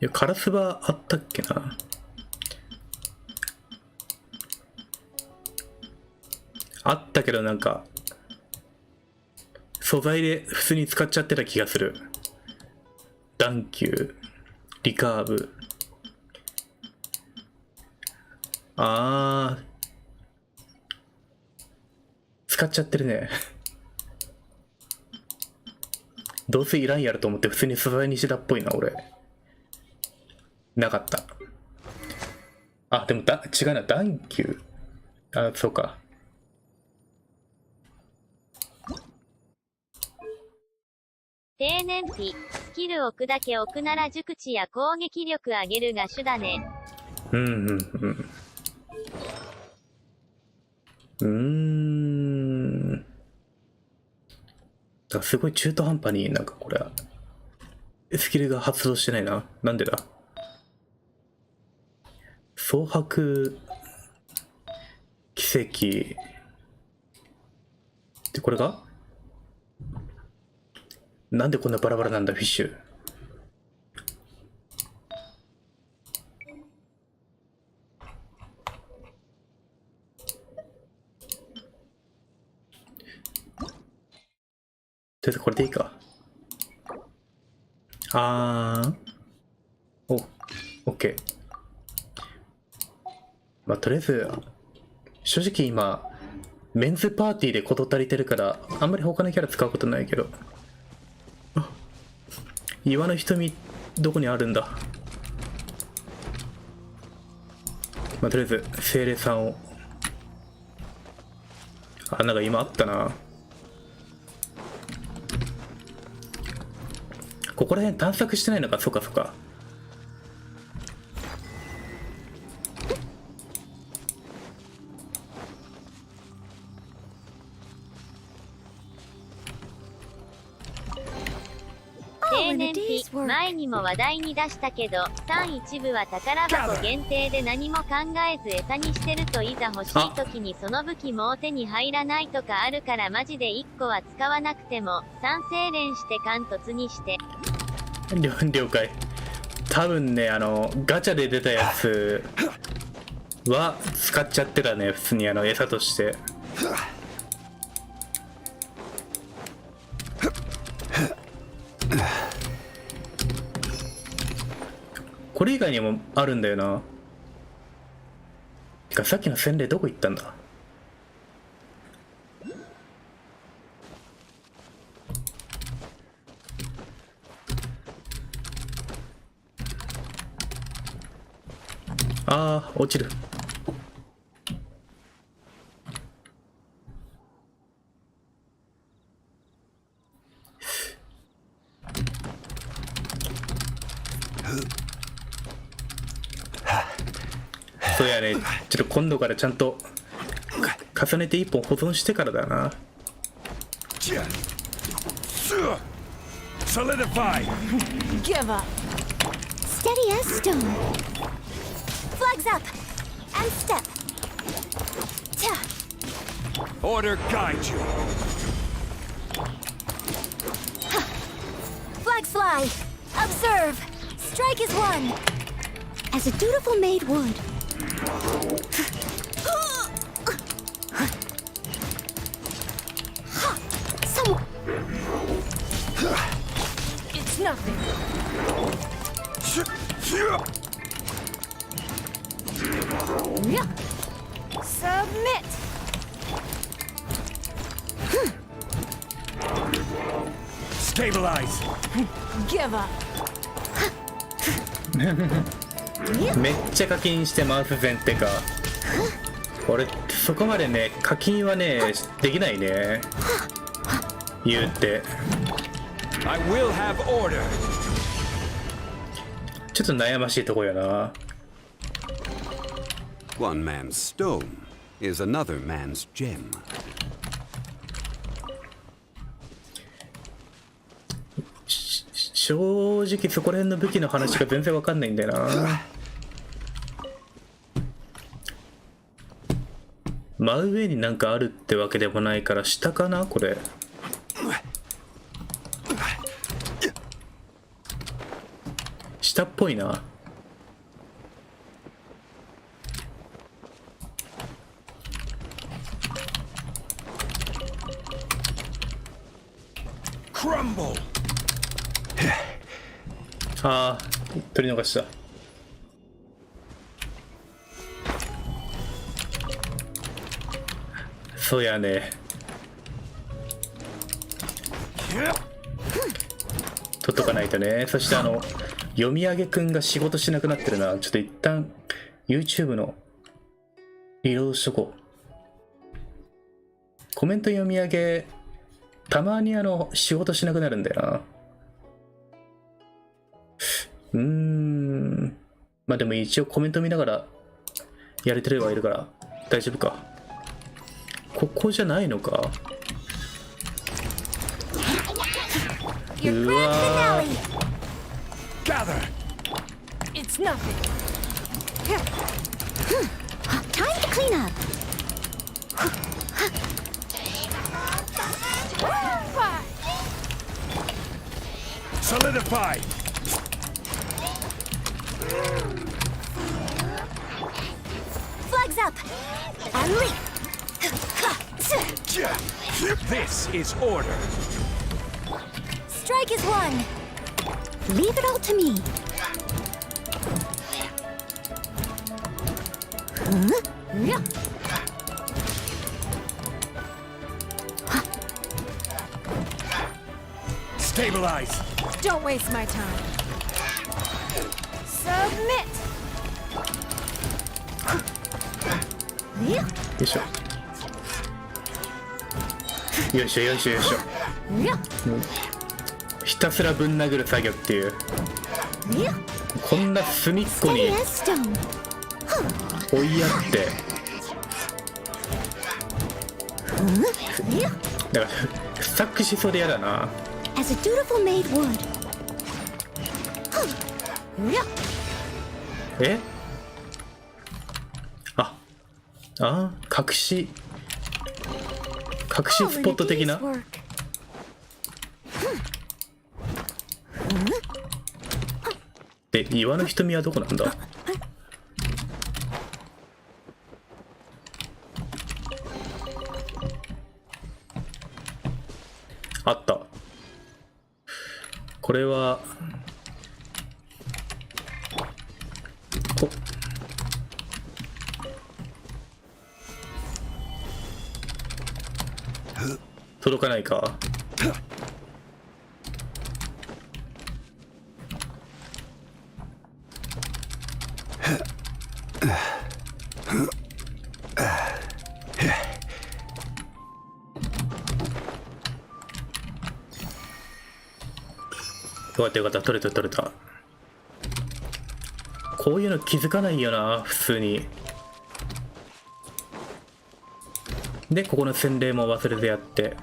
いや、カラスバあったっけな。あったけどなんか素材で普通に使っちゃってた気がする。段球、リカーブ。使っちゃってるね。どうせいらんやると思って普通に素材にしてたっぽいな、俺。なかった。あ、でも違うな、段球。あ、そうか。低燃費、スキル置くだけ置くなら熟知や攻撃力上げるが主だね。すごい中途半端になんかこれスキルが発動してないな。なんでだ。蒼白奇跡で、これがなんでこんなバラバラなんだ。フィッシュとりあえずこれでいいか。オッケー。まあとりあえず正直今メンズパーティーで事足りてるからあんまり他のキャラ使うことないけど、岩の瞳どこにあるんだ。まあとりあえず精霊さんを、なんか今あったな。ここら辺探索してないのか。そうかそうか。低燃費、前にも話題に出したけど、3一部は宝箱限定で何も考えず餌にしてるといざ欲しい時にその武器もう手に入らないとかあるからマジで1個は使わなくても3精錬して貫突にして。了解。多分ねガチャで出たやつは使っちゃってたね、普通に餌として。これ以外にもあるんだよな。てかさっきの洗礼どこ行ったんだ。落ちる。そうやね、ちょっと今度からちゃんと重ねて1本保存してからだな。Solidify. Give up. Steady as stone. Flags up. And step. Order guide you. Flags fly. Observe. Strike is one. As a dutiful maid would. Someone. It's nothing. Submit. Stabilize. Give up. めっちゃ課金してマウス前ってか。俺そこまでね課金はねできないね、言うて。I will have order. ちょっと悩ましいとこやな。One man's stone is another man's gem. 正直そこら辺の武器の話が全然わかんないんだよな。真上になんかあるってわけでもないから下かなこれ。下っぽいな。ああ、取り逃した。そうやね。取っとかないとね。そして読み上げくんが仕事しなくなってるな。ちょっと一旦 YouTube のリロードしとこう。コメント読み上げたまに仕事しなくなるんだよな。まあでも一応コメント見ながらやれてるはいるから大丈夫か。ここじゃないのか。うわIt's nothing. Time to clean up. Solidify. Flags up. And leap. This is order. Strike is one. Leave it all to me. Yeah. Stabilize. Don't waste my time. Submit. よいしょよいしょよいしょよいしょ。ひたすらぶん殴る作業っていう。こんな隅っこに追いやってだからスタックしそうでやだな。As a dutiful maid would. え隠しスポット的な。で、岩の瞳はどこなんだ。あった。これは届かないか。よかったよかった、取れた取れた。こういうの気づかないよな普通に。でここの洗礼も忘れてやって。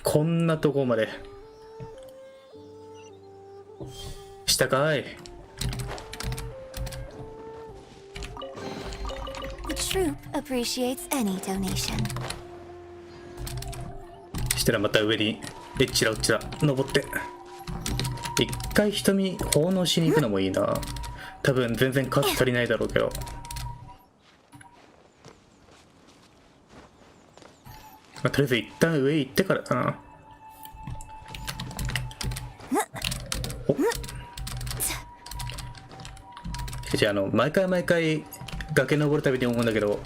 こんなとこまでしたかい。 The troop appreciates any donation. したらまた上にえっちらおっちら登って一回瞳奉納しに行くのもいいな。多分全然数足りないだろうけど。まあ、とりあえず一旦上行ってからだな。じゃあ毎回崖登るたびに思うんだけど、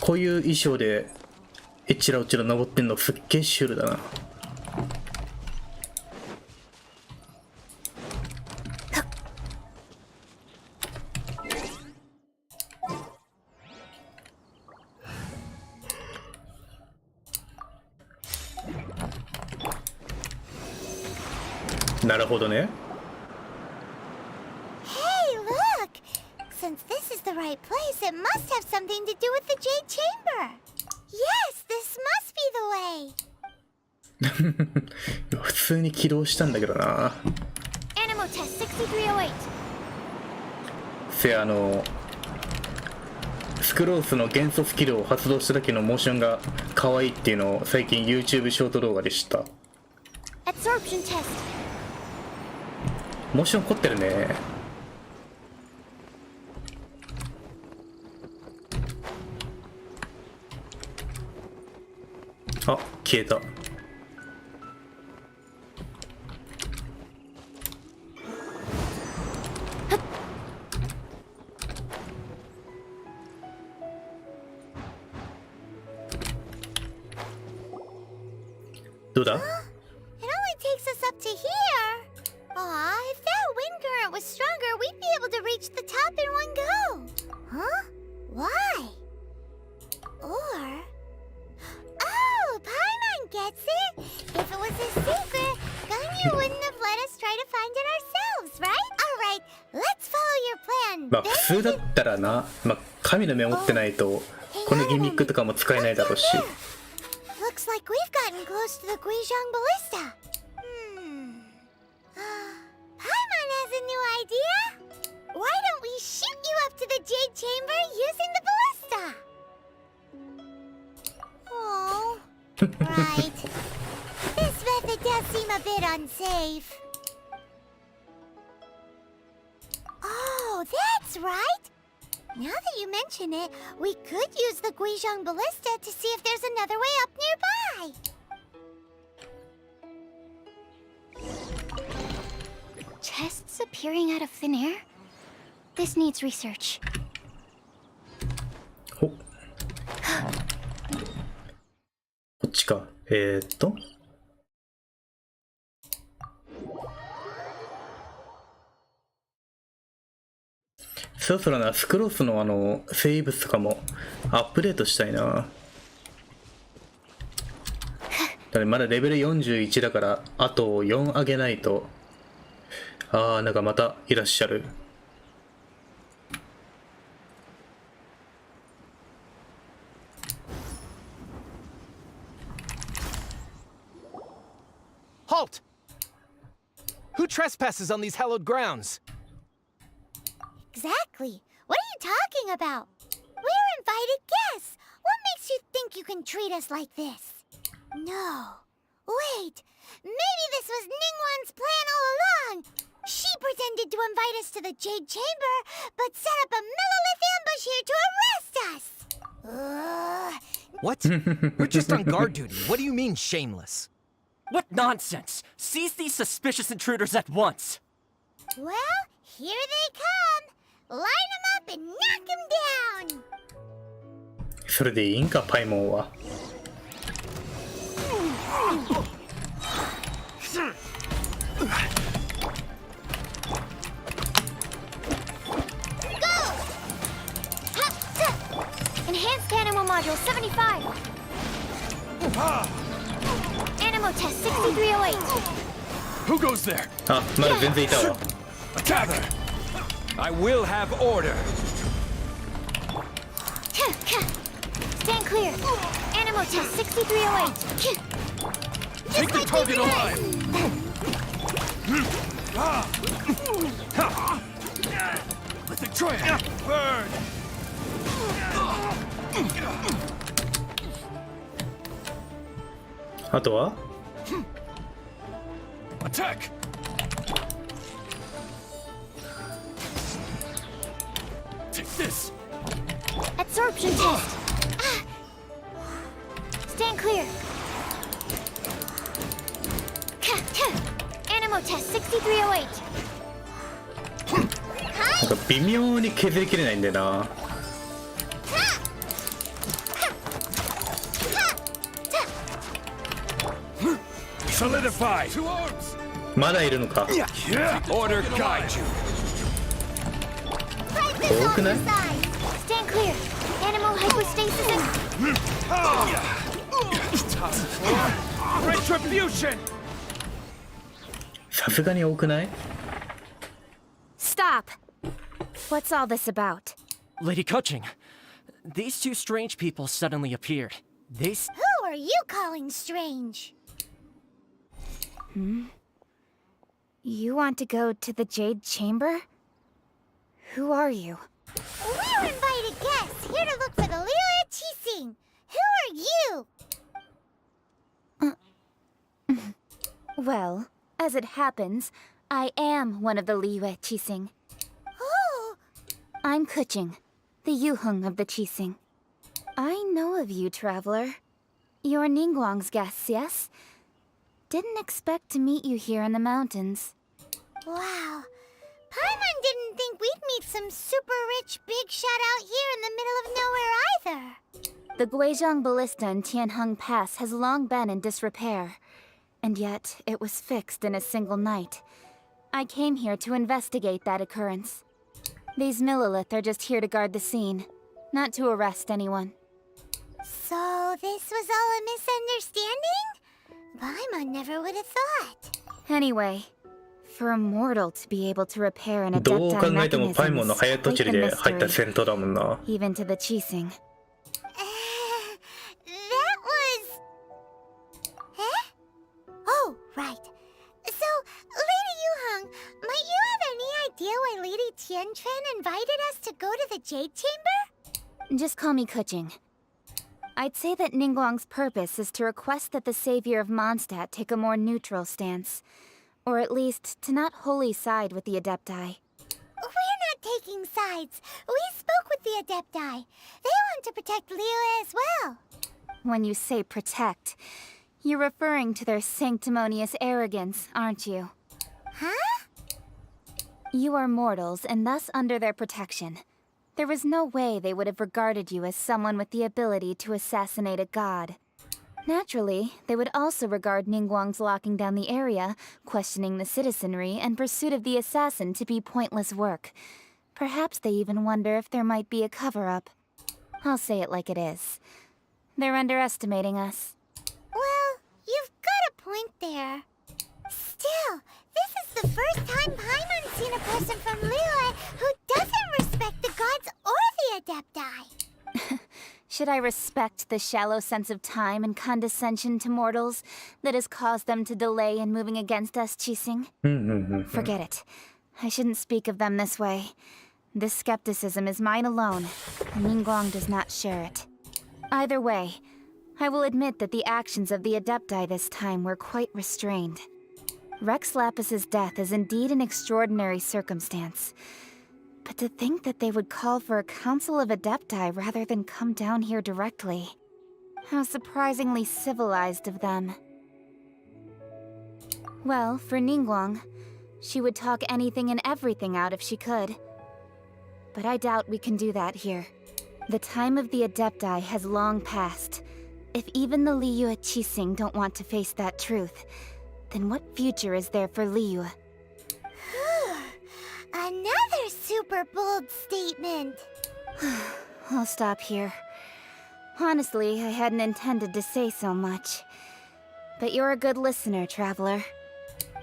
こういう衣装でえっちらおっちら登ってんのすっげえシュールだな。なるほどね。Hey, look! Since this is the right place, it must have something to do with the Jade Chamber. Yes, this must be the way. 普通に起動したんだけどな。Animal test 6308. せやスクロースの元素スキルを発動した時のモーションが可愛いっていうのを最近 YouTube ショート動画で知った。Absorption test. モーション凝ってるね。あ、消えた。どうだ？ It only takes us up to here. Aw, if that wind current was stronger, we'd be able to reach the top in one go. Huh? Why? Or... Oh, Paimon gets it! If it was a secret, Ganyu wouldn't have let us try to find it ourselves, right? Alright, let's follow your plan. まあ普通だったらな、まあ神の目持ってないとこのギミックとかも使えないだろうし。Looks like we've gotten close to the Guizhong Ballista. Paimon has a new idea. Why don't we shoot you up to the Jade Chamber using the ballista? Oh, right. This method does seem a bit unsafe. Oh, that's right. Now that you mention it, we could use the Guizhong Ballista to see if there's another way up nearby. Chests appearing out of thin air? This needs research. こっちか。そろそろな、スクロースの生物とかもアップデートしたいな。だまだレベル41だからあと4上げないと。あー、なんかまたいらっしゃる。Halt! Who trespasses on these hallowed grounds? Exactly. What are you talking about? We're invited guests. What makes you think you can treat us like this? No. Wait. Maybe this was Ningguang's plan all along. She pretended to invite us to the Jade Chamber, but set up a Millilith ambush here to arrest us. What? We're just on guard duty. What do you mean, shameless? What nonsense! Seize these suspicious intruders at once! Well, here they come. Line them up and knock them down. それでいいんか、パイモンは。Enhanced Animal Module 75. Animal Test 6308. Who goes there? あ、まだ全然いたわ。Gather! I will have order. Stand clear. Animal Test 6308. Take the target alive! Let the try burn! あとは Attack! Take this! Absorption test. Stand clear. Animal Test 6308. なんか微妙に削りきれないんだよな。Solidify. まだいるのか。 Order guide you. 多くない？ Stand clear. Animal hypostasis Retribution. さすがに多くない？ Stop! What's all this about? Lady Coaching, these two strange people suddenly appeared. Who are you calling strange? You want to go to the Jade Chamber? Who are you? We're invited guests here to look for the Liyue Qixing. Who are you? Well, as it happens, I am one of the Liyue Qixing. Oh! I'm Kuching, the Yuheng of the Qixing. I know of you, traveler. You're Ningguang's guests, yes? Didn't expect to meet you here in the mountains. Wow. Paimon didn't think we'd meet some super rich big shot out here in the middle of nowhere either. The Guizhong Ballista in Tianheng Pass has long been in disrepair, and yet it was fixed in a single night. I came here to investigate that occurrence. These Millilith are just here to guard the scene, not to arrest anyone. So this was all a misunderstanding? Paimon never would have thought. Anyway, for a mortal to be able to repair an どう adepti 考えてもパイモンの mechanism 早 is とち quite り the で入った mystery, 戦闘だもんな。 even to the Qixing. That was... Huh? Oh, right. So, Lady Yuheng, might you have any idea why Lady Tiantren invited us to go to the Jade Chamber? Just call me Kuching. I'd say that Ningguang's purpose is to request that the savior of Mondstadt take a more neutral stance. Or at least, to not wholly side with the Adepti. We're not taking sides. We spoke with the Adepti. They want to protect Liyue as well. When you say protect, you're referring to their sanctimonious arrogance, aren't you? Huh? You are mortals, and thus under their protection. There was no way they would have regarded you as someone with the ability to assassinate a god. Naturally, they would also regard Ningguang's locking down the area, questioning the citizenry, and pursuit of the assassin to be pointless work. Perhaps they even wonder if there might be a cover-up. I'll say it like it is. They're underestimating us. Well, you've got a point there. Still, this is the first time Paimon's seen a person from Liyue who doesn't respect the gods or the Adepti. Should I respect the shallow sense of time and condescension to mortals that has caused them to delay in moving against us, Qixing? Forget it. I shouldn't speak of them this way. This skepticism is mine alone, and Ningguang does not share it. Either way, I will admit that the actions of the Adepti this time were quite restrained. Rex Lapis's death is indeed an extraordinary circumstance. But to think that they would call for a council of Adepti rather than come down here directly. How surprisingly civilized of them. Well, for Ningguang, she would talk anything and everything out if she could. But I doubt we can do that here. The time of the Adepti has long passed. If even the Liyue Qixing don't want to face that truth, then what future is there for Liyue? Another super bold statement. I'll stop here. Honestly, I hadn't intended to say so much. But you're a good listener, traveler.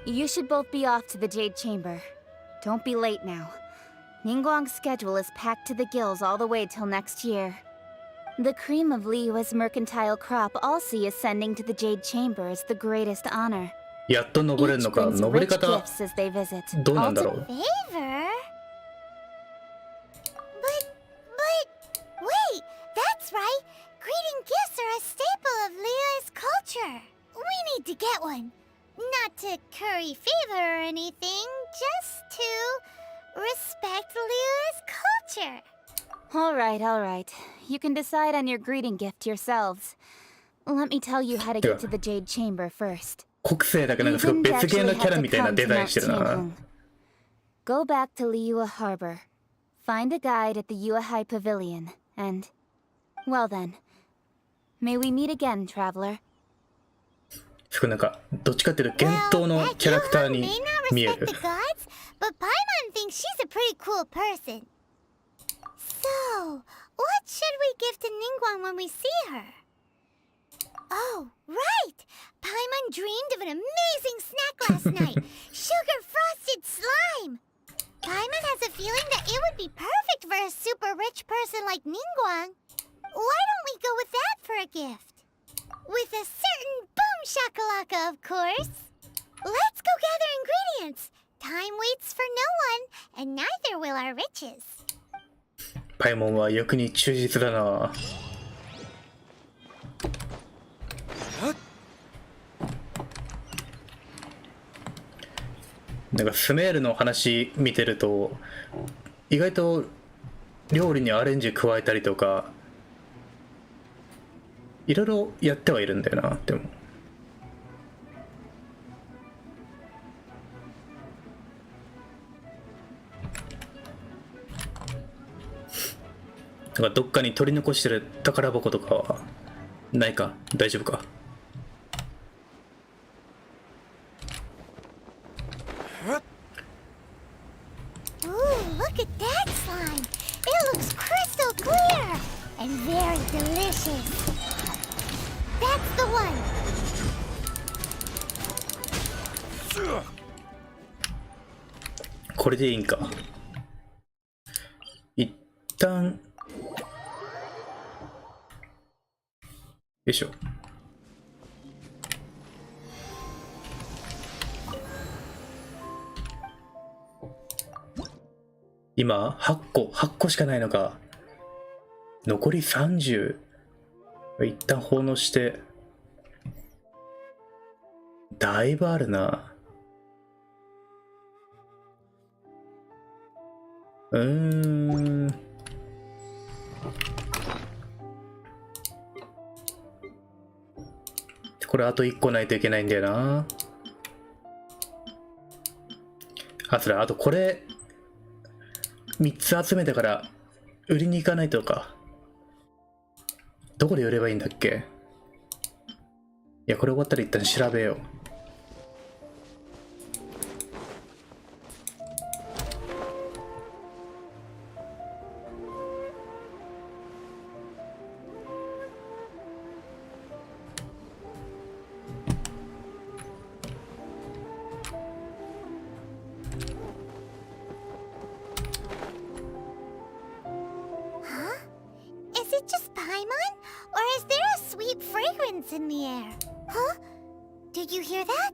You should both be off to the Jade Chamber. Don't be late now. Ningguang's schedule is packed to the gills all the way till next year. The cream of Liyue's mercantile crop all see ascending to the Jade Chamber as the greatest honor. やっと登れるのか。登り方どうなんだろう。 Favor? But, wait, that's right. Greeting gifts are a staple of Liyue's culture. We need to get one. Not to curry favor or anything, just to respect Liyue's culture. All right. You can decide on your greeting gift yourselves. Let me tell you how to get to the Jade Chamber first. 国政だけなんかすごい別ゲーのキャラみたいなデザインしてるな。 Go back to Liyue Harbor. Find a guide at the Yuehai Pavilion, and... Well then. May we meet again, traveler. すごいなんかどっちかっていうと幻冬のキャラクターに見える。 But Paimon thinks she's a pretty cool person. So, what should we give to Ningguang when we see her? Oh, right! Paimon dreamed of an amazing snack last night. Sugar frosted slime! Paimon has a feeling that it would be perfect for a super rich person like Ningguang. Why don't we go with that for a gift? With a certain boom shakalaka, of course. Let's go gather ingredients. Time waits for no one, and neither will our riches. パイモンは欲に忠実だな。なんかスメールの話見てると意外と料理にアレンジ加えたりとかいろいろやってはいるんだよな。でもなんかどっかに取り残してる宝箱とかはないか。大丈夫か。Ooh, look at that slime! It looks crystal clear and very delicious. That's the one. これでいいんか。一旦よいしょ。今8個しかないのか。残り30。一旦奉納してだいぶあるな。これあと1個ないといけないんだよな。あ、それあとこれ3つ集めたから売りに行かないとか。どこで売ればいいんだっけ。いやこれ終わったら一旦調べよう。In the air. Huh? Did you hear that?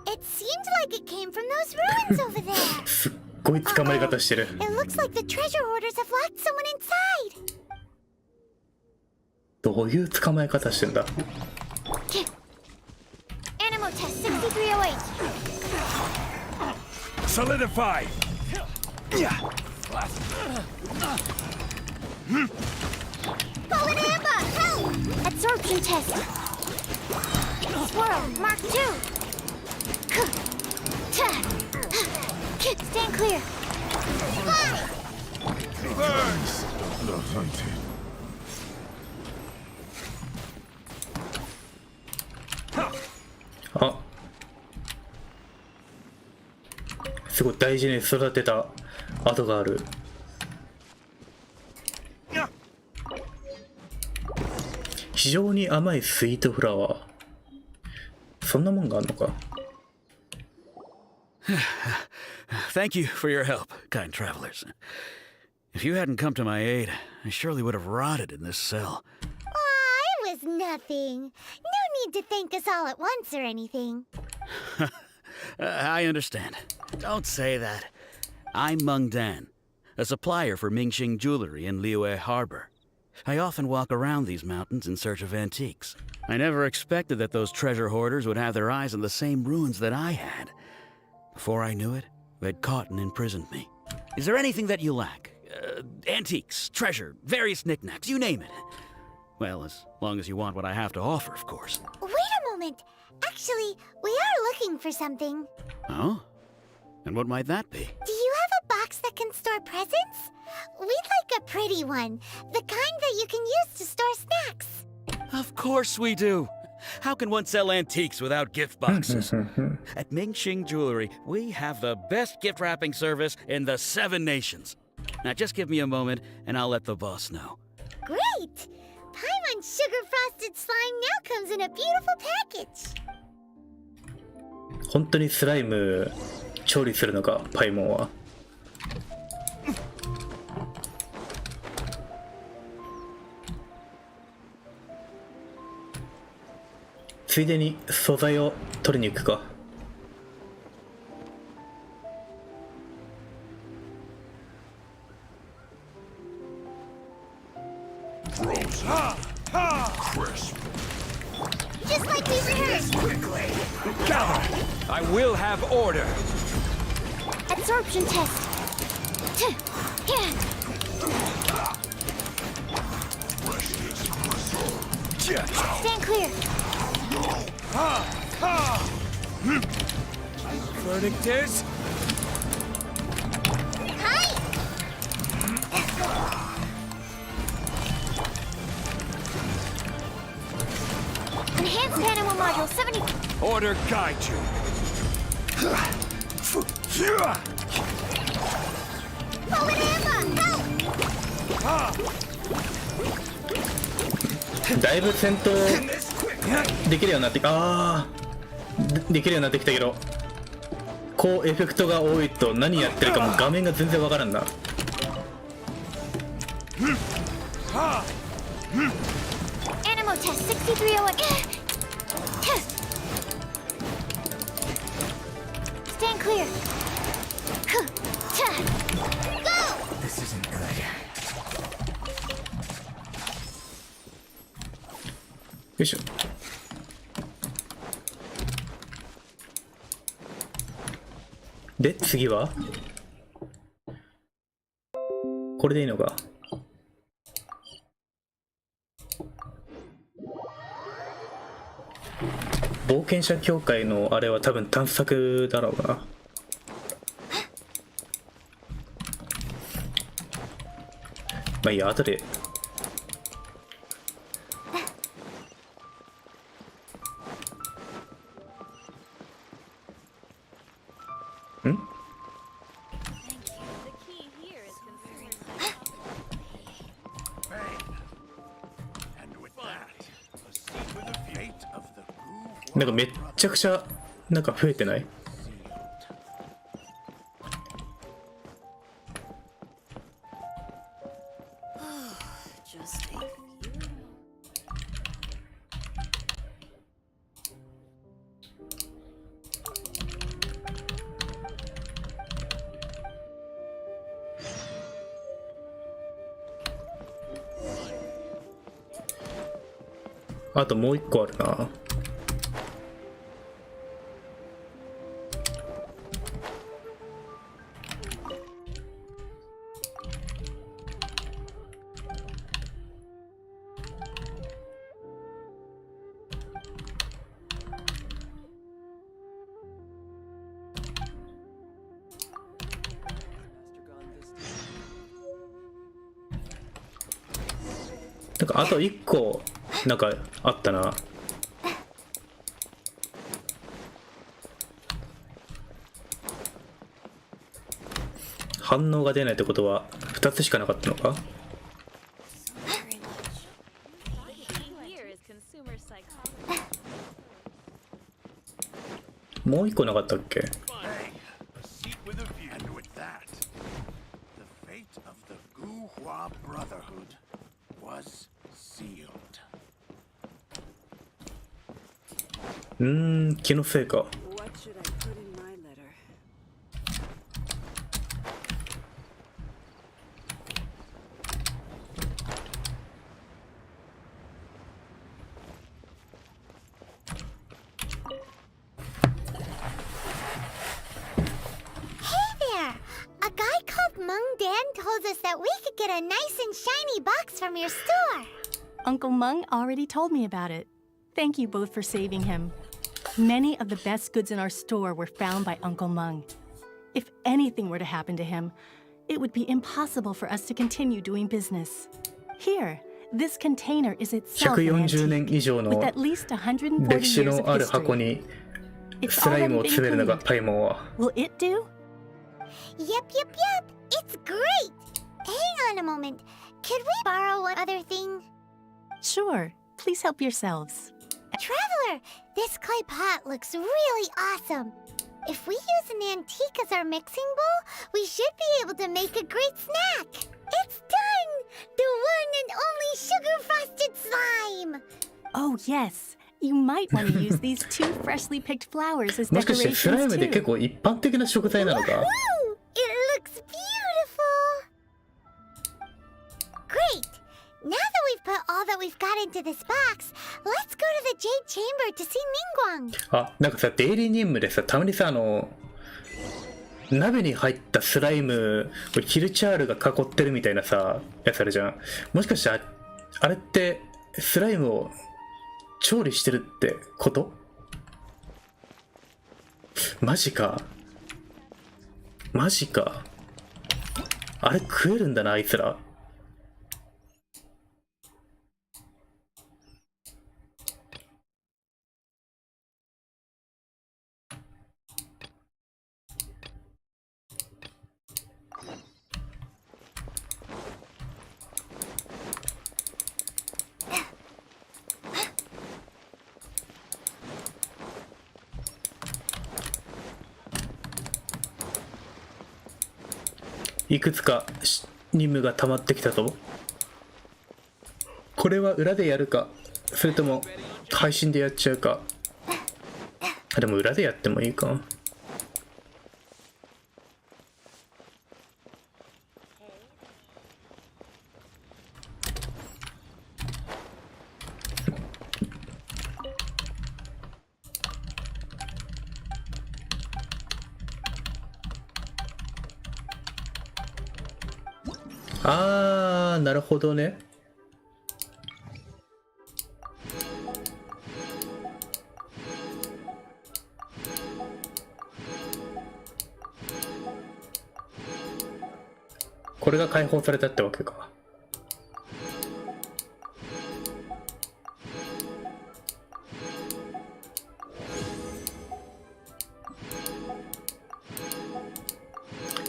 It seemed like it came from those ruins over there. すっごい捕まえ方してる。It looks like the treasure hoarders have locked someone inside. どういう捕まえ方してんだ。Animal test 6308. Solidify. Fallen amber, help! Absorption test. Swirl, Mark 2. Stand clear. Fly! Burns. あ、すごい大事に育てた跡がある。非常に甘いスイートフラワー。そんなもんがあるのか。Thank you for your help, kind travelers. If you hadn't come to my aid, I surely would have rotted in this cell. It was nothing. No need to thank us all at once or anything. I understand. Don't say that. I'm Meng Dan, a supplier for Mingxing Jewelry in Liyue Harbor. I often walk around these mountains in search of antiques. I never expected that those treasure hoarders would have their eyes on the same ruins that I had. Before I knew it, they'd caught and imprisoned me. Is there anything that you lack? Antiques, treasure, various knickknacks, you name it. Well, as long as you want what I have to offer, of course. Wait a moment. Actually, we are looking for something. Oh? And what might that be? Do you have a box that can store presents? We'd like a pretty one. The kind that you can use to store snacks. Of course we do. How can one sell antiques without gift boxes? At Mingxing Jewelry, we have the best gift wrapping service in the 7 nations. Now just give me a moment and I'll let the boss know. Great! Paimon sugar frosted slime now comes in a beautiful package. 本当にスライム調理するのか、パイモンは。ついでに素材を取りに行くか。Just like we rehearsed. Quickly. Gather. I will have order. Absorption test. Stand clear. Verdict is. Hi. Enhanced animal module 70. Order guide you. だいぶ戦闘できるようになってできるようになってきたけど、こうエフェクトが多いと何やってるかも画面が全然わからんな。Animal test 6301. Stand clear. Go! This isn't good. よいしょ。で、次はこれでいいのか。冒険者協会のあれは多分探索だろうな。まあいいや、後で。ん？なんかめっちゃくちゃなんか増えてない？あともう一個あるな。なんかあと1個なんかあったな。反応が出ないってことは2つしかなかったのか。もう1個なかったっけ。気のせいか。A nice and shiny box from your store. Uncle Meng already told me about it. Thank you both for saving him. Many of the best goods in our store were found by Uncle Meng. If anything were to happen to him, it would be impossible for us to continue doing business. Here, This container is itself an 140 年 antique 以上の with at least 140歴史 years の of ある箱 history. に It's スライム already を been 詰めるのが cleaned. パイモンは。 Will it do? Yep. It's great. Hang on a moment. Could we borrow one other thing? Sure. Please help yourselves. Traveler, this clay pot looks really awesome. If we use an antique as our mixing bowl, we should be able to make a great snack. It's done! The one and only sugar-frosted slime! Oh, yes. You might want to use these 2 freshly picked flowers as もしかしてスライ decorations ムで結 too. 構一般的な食材なのか？ Woohoo! It looks beautiful! Great! Now that we've put all that we've got into this box, let's go to the Jade Chamber to see Ningguang. あ、なんかさ、デイリー任務でさ、たまにさ、鍋に入ったスライムをヒルチャールが囲ってるみたいなさ、やつあるじゃん。もしかしてあれってスライムを調理してるってこと？マジか。あれ食えるんだな、あいつら。いくつか任務が溜まってきたと。これは裏でやるか、それとも配信でやっちゃうか。でも裏でやってもいいか。あー、なるほどね。これが解放されたってわけか。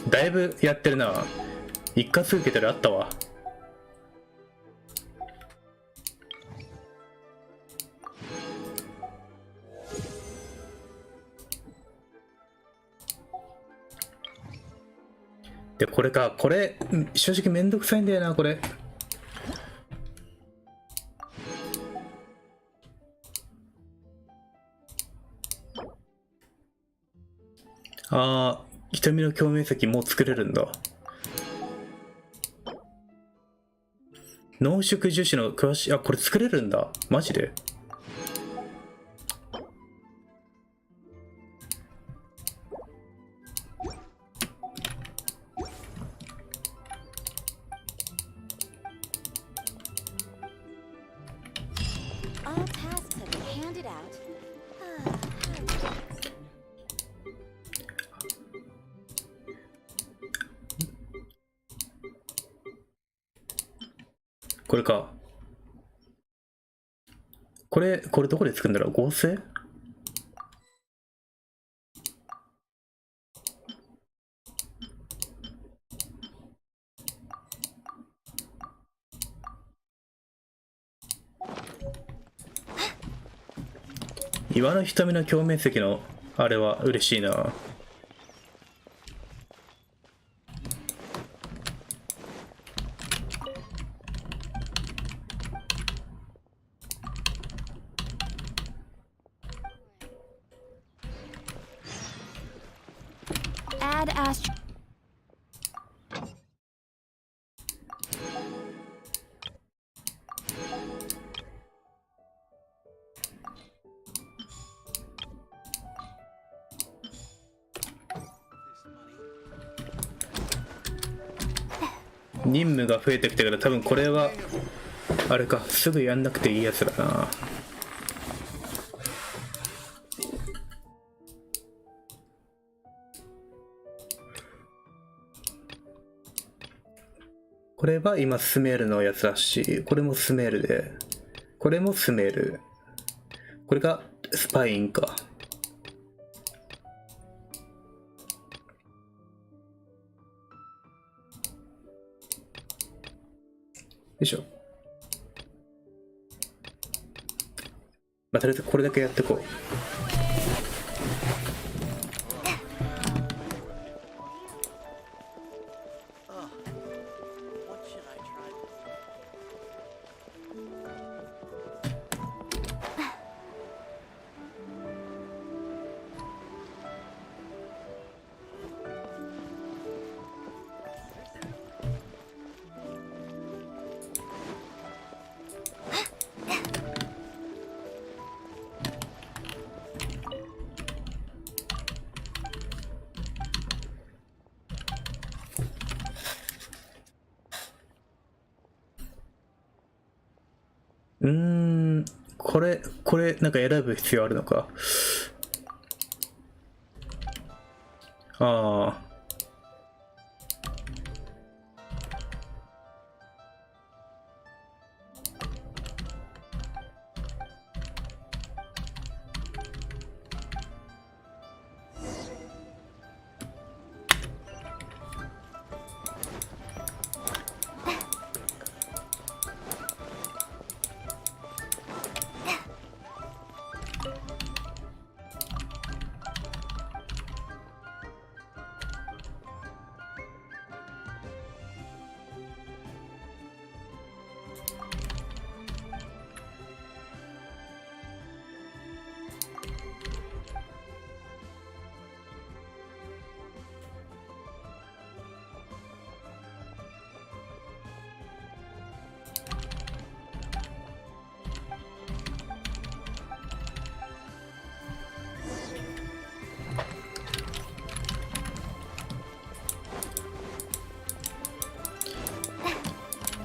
だいぶやってるな。一括受けたらあったわ。で、これか。これ正直めんどくさいんだよな、これ。あー、瞳の共鳴石もう作れるんだ。濃縮樹脂の詳しい、あ、これ作れるんだ。マジで。これか。これどこで作るんだろう。合成？岩の瞳の共鳴石のあれは嬉しいな。任務が増えてきたから多分これはあれか、すぐやんなくていいやつだな。ここれは今スメールのやつだし、これもスメールで、これもスメール。これがスパインか。よいしょ。まあ、とりあえずこれだけやってこう。これなんか選ぶ必要あるのか。ああ。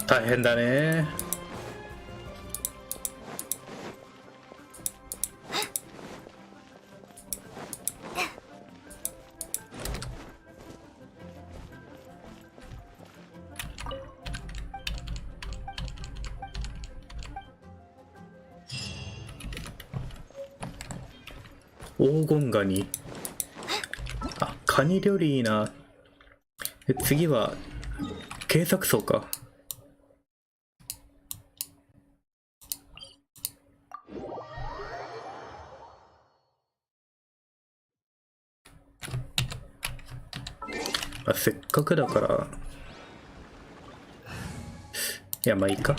大変だね。黄金ガニ。あ、カニ料理いいな。次は警察層か。せっかくだからいやまあいいか。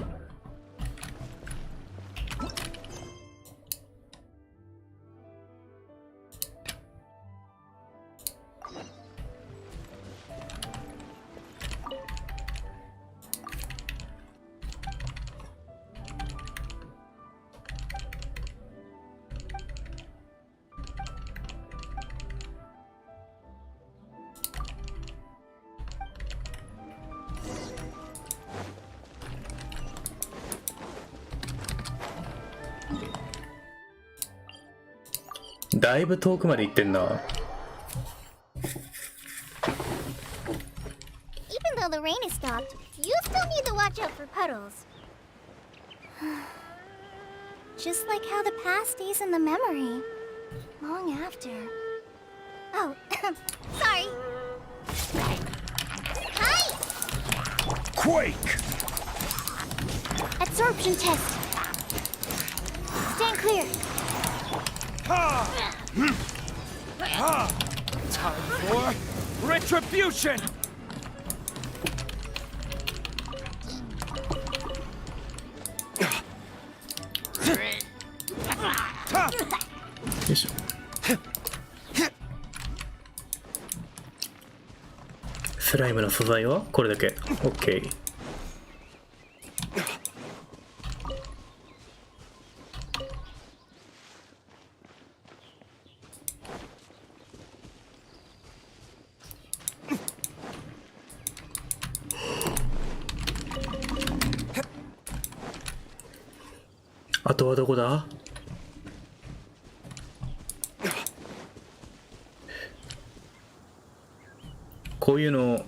だいぶ遠くまで行ってんな。 Even though the rain is stopped, you still need to watch out for puddles. Just like how the past stays in the memory, long after. Oh, sorry. Hi! Quake! Absorption test. Stand clear. Time for retribution! Yes. スライムの素材はこれだけ。OK。あとはどこだ？こういうの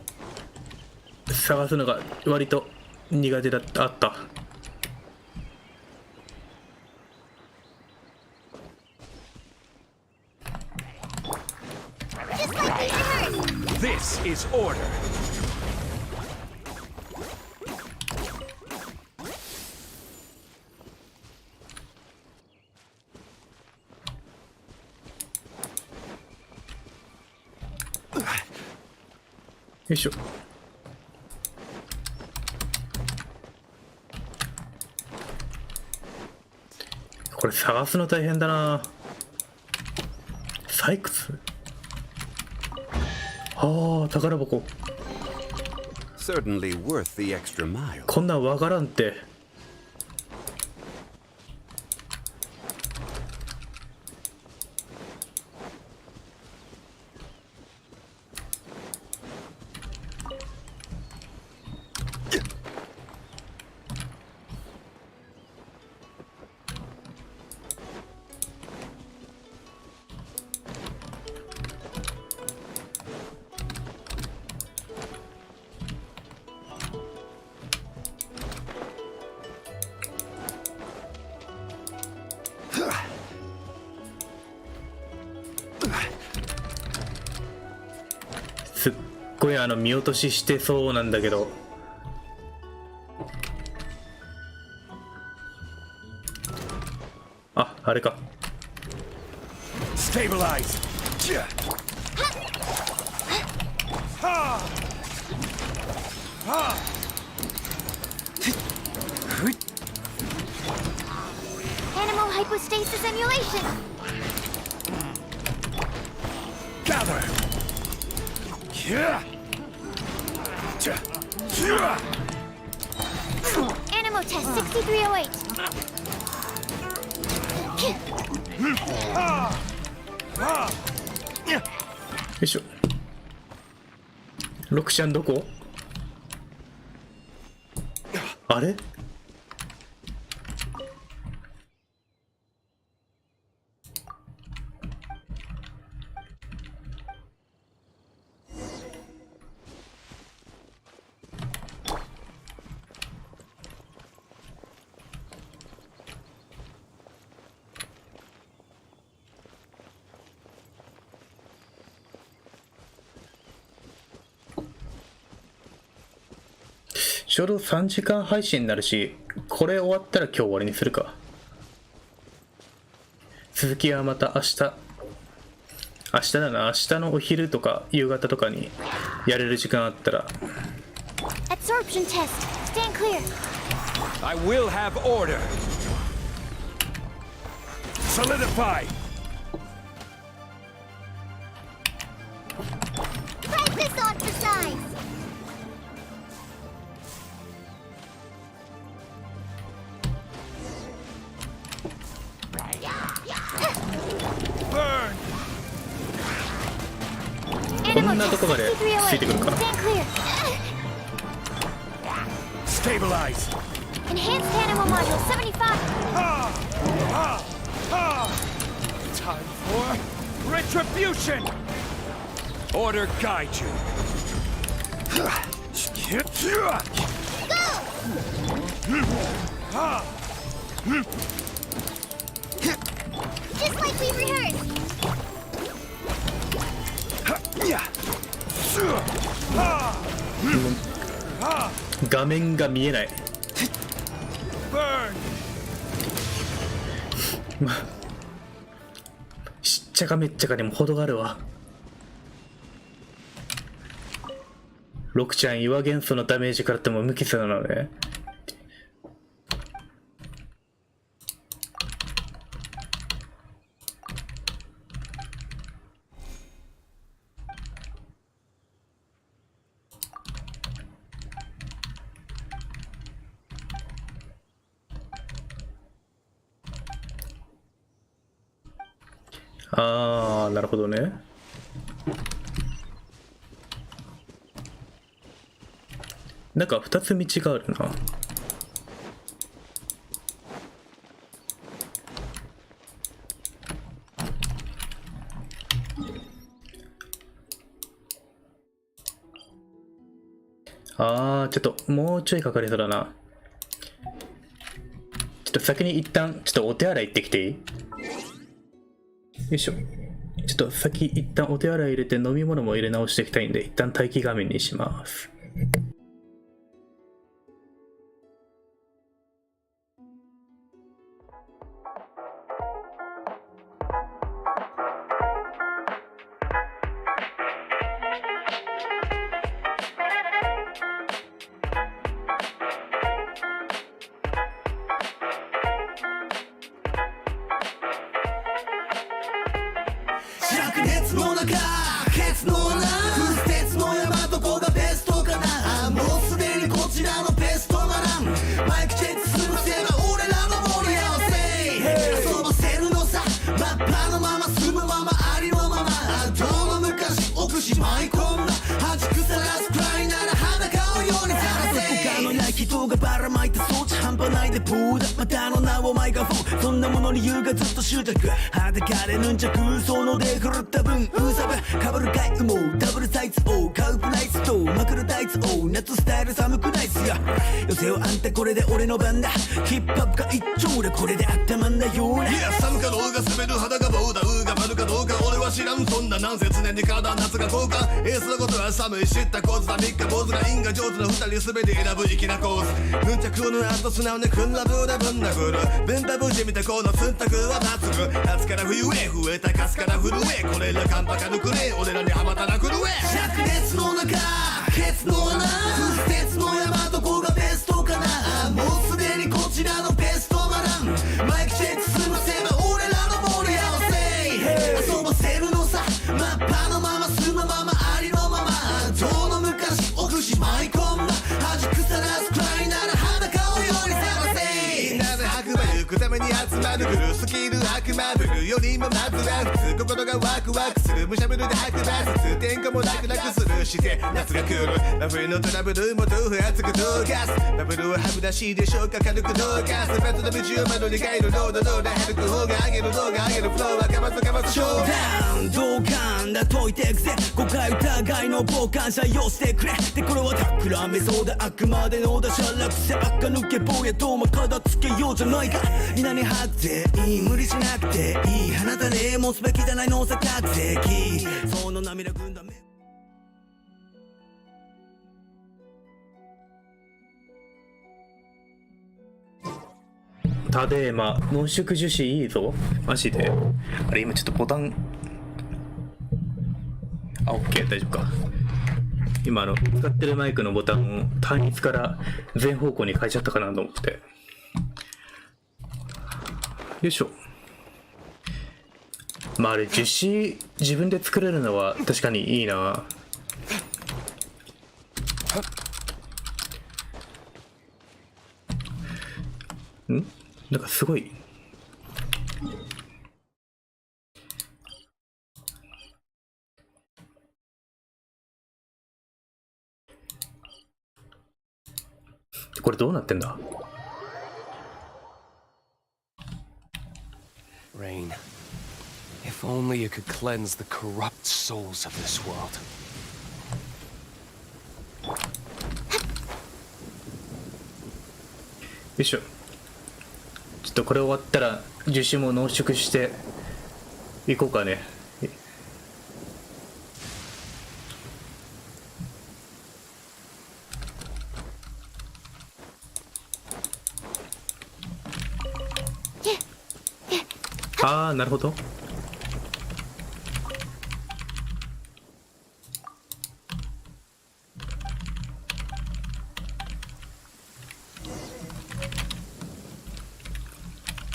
探すのが割と苦手だった。あった。This is order. Yoいしょ。これ探すの大変だな。採掘？ああ、宝箱。Certainly worth the extra mile. こんなんわからんって。すっごい見落とししてそうなんだけど。あ、あれか。Stabilize. Animal hypostasis emulation. Gather. Animal test 6308. よいしょ。ロクちゃんどこ？あれ？ちょうど3時間配信になるし、これ終わったら今日終わりにするか。続きはまた明日だな。明日のお昼とか夕方とかにやれる時間あったら。 Absorption test. Stand clear. I will have order. Solidify. Practice on for size. Burn. こんなとこまでついてくるか。 Stand clear. Stabilize. Enhanced animal module 75. Time for retribution. Order guide you. Just like we rehearsed. 画面が見えない。まあ、しっちゃかめっちゃかにも程があるわ。ロクちゃん岩元素のダメージからっても無傷なのね。あー、なるほどね。なんか2つ道があるな。ちょっともうちょいかかりそうだな。ちょっと先に一旦ちょっとお手洗い行ってきていい？よいしょ。ちょっと先一旦お手洗い入れて飲み物も入れ直していきたいんで、一旦待機画面にします。灼熱の中ケツの穴不鉄の山どこがベストかな。もうすでにこちらのベストがなんマイクチェックするせば俺らの盛り合わせ遊ばせるのさマッパのまま住むままありのままどの昔奥しまい込んだ恥くさらすくらいなら裸をようにさらせ他のない人がばらまいた装置半端ないでブーだまたの名をマイカフォンそんなもの理由がずっと執着裸でヌンチャクそので狂った分うさぶかぶるかいもうダブルサイズをカウプライスとまくるタイツを夏スタイル寒くないっすよ寄せよあんたこれで俺の番だヒップホップが一丁でこれで頭んだような寒かろうが滑る肌が棒だうがまるかどうか俺は知らんそんななんせ常に体夏が交換エースのことは寒い知った構図だ3日坊主が因が上手な2人全て選ぶ粋なコースヌンチャクの後素直にくんらぶでぶんなくる文化無事見たこの選択は夏く夏から冬へ増えたカスから震えこれらカンパカ抜くね俺らにはまたなくるえ灼熱の中ケツの穴不鉄の山どこがベストかな。もうすでにこちらのベストがなんマイクチェックするせば俺らの盛り合わせ遊ばせるのさマッパのまま住むままありのままどの昔奥しまい込んだ恥くさらすくらいなら裸をようにさらせなぜ白馬行くために集まるフルスキル悪魔ブルよりもまずは普通心がワクワクするむしゃぶるで白馬普通天下も楽々するして夏が来るラブのトラブルも豆腐熱く動かすラブルは歯ブラシで消化軽く動かすベッドの道を窓に帰るロードローダーヘルク方が上げる動画上げるフローはかますかますショーダウン同感だ解いてくぜ誤解疑いの傍観者用してくれでこれは企めそうであくまでの打者落せ赤抜け坊やとも片付けようじゃないか皆に張っていい無理しなくていい花種持つべきじゃないのさ覚醒その涙ぐんだ目たでま濃縮樹脂いいぞマジで。あれ今ちょっとボタンOK 大丈夫か。今使ってるマイクのボタンを単一から全方向に変えちゃったかなと思ってよいしょ。まああれ樹脂自分で作れるのは確かにいいな。なんかすごいこれどうなってんだ。Rain, if only you could cleanse the corrupt souls of this world. よいしょ。ちょっとこれ終わったら樹脂も濃縮していこうかね。ああなるほど。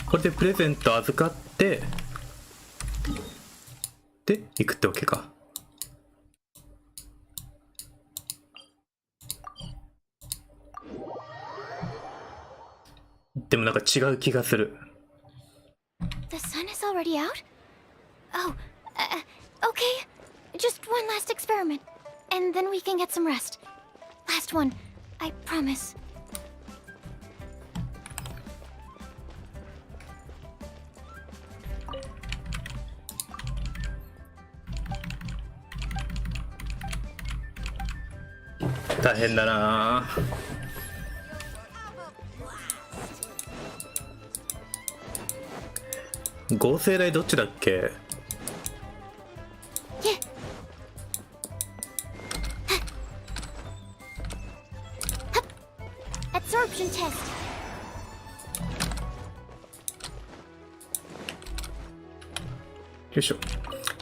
これでプレゼント預かってで行くってわけか。でもなんか違う気がする。The sun is already out? Oh, okay. Just one last experiment, and then we can get some rest. Last one, I promise. 大変だな。合成代どっちだっけ？ Absorption test. よいしょ。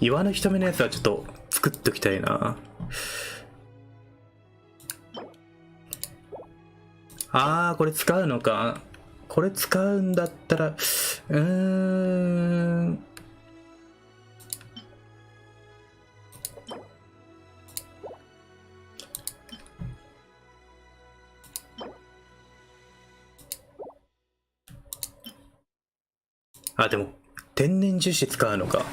岩の瞳のやつはちょっと作っときたいな。あー、これ使うのか。これ使うんだったらあ、でも天然樹脂使うのか。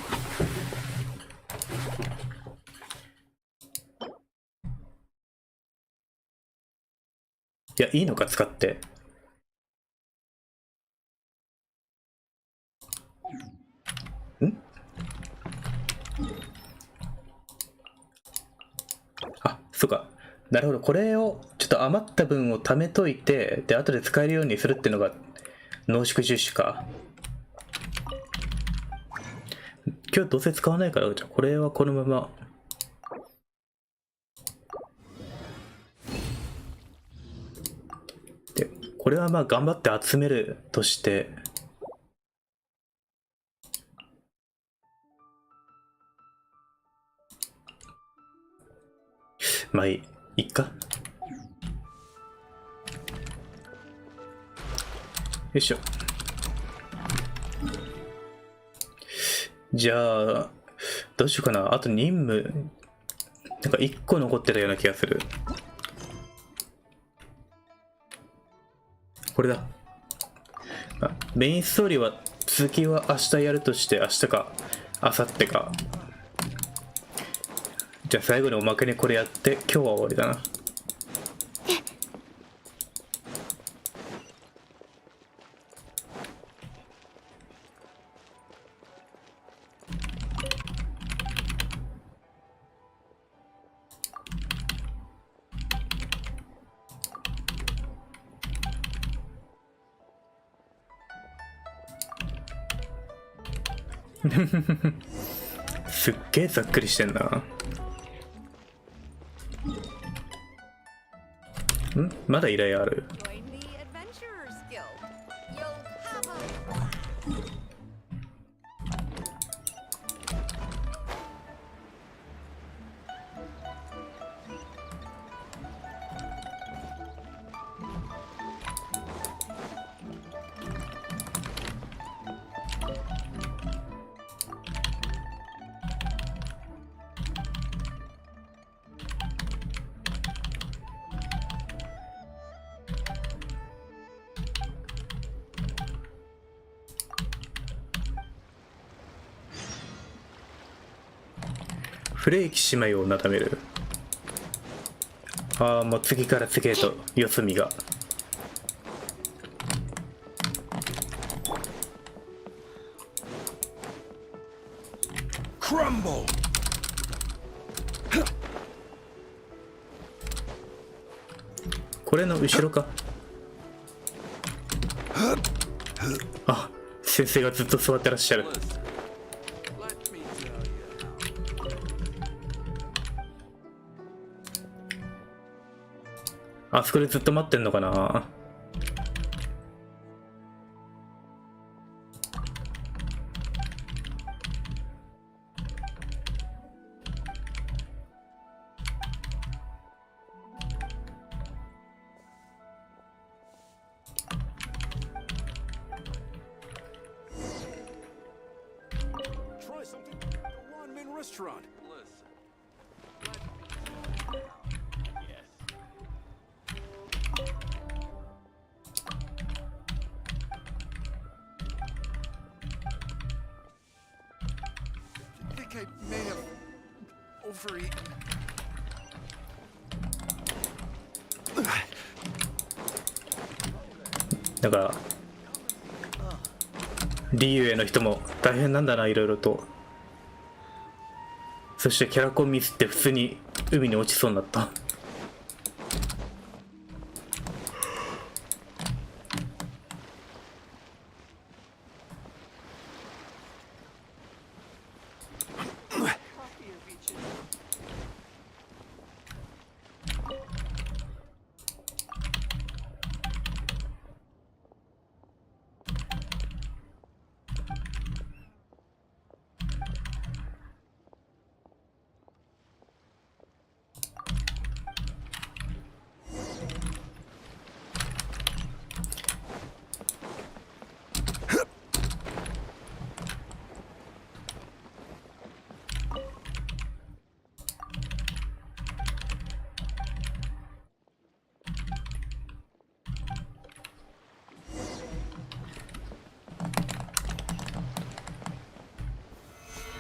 いや、いいのか使って。あ、そうか。なるほど。これをちょっと余った分を貯めといて、で後で使えるようにするっていうのが濃縮樹脂か。今日どうせ使わないから、じゃあこれはこのまま。で、これはまあ頑張って集めるとして、まあいいか。よいしょ。じゃあどうしようかな。あと任務なんか1個残ってたような気がする。これだ。メインストーリーは続きは明日やるとして、明日か明後日か。じゃあ最後におまけにこれやって今日は終わりだな。すっげえざっくりしてんな。まだ依頼ある。フレーキ姉妹をなだめる。ああ、もう次から次へと四隅が。これの後ろか。あ、先生がずっと座ってらっしゃる。あそこでずっと待ってんのかな。だからリーウェイの人も大変なんだな、いろいろと。そしてキャラコンミスって普通に海に落ちそうになった。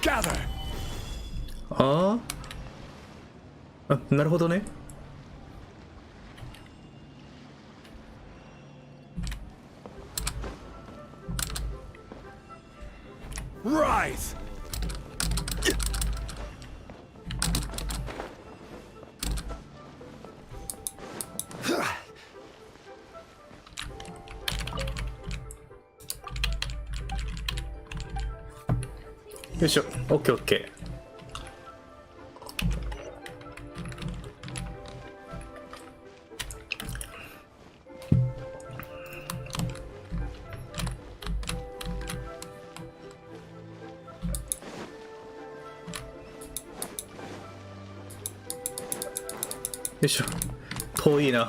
Gather. ああ、なるほどね。Rise. よいしょ、オッケーオッケー。よいしょ、遠いな。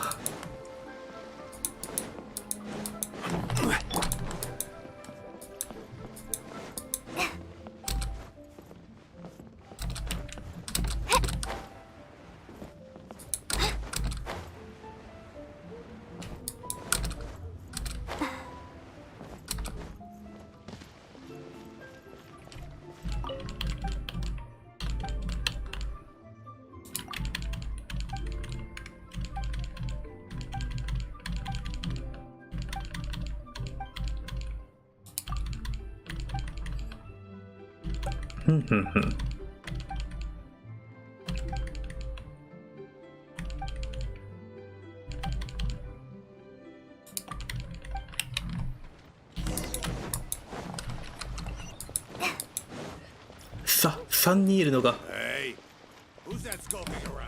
ふんふんふん。さ、3人いるのが。Hey, who's that skulking around?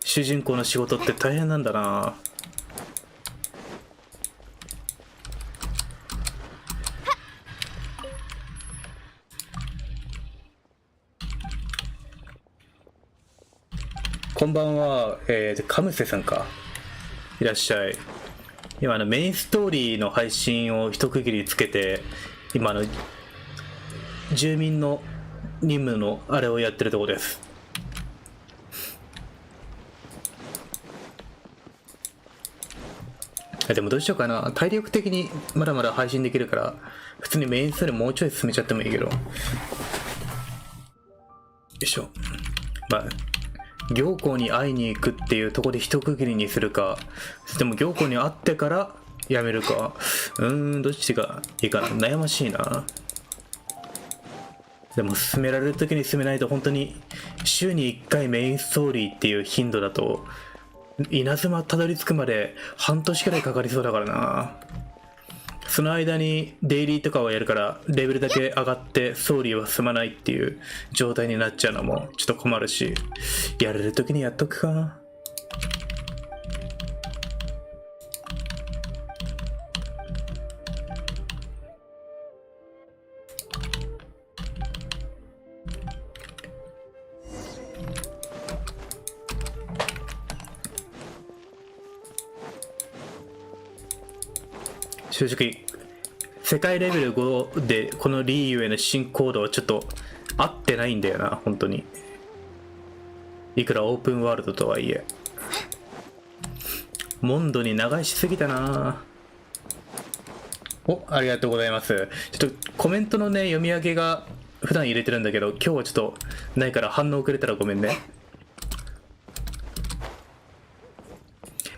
主人公の仕事って大変なんだな。こんばんは、カムセさんか。いらっしゃい。今メインストーリーの配信を一区切りつけて、今住民の任務のあれをやってるとこです。でもどうしようかな。体力的にまだまだ配信できるから普通にメインストーリーもうちょい進めちゃってもいいけど。よいしょ。まあ行幸に会いに行くっていうところで一区切りにするか、でも行幸に会ってからやめるか、どっちがいいかな。悩ましいな。でも進められる時に進めないと、本当に週に1回メインストーリーっていう頻度だと稲妻たどり着くまで半年くらいかかりそうだからな。その間にデイリーとかをやるからレベルだけ上がってストーリーは進まないっていう状態になっちゃうのもちょっと困るし、やれる時にやっとくか。正直世界レベル5でこのリーユへの進行度はちょっと合ってないんだよな、本当に。いくらオープンワールドとはいえモンドに流しすぎたな。お、ありがとうございます。ちょっとコメントのね読み上げが普段入れてるんだけど、今日はちょっとないから反応くれたらごめんね。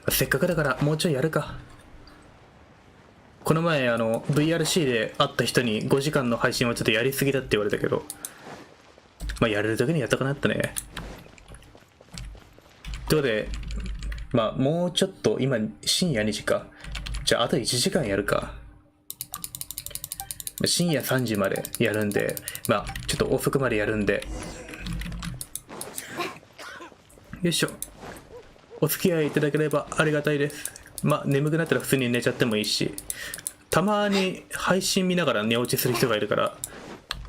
せっかくだからもうちょいやるか。この前VRC で会った人に5時間の配信はちょっとやりすぎだって言われたけど、まあやれる時にやったかなったね。ということで、まあもうちょっと、今深夜2時か。じゃああと1時間やるか。深夜3時までやるんで、まあちょっと遅くまでやるんで、よいしょ、お付き合いいただければありがたいです。まあ眠くなったら普通に寝ちゃってもいいし、たまに配信見ながら寝落ちする人がいるから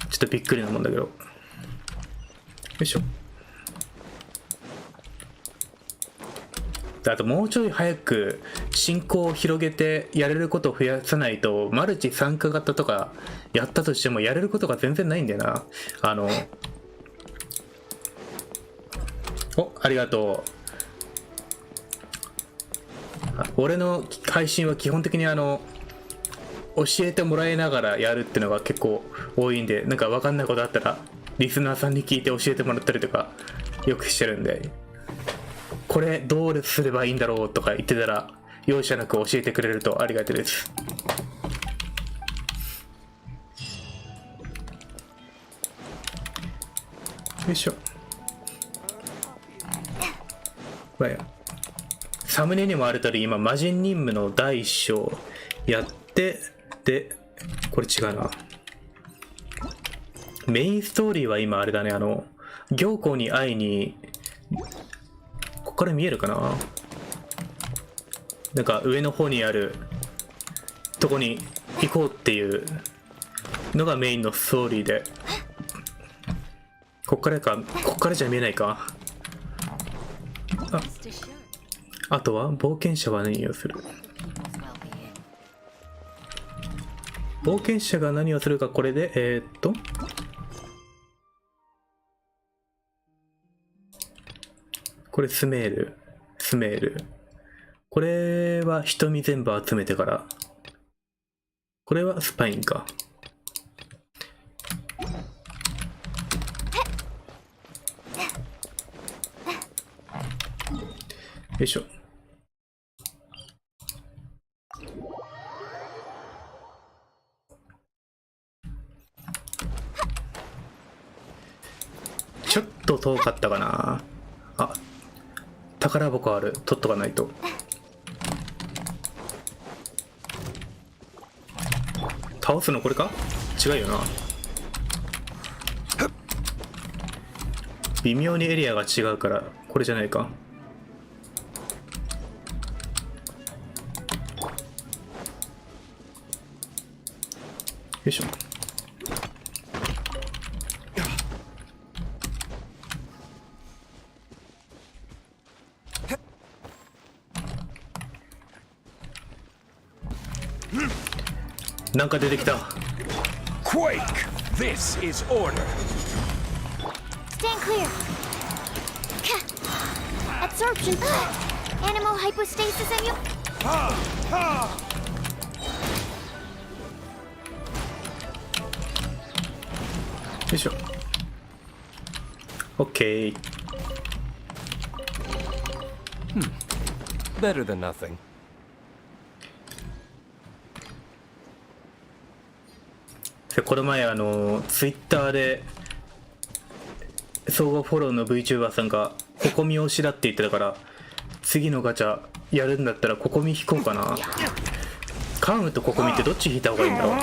ちょっとびっくりなもんだけど。よいしょ。あともうちょい早く進行を広げてやれることを増やさないと、マルチ参加型とかやったとしてもやれることが全然ないんだよな。お、ありがとう。俺の配信は基本的に教えてもらいながらやるっていうのが結構多いんで、なんか分かんないことあったらリスナーさんに聞いて教えてもらったりとかよくしてるんで、これどうすればいいんだろうとか言ってたら容赦なく教えてくれるとありがたいです。よいしょ。サムネにもある通り今魔人任務の第1章やって、でこれ違うな、メインストーリーは今あれだね、行幸に会いに、ここから見えるかな、なんか上の方にあるとこに行こうっていうのがメインのストーリーで、こっからじゃ見えないか。あとは冒険者は何をする、冒険者が何をするか、これでこれスメール、これは瞳全部集めてから、これはスパインか。よいしょ。ちょっと遠かったかな。あ、宝箱ある、取っとかないと。倒すのこれか？違うよな。微妙にエリアが違うからこれじゃないか。よいしょ。なんか出てきた。Quake! This is order. Stand clear. Absorption. Animal hypostasis and you. よいしょ。OK。Better than nothing. この前ツイッターで相互フォローの VTuber さんがココミ推しだって言ってたから、次のガチャやるんだったらココミ引こうかな。カームとココミってどっち引いた方がいいんだろう。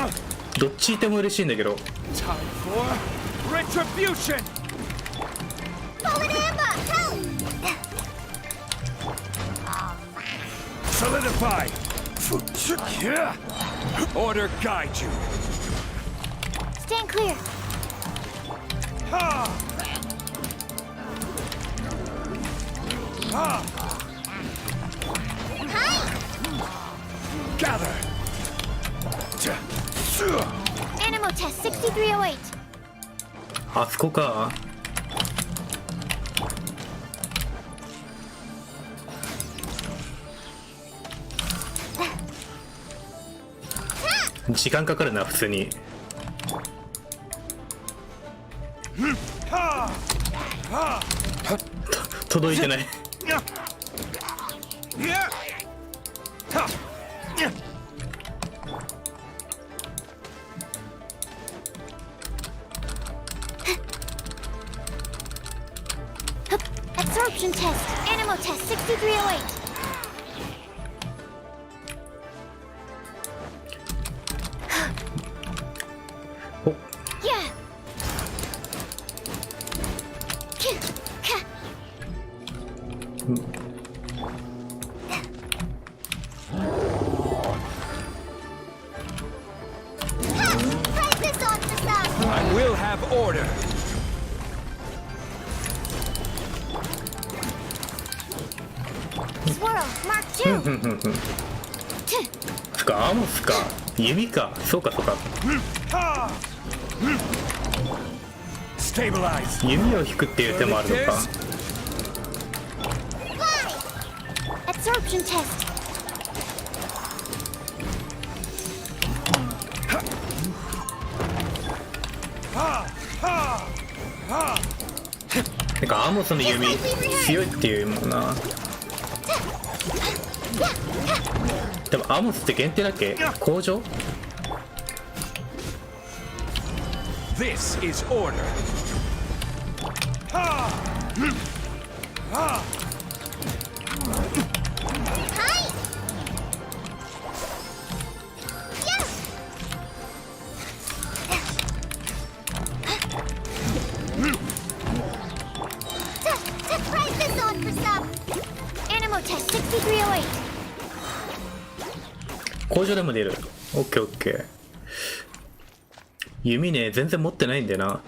どっち引いても嬉しいんだけど。Retribution! Solidify! Order guide you! Stand clear. Gather! Animal test 6308. あそこか。時間かかるな普通に。届いてない。Absorption test. Animal test 6308. Yeah. I will have order. Swirl. Mark 2. つかアモスか弓か。そうかそうか。弓を引くっていう手もあるのか。Absorption test. なんかアモスの弓強いっていうもんな。でもアモスって限定だっけ？工場？ This is order. Animal test 6308. 工場でも出る。オッケーオッケー。弓ね、全然持ってないんだよな。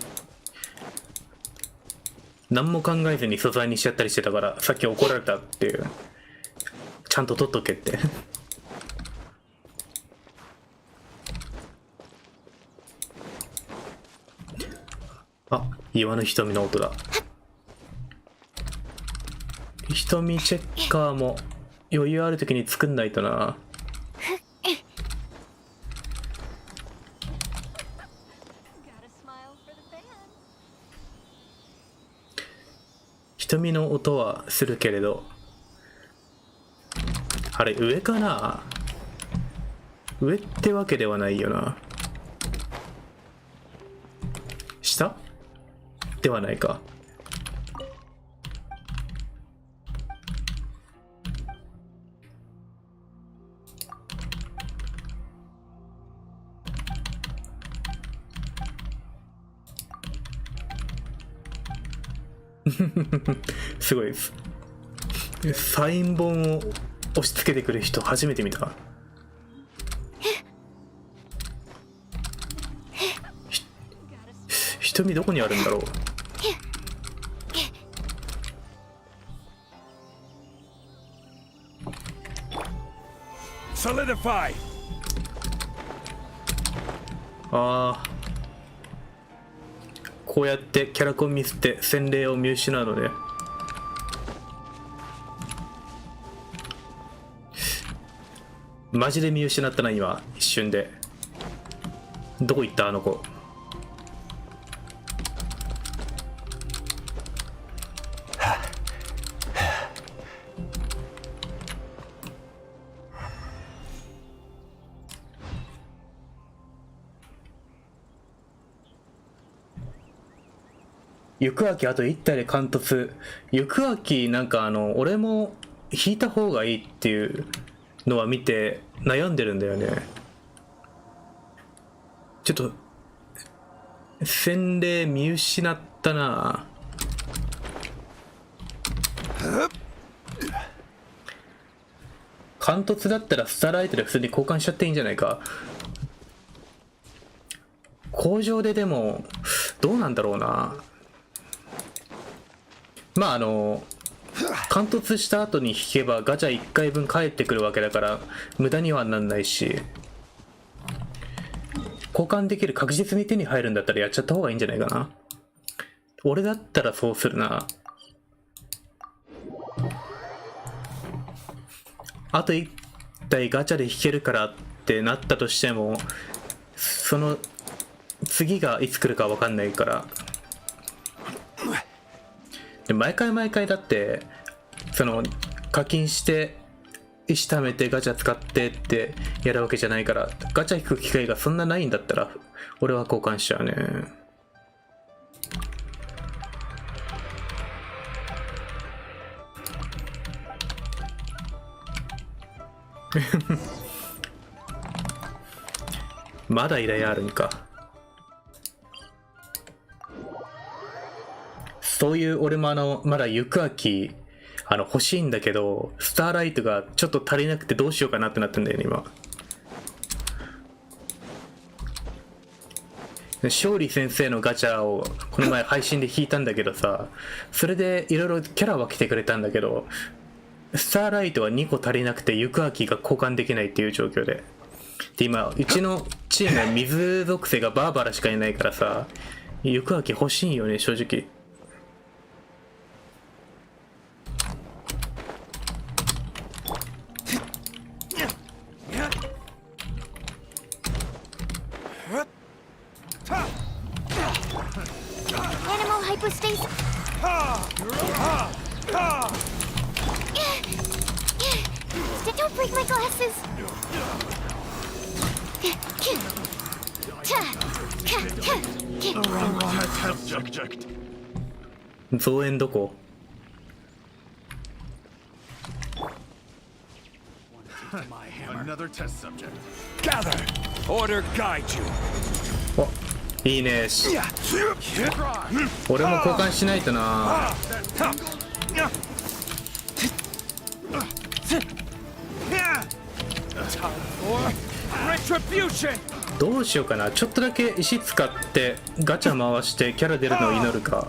何も考えずに素材にしちゃったりしてたから、さっき怒られたっていう。ちゃんと取っとけってあ、岩の瞳の音だ。瞳チェッカーも余裕ある時に作んないとな。瞳の音はするけれど、あれ上かな？上ってわけではないよな。下ではないか。すごいです。サイン本を押し付けてくる人初めて見た。瞳どこにあるんだろう。Solidify. ああ、こうやってキャラコンミスって洗礼を見失うのね。マジで見失ったな今一瞬で。どこ行ったあの子。行く秋あと1体で貫突。行く秋なんか俺も引いた方がいいっていうのは見て悩んでるんだよね。ちょっと洗礼見失ったな。貫突だったらスターライトで普通に交換しちゃっていいんじゃないか。工場ででもどうなんだろうな。まあ貫突した後に引けばガチャ1回分返ってくるわけだから無駄にはなんないし、交換できる確実に手に入るんだったらやっちゃった方がいいんじゃないかな。俺だったらそうするな。あと1体ガチャで引けるからってなったとしても、その次がいつ来るか分かんないから。で毎回だってその課金して石貯めてガチャ使ってってやるわけじゃないから、ガチャ引く機会がそんなないんだったら俺は交換しちゃうね。まだ依頼あるんか。そういう俺もまだ行く秋欲しいんだけど、スターライトがちょっと足りなくてどうしようかなってなってんだよね今。勝利先生のガチャをこの前配信で引いたんだけどさ、それでいろいろキャラは来てくれたんだけど、スターライトは2個足りなくて行く秋が交換できないっていう状況で、今うちのチームは水属性がバーバラしかいないからさ、行く秋欲しいんよね正直。Hyper stays. Don't break my glasses. 増援どこ？ Another test subject. Gather. Order guide you. お、いいね。俺も交換しないとな。どうしようかな。ちょっとだけ石使ってガチャ回してキャラ出るのを祈るか。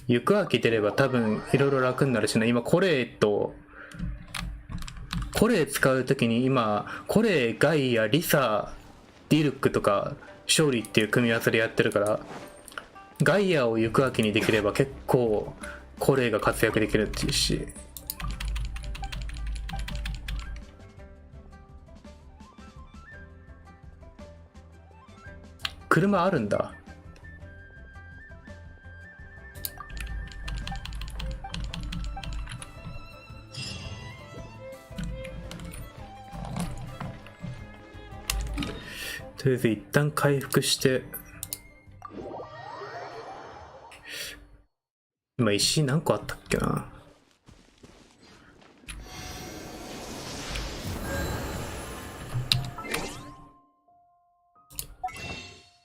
行く秋出れば多分いろいろ楽になるしな。今コレ使うときに今コレ、ガイア、リサ、ディルックとか勝利っていう組み合わせでやってるから、ガイアを行く秋にできれば結構コレが活躍できるっていうし。車あるんだ。とりあえず一旦回復して、今石何個あったっけな。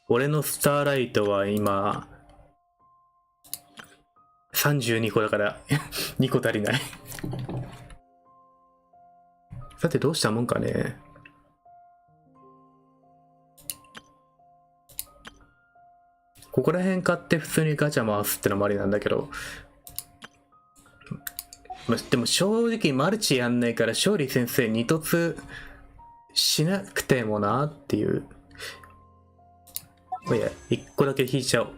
俺のスターライトは今32個だから2個足りないさてどうしたもんかね。ここら辺買って普通にガチャ回すってのもありなんだけど、でも正直マルチやんないから勝利先生二突しなくてもなっていう。いや、1個だけ引いちゃおう。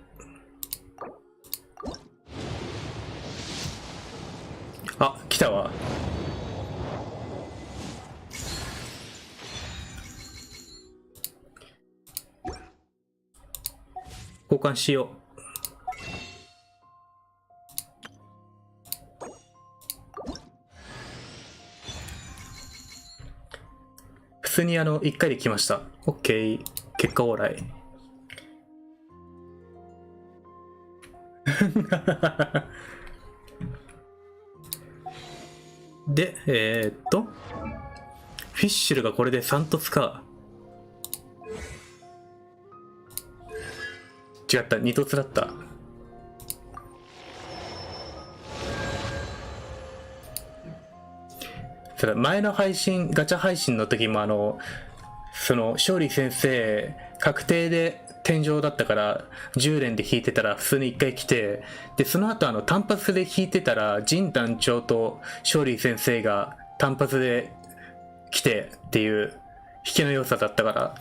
あ、来たわ。交換しよう。普通に1回で来ました。OK。結果オーライ。で、フィッシュルがこれで3突か。違った、2突だった。それ前の配信、ガチャ配信の時もその勝利先生確定で天井だったから10連で引いてたら普通に1回来て、でその後単発で引いてたら陣団長と勝利先生が単発で来てっていう引きの良さだったから、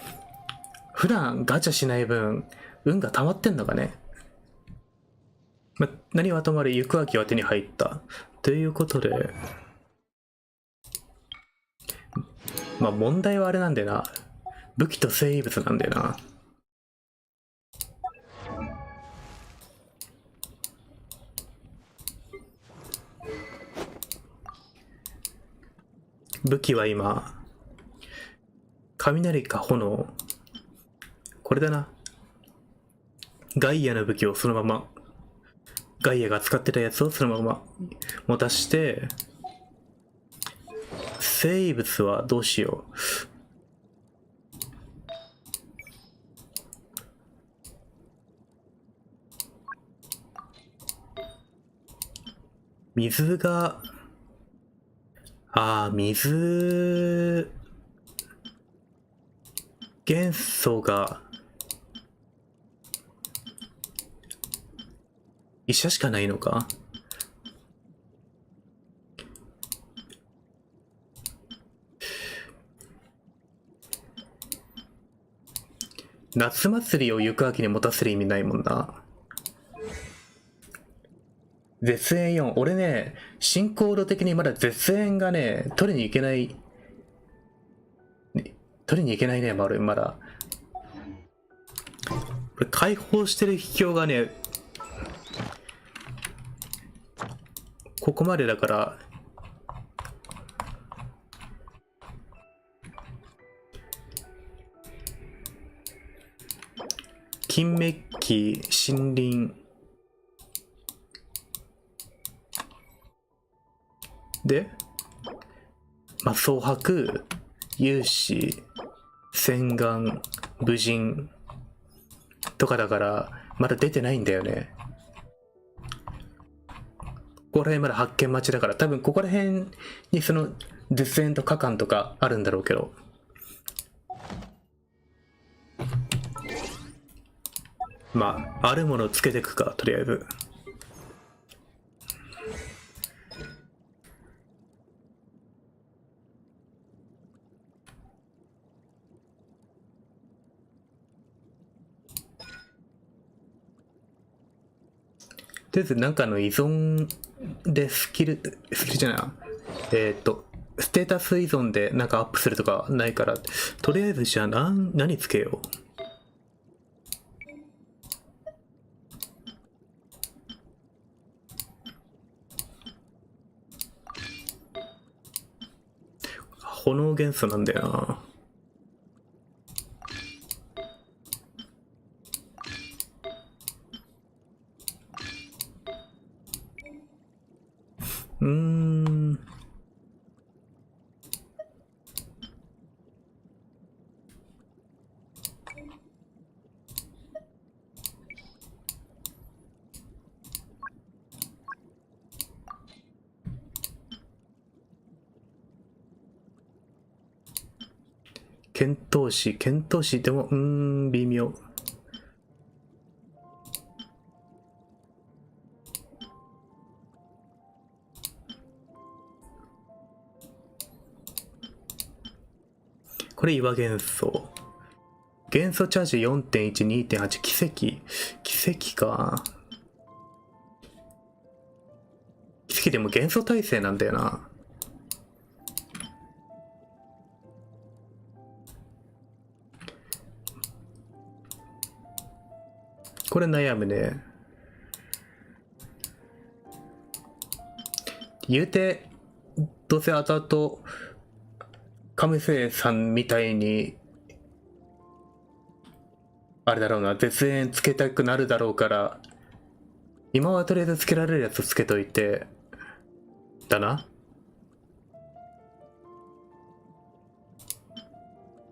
普段ガチャしない分運が溜まってんのかね。何はともあれ行く秋は手に入ったということで、問題はあれなんだよな。武器と生物なんだよな。武器は今雷か炎、これだな。ガイアの武器をそのまま、ガイアが使ってたやつをそのまま持たして、生物はどうしよう。水が、水元素が医者しかないのか。夏祭りを行く秋に持たせる意味ないもんな。絶縁4。俺ね、進行度的にまだ絶縁がね、取りに行けない。取りに行けないね、まだ。これ解放してる秘境がね、ここまでだから、金メッキ、森林で、まあ、蒼白、勇士、洗顔、武人とかだからまだ出てないんだよね。ここら辺まだ発見待ちだから、多分ここら辺にその絶縁と果敢とかあるんだろうけど、まああるものをつけていくか、とりあえず。とりあえずなんかの依存でスキルじゃない、ステータス依存でなんかアップするとかないから、とりあえずじゃあ何つけよう。炎元素なんだよな。剣闘士でも微妙。これ岩元素。元素チャージ 4.1、2.8 奇跡か。奇跡でも元素耐性なんだよな。これ悩むね。言うてどうせ後々亀瀬さんみたいにあれだろうな、絶縁つけたくなるだろうから、今はとりあえずつけられるやつつけといてだな。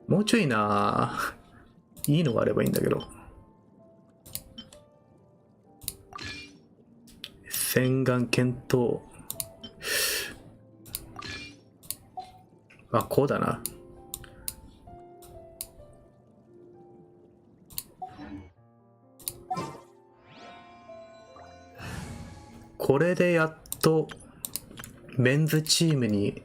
もうちょいいいのがあればいいんだけど。洗顔検討。あ、こうだな。これでやっとメンズチームに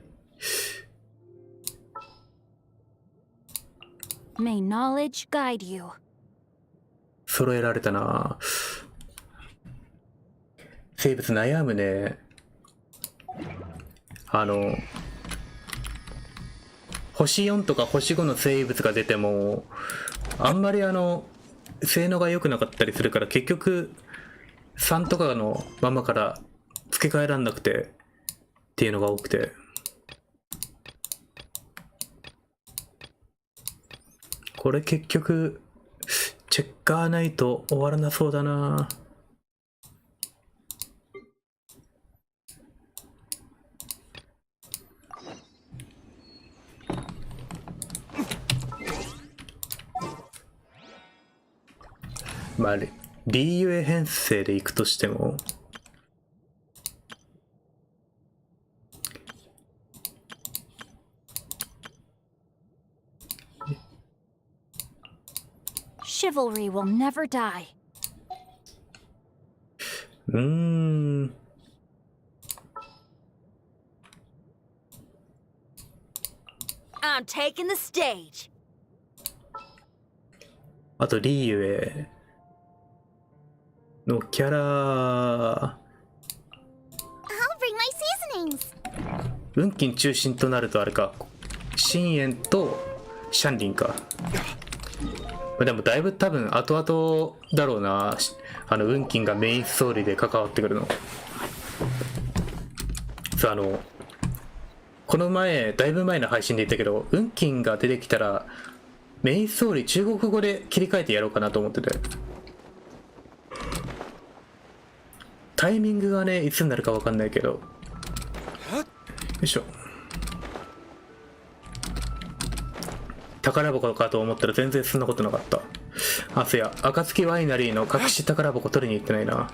May knowledge guide you. 揃えられたな。生物悩むね。星4とか星5の生物が出てもあんまり性能が良くなかったりするから、結局3とかのままから付け替えらんなくてっていうのが多くて、これ結局チェッカーないと終わらなそうだな。まあ、リーユエ編成でいくとしても、Chivalry will never die. I'm taking the stage. あとリーユエのキャラ things. 運金中心となるとあれか、深淵とシャンリンか。でもだいぶ多分後々だろうな、運金がメインストーリーで関わってくるの。さあ、この前だいぶ前の配信で言ったけど、運金が出てきたらメインストーリー中国語で切り替えてやろうかなと思ってて、タイミングがねいつになるか分かんないけど。よいしょ。宝箱かと思ったら全然そんなことなかった。あ、そうや、暁ワイナリーの隠し宝箱取りに行ってないな。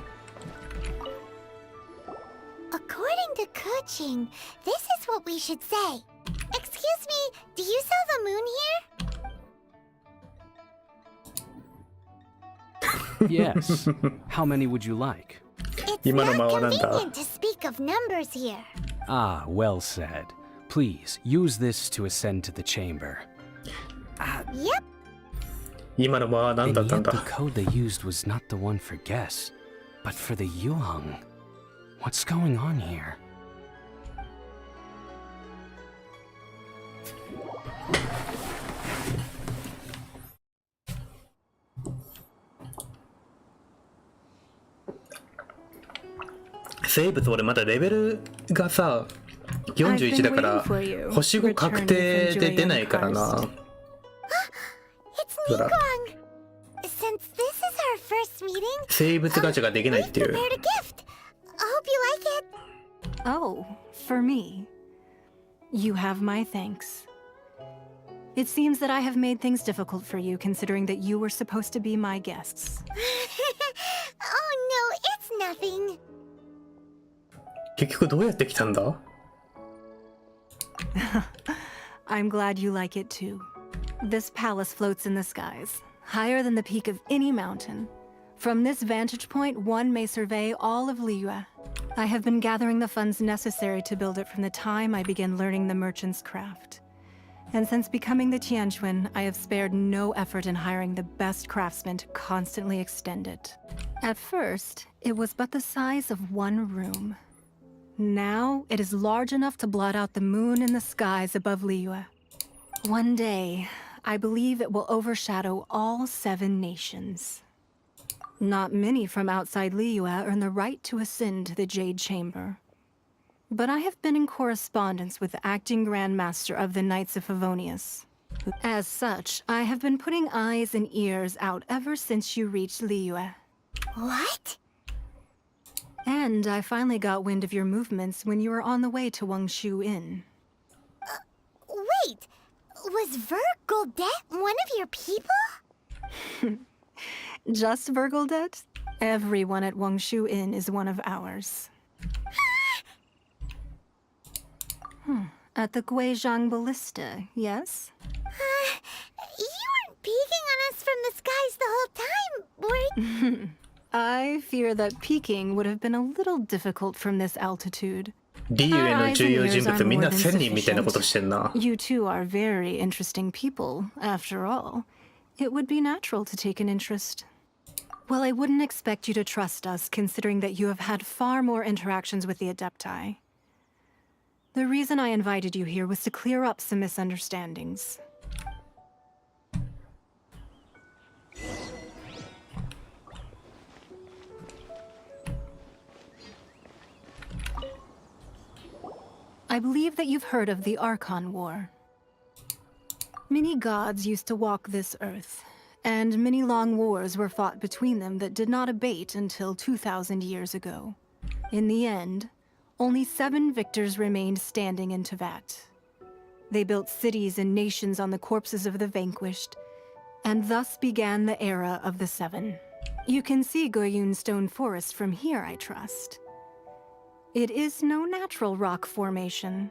According to coaching, this is what we should say. Excuse me, do you sell the moon here? Yes. How many would you like? It's not convenient to speak of numbers here. Ah, well said. Please, use this to ascend to the chamber. Yep. 今の間は何だったんだ。 And yet the code they used was not the one for guess, but for the Yuheng. What's going on here?「生物俺まだレベルがさ41だから星5確定で出ないからな。It's Ningguang. Since this is our first meeting, 生物ガチャができないっていう。 prepared a gift. I hope you like it. Oh, for me. You have my thanks. It seems that I have made things difficult for you, considering that you were supposed to be my guests. Oh no, it's nothing. 結局どうやって来たんだ？ I'm glad you like it too. This palace floats in the skies, higher than the peak of any mountain. From this vantage point, one may survey all of Liyue. I have been gathering the funds necessary to build it from the time I began learning the merchant's craft. And since becoming the Tianjuan, I have spared no effort in hiring the best craftsmen to constantly extend it. At first, it was but the size of one room. Now, it is large enough to blot out the moon in the skies above Liyue. One day, I believe it will overshadow all 7 nations. Not many from outside Liyue earn the right to ascend to the Jade Chamber. But I have been in correspondence with the acting Grand Master of the Knights of Favonius. As such, I have been putting eyes and ears out ever since you reached Liyue. What? And I finally got wind of your movements when you were on the way to Wangshu Inn. Wait, was Vergoldet one of your people? Just Vergoldet? Everyone at Wangshu Inn is one of ours. At the Guizhang Ballista, yes? You weren't peeking on us from the skies the whole time, were you? I fear that peeking would have been a little difficult from this altitude. リユへの重要人物みんな1000人みたいなことしてんな。 You two are very interesting people, after all. It would be natural to take an interest. Well, I wouldn't expect you to trust us, considering that you have had far more interactions with the Adepti. The reason I invited you here was to clear up some misunderstandings. I believe that you've heard of the Archon War. Many gods used to walk this earth, and many long wars were fought between them that did not abate until 2,000 years ago. In the end, only 7 victors remained standing in Tevat. They built cities and nations on the corpses of the vanquished, and thus began the era of the 7. You can see Goyun Stone Forest from here, I trust. It is no natural rock formation.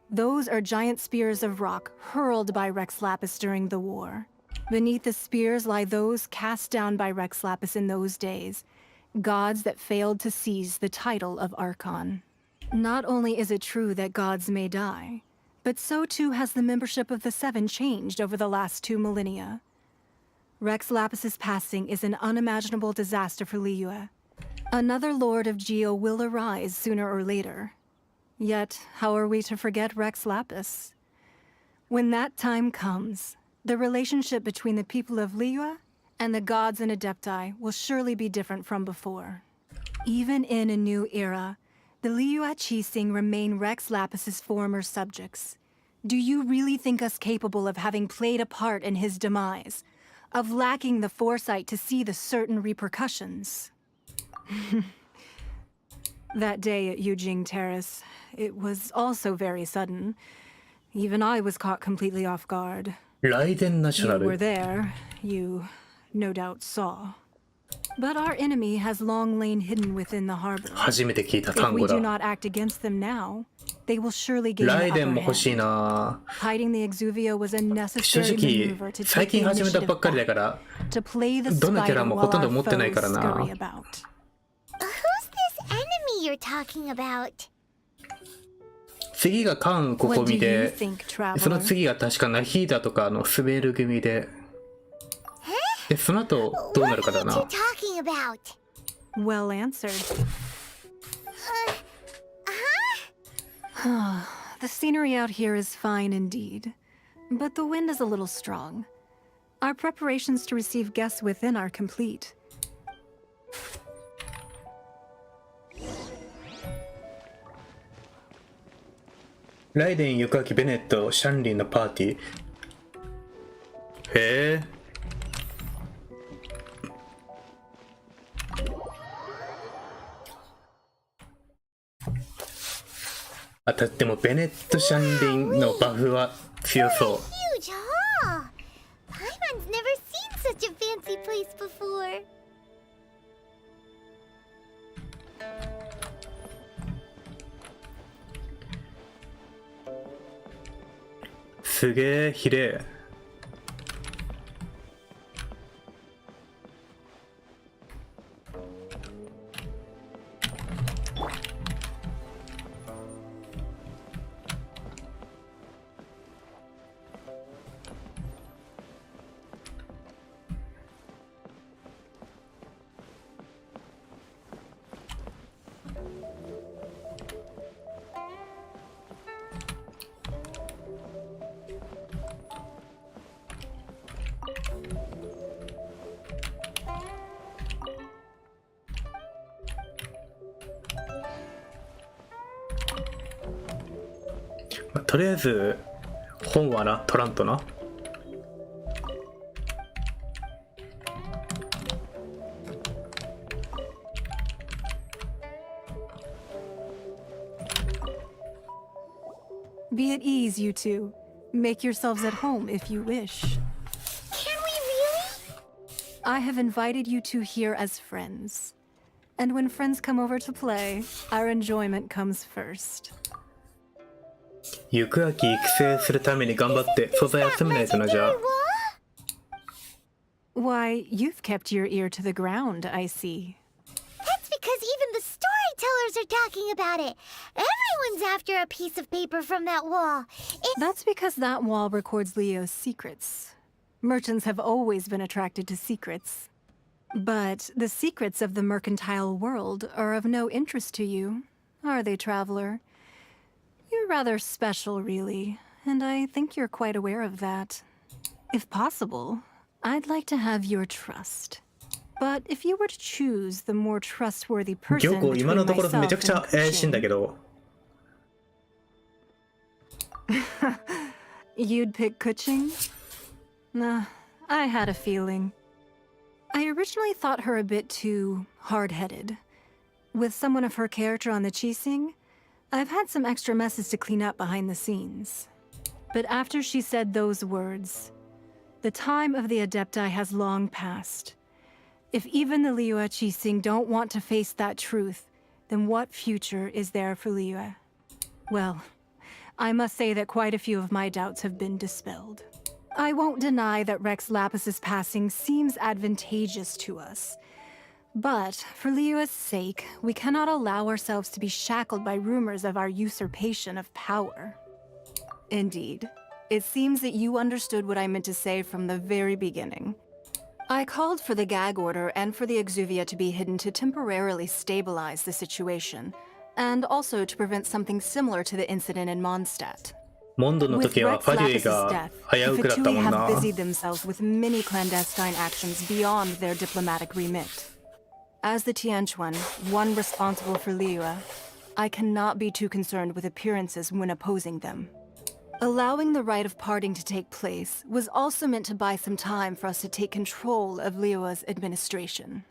Those are giant spears of rock hurled by Rex Lapis during the war. Beneath the spears lie those cast down by Rex Lapis in those days, gods that failed to seize the title of Archon. Not only is it true that gods may die, but so too has the membership of the 7 changed over the last 2 millennia. Rex Lapis's passing is an unimaginable disaster for Liyue. Another Lord of Geo will arise sooner or later. Yet, how are we to forget Rex Lapis? When that time comes, the relationship between the people of Liyue and the gods and Adepti will surely be different from before. Even in a new era, the Liyue Qixing remain Rex Lapis's former subjects. Do you really think us capable of having played a part in his demise? Of lacking the foresight to see the certain repercussions? That day at Yujing Terrace, it was also very sudden. Even I was caught completely off guard. You were there, you no doubt saw. But our enemy has long lain hidden within the harbor. If we do not act against them now, they will surely gain the upper hand. Hiding the Exuvia was a necessary maneuver to take the initiative back, to play the spider while our foes scurry about. Who's this enemy you're talking about? 次がカンココミで、その次が確かナヒーダとかスベール組で、でその後どうなるかだな。Well answered. The scenery out here is fine indeed, but the wind is a little strong. Our preparations to receive guests within are complete. Raiden、ユカキ、ベネット、シャンリンのパーティー。へえ。あ、でもベネット・シャンリンのバフは強そう。Huge hall! Paimon's never seen such a fancy place before. すげえ、ひれえ。とりあえず本はな、取らんとな。Be at ease, you two. Make yourselves at home if you wish. Can we really? I have invited you two here as friends. And when friends come over to play, our enjoyment comes first. 行く秋育成するために頑張って素材集めないとな。じゃあ。Why, you've kept your ear to the ground, I see. That's because even the storytellers are talking about it. Everyone's after a piece of paper from that wall. That's because that wall records Leo's secrets. Merchants have always been attracted to secrets. But the secrets of the mercantile world are of no interest to you, are they, traveler? You're rather special, really, and I think you're quite aware of that. If possible, I'd like to have your trust. But if you were to choose the more trustworthy person between myself and Kuchin, you'd pick Kuchin? Nah, I had a feeling. I originally thought her a bit too hard-headed. With someone of her character on the Qixing, I've had some extra messes to clean up behind the scenes. But after she said those words, the time of the Adepti has long passed. If even the Liyue Qixing don't want to face that truth, then what future is there for Liyue? Well, I must say that quite a few of my doubts have been dispelled. I won't deny that Rex Lapis's passing seems advantageous to us. But, for Liyue's sake, we cannot allow ourselves to be shackled by rumors of our usurpation of power. Indeed, it seems that you understood what I meant to say from the very beginning. I called for the gag order and for the Exuvia to be hidden to temporarily stabilize the situation, and also to prevent something similar to the incident in Mondstadt. モンドの With 時は Rex ファリュイ Lapis' が death, 危うくだった the もん Fatui な。 have busied themselves with many clandestine actions beyond their diplomatic remit. As the Tianquan, one responsible for Liyue, I cannot be too concerned with appearances when opposing them. Allowing the rite of parting to take place was also meant to buy some time for us to take control of Liyue's administration.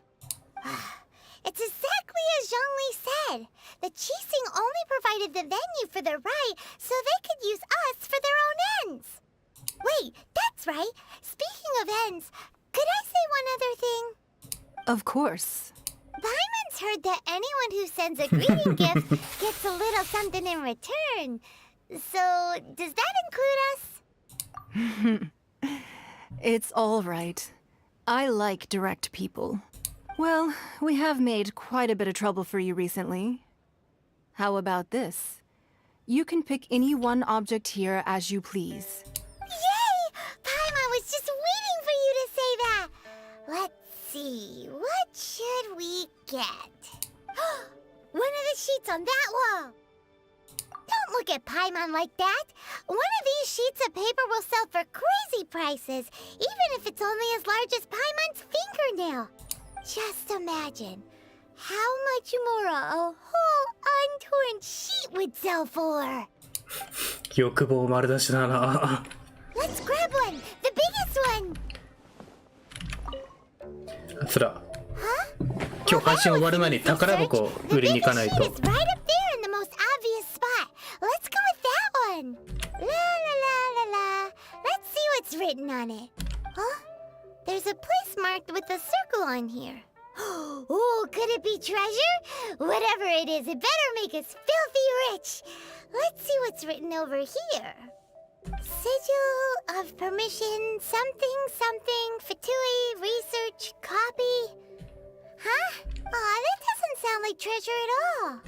It's exactly as Zhongli said. The Qixing only provided the venue for the rite so they could use us for their own ends. Wait, that's right. Speaking of ends, could I say one other thing? Of course. Paimon's heard that anyone who sends a greeting gift gets a little something in return. So, does that include us? It's all right. I like direct people. Well, we have made quite a bit of trouble for you recently. How about this? You can pick any one object here as you please. Yay! Paimon was just waiting for you to say that. Let's see, what should we get? One of the sheets on that wall. Don't look at Paimon like that. One of these sheets of paper will sell for crazy prices, even if it's only as large as Paimon's fingernail. Just imagine how much more a whole untorn sheet would sell for. 欲望丸出しだな。 Let's grab one, the biggest one. つら。今日配信終わる前に宝箱を売りに行かないと。 It's right up there in the most obvious spot. Let's go with that one. La la la la la. Let's see what's written on it. Huh? There's a place marked with a circle on here. Oh, could it be treasure? Whatever it is, it better make us filthy rich. Let's see what's written over here. Sigil of permission, something, something, Fatui, research, copy. Huh? Aw, that doesn't sound like treasure at all.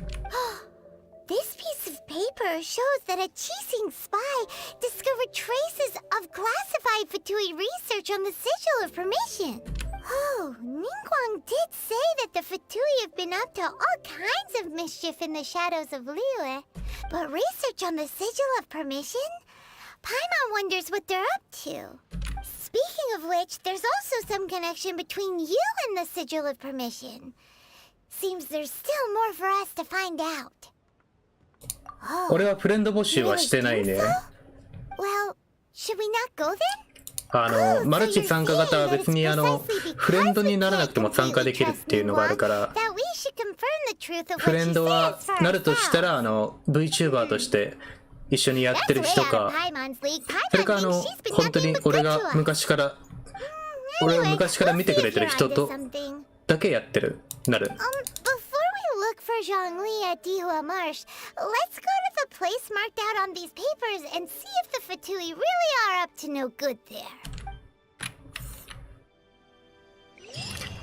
This piece of paper shows that a Qixing spy discovered traces of classified Fatui research on the Sigil of Permission. Oh, Ningguang did say that the Fatui have been up to all kinds of mischief in the shadows of Liyue. But research on the Sigil of Permission? Paimon wonders what they're up to. Speaking of which, there's also some connection between you and the Sigil of Permission. Seems there's still more for us to find out. 俺はフレンド募集はしてないね。 Well, should we not go then? マルチ参加型は別にフレンドにならなくても参加できるっていうのがあるから、フレンドはなるとしたらVTuber として一緒にやってる人か、それか本当に俺を昔から見てくれてる人とだけやってるなる。 Look for Zhongli at Dihua Marsh. Let's go to the place marked out on these papers and see if the Fatui really are up to no good there.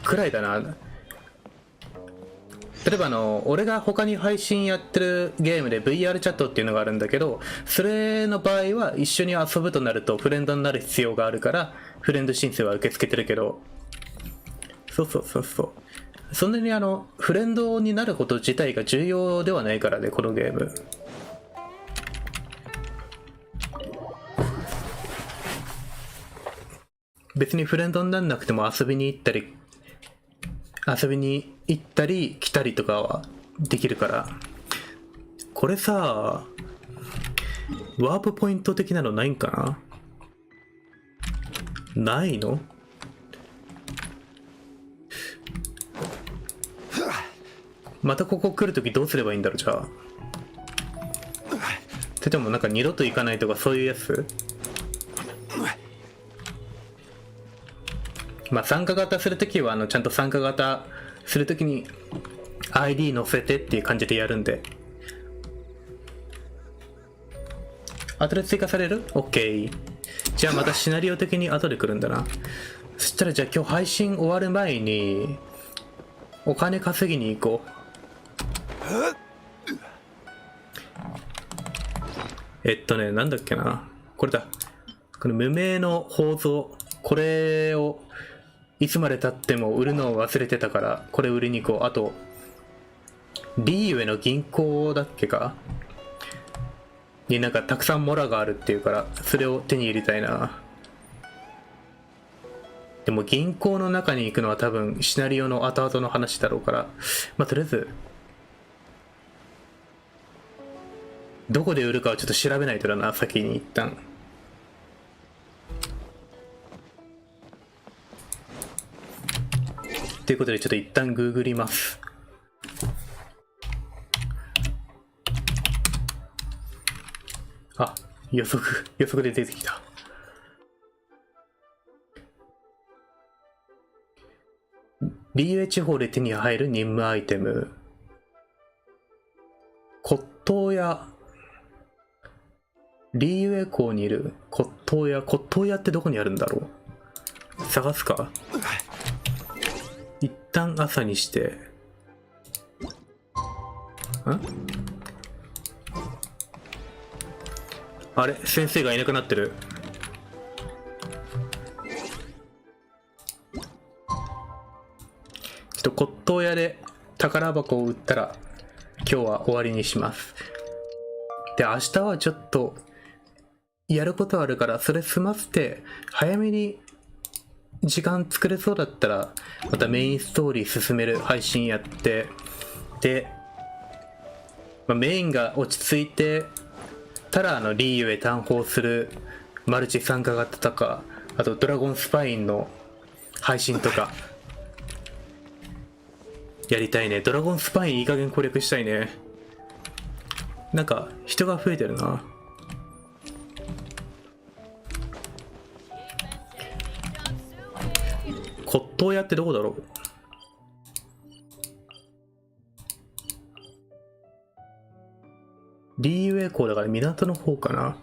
くらいだな。例えば俺が他に配信やってるゲームで VR チャットっていうのがあるんだけど、それの場合は一緒に遊ぶとなるとフレンドになる必要があるからフレンド申請は受け付けてるけど、そう。そんなにフレンドになること自体が重要ではないからね、このゲーム。別にフレンドにならなくても遊びに行ったり来たりとかはできるから。これさ、ワープポイント的なのないんかな？ないの？またここ来るときどうすればいいんだろう、じゃあ。でもなんか二度と行かないとかそういうやつ？まあ参加型するときはちゃんと参加型するときに ID 載せてっていう感じでやるんで。後で追加される？ OK。じゃあまたシナリオ的に後で来るんだな。そしたらじゃあ今日配信終わる前にお金稼ぎに行こう。なんだっけな、これだ。この無名の宝蔵、これをいつまで経っても売るのを忘れてたから、これ売りに行こう。あとリーユエの銀行だっけかになんかたくさんモラがあるっていうから、それを手に入れたいな。でも銀行の中に行くのは多分シナリオの後々の話だろうから、まあとりあえずどこで売るかはちょっと調べないとだな、先に一旦。ということでちょっと一旦ググります。あ、予測で出てきた。リーユエ地方で手に入る任務アイテム。骨董屋。リーユエ港にいる骨董屋。骨董屋ってどこにあるんだろう。探すか。一旦朝にして。あれ、先生がいなくなってる。ちょっと骨董屋で宝箱を売ったら今日は終わりにします。で、明日はちょっとやることあるからそれ済ませて早めに時間作れそうだったらまたメインストーリー進める配信やって、で、メインが落ち着いてたらリーユへ単放するマルチ参加型とか、あとドラゴンスパインの配信とかやりたいね。ドラゴンスパインいい加減攻略したいね。なんか人が増えてるな。骨董屋ってどこだろう。リーユエ港だから港の方かな。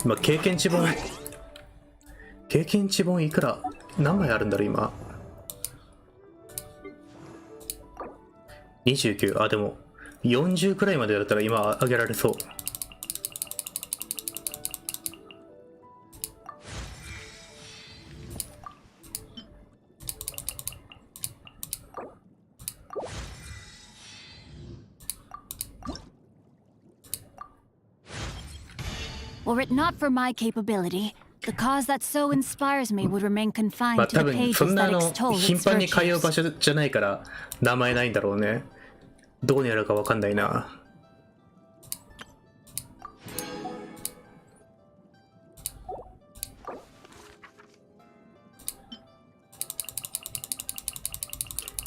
今経験値本いくら何枚あるんだろう今。29。あ、でも40くらいまでだったら今上げられそう。Were it not for my capability, the cause that so inspires me would remain ま confined あ to 多 the 分そん pages な that extol 頻 its 繁に通う virtues. 場所じゃないから名前ないんだろうね。どこにあるかわかんないな。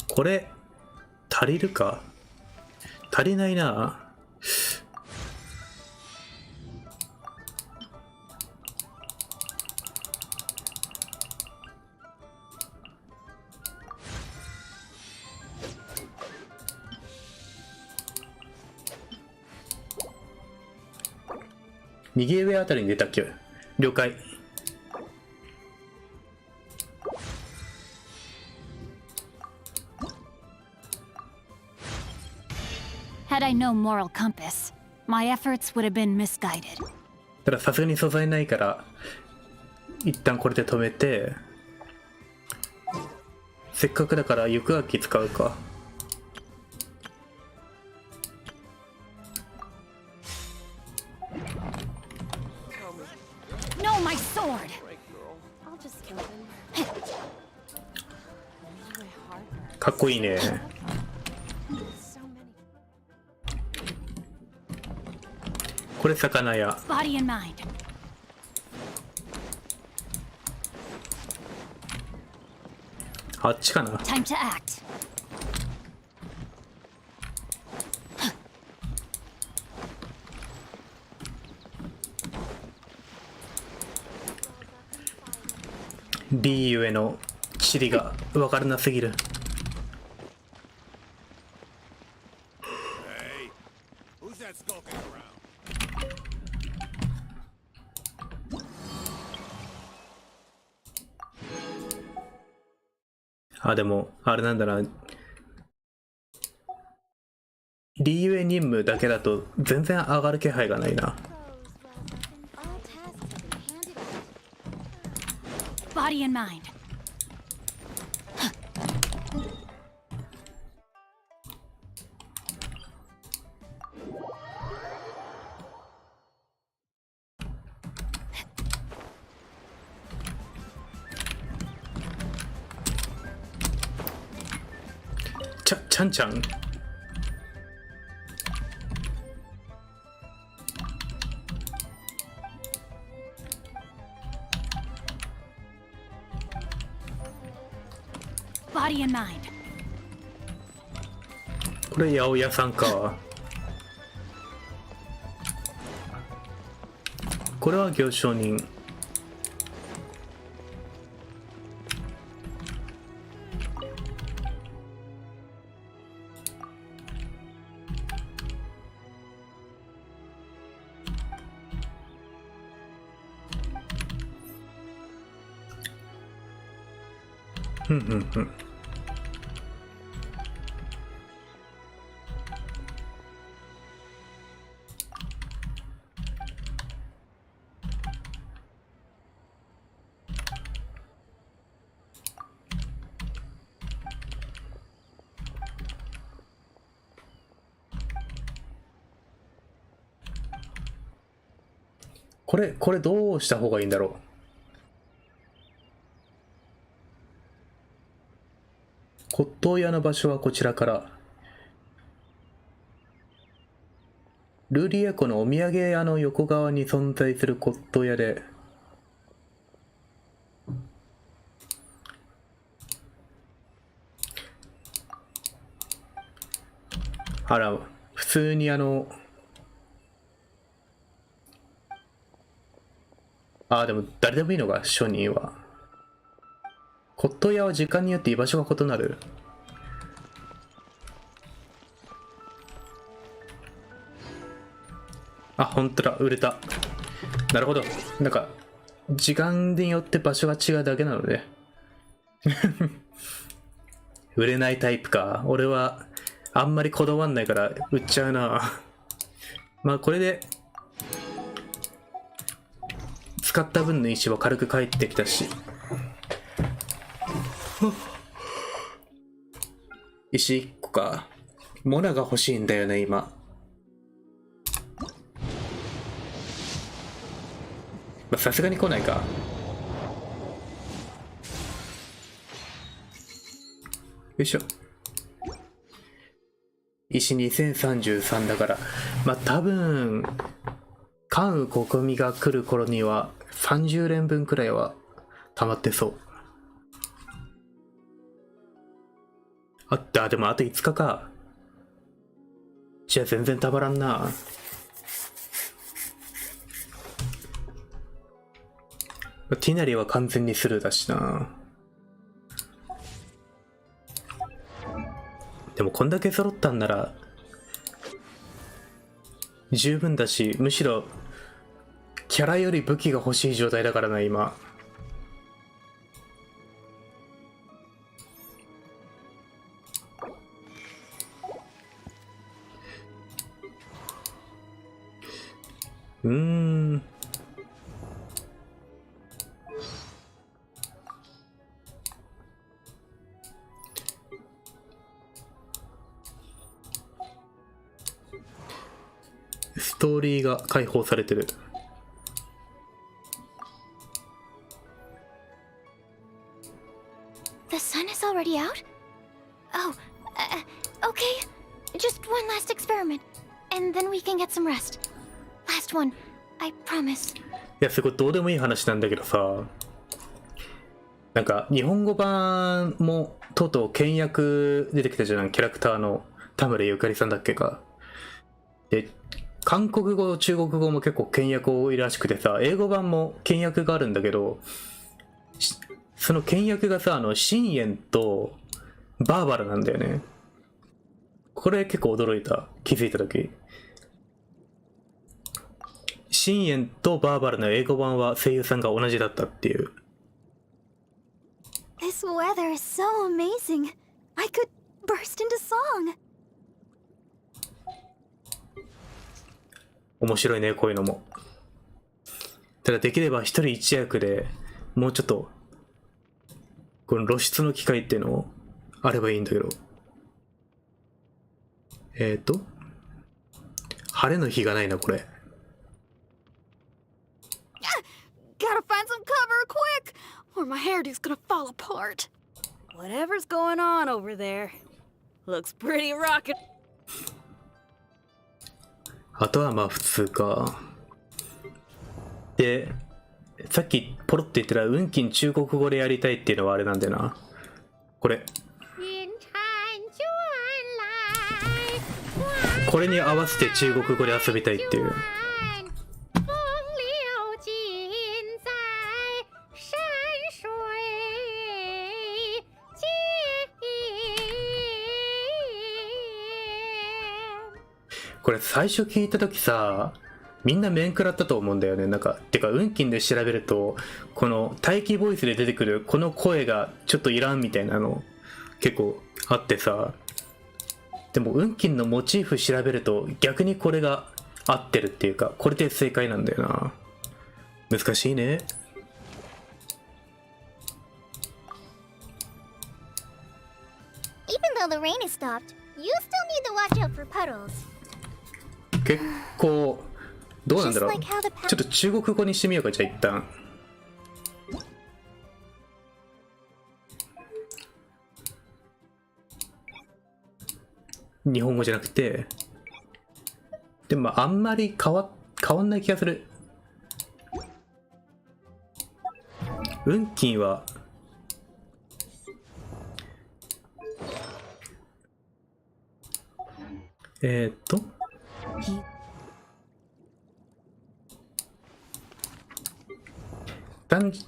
これ足りるか。足りないな。右上あたりに出たっけ。了解。Had I no moral compass, my efforts would have been misguided. たださすがに素材ないから一旦これで止めて、せっかくだから行く秋使うか。No, my sword! I'll just kill him. かっこいいね。これ魚屋。 Body and mind. あっちかな。 Time to act. リーユへの地理が分からなすぎる。あ、でも、あれなんだな。リーユエ任務だけだと全然上がる気配がないな。Body and mind.ちゃんちゃん。Body and mind. これ八百屋さんか。これは行商人。これどうした方がいいんだろう。骨董屋の場所はこちらから。ルーリエ湖のお土産屋の横側に存在する骨董屋で、あら、普通にでも誰でもいいのか、商人は。骨董屋は時間によって居場所が異なる。あ、本当だ、売れた。なるほど。なんか、時間によって場所が違うだけなので。売れないタイプか。俺は、あんまりこだわんないから売っちゃうな。まあ、これで、使った分の石は軽く返ってきたし。石1個か。モナが欲しいんだよね、今。さすがに来ないか。よいしょ。石2033だから、まあ多分関羽国民が来る頃には30連分くらいは溜まってそう。あった、でもあと5日か。じゃあ全然たまらんな。ティナリは完全にスルーだしな。でもこんだけ揃ったんなら十分だし、むしろキャラより武器が欲しい状態だからな、今。ストーリーが解放されてる。The sun is already out? Oh, okay. Just one last experiment, and then we can get some rest. Last one, I promise. いや、すごいどうでもいい話なんだけどさ、なんか日本語版もとうとう倹約出てきたじゃん。キャラクターの田村ゆかりさんだっけか。で、韓国語、中国語も結構倹約多いらしくてさ、英語版も倹約があるんだけど、その倹約がさ、深淵とバーバラなんだよね。これ結構驚いた、気づいた時。深淵とバーバラの英語版は声優さんが同じだったっていう。This weather is so amazing. I could burst into song. 面白いね、こういうのも。ただできれば一人一役でもうちょっとこの露出の機会っていうのあればいいんだけど。晴れの日がないな、これ。Gotta find some cover quick, or my hairdo's gonna fall apart. Whatever's going on over there looks pretty rocket. あとはまあ普通か。で、さっきポロって言ってた運金中国語でやりたいっていうのはあれなんだよな。これ。これに合わせて中国語で遊びたいっていう。これ最初聞いた時さ、みんな面食らったと思うんだよね。なんかてか運金で調べるとこの待機ボイスで出てくるこの声がちょっといらんみたいなの結構あってさ。でも運金のモチーフ調べると逆にこれが合ってるっていうか、これで正解なんだよな。難しいね。Even though the rain is stopped, you still need to watch out for puddles. 結構どうなんだろう。ちょっと中国語にしてみようか。じゃあ一旦。日本語じゃなくて。でもあんまり変わんない気がする。運金は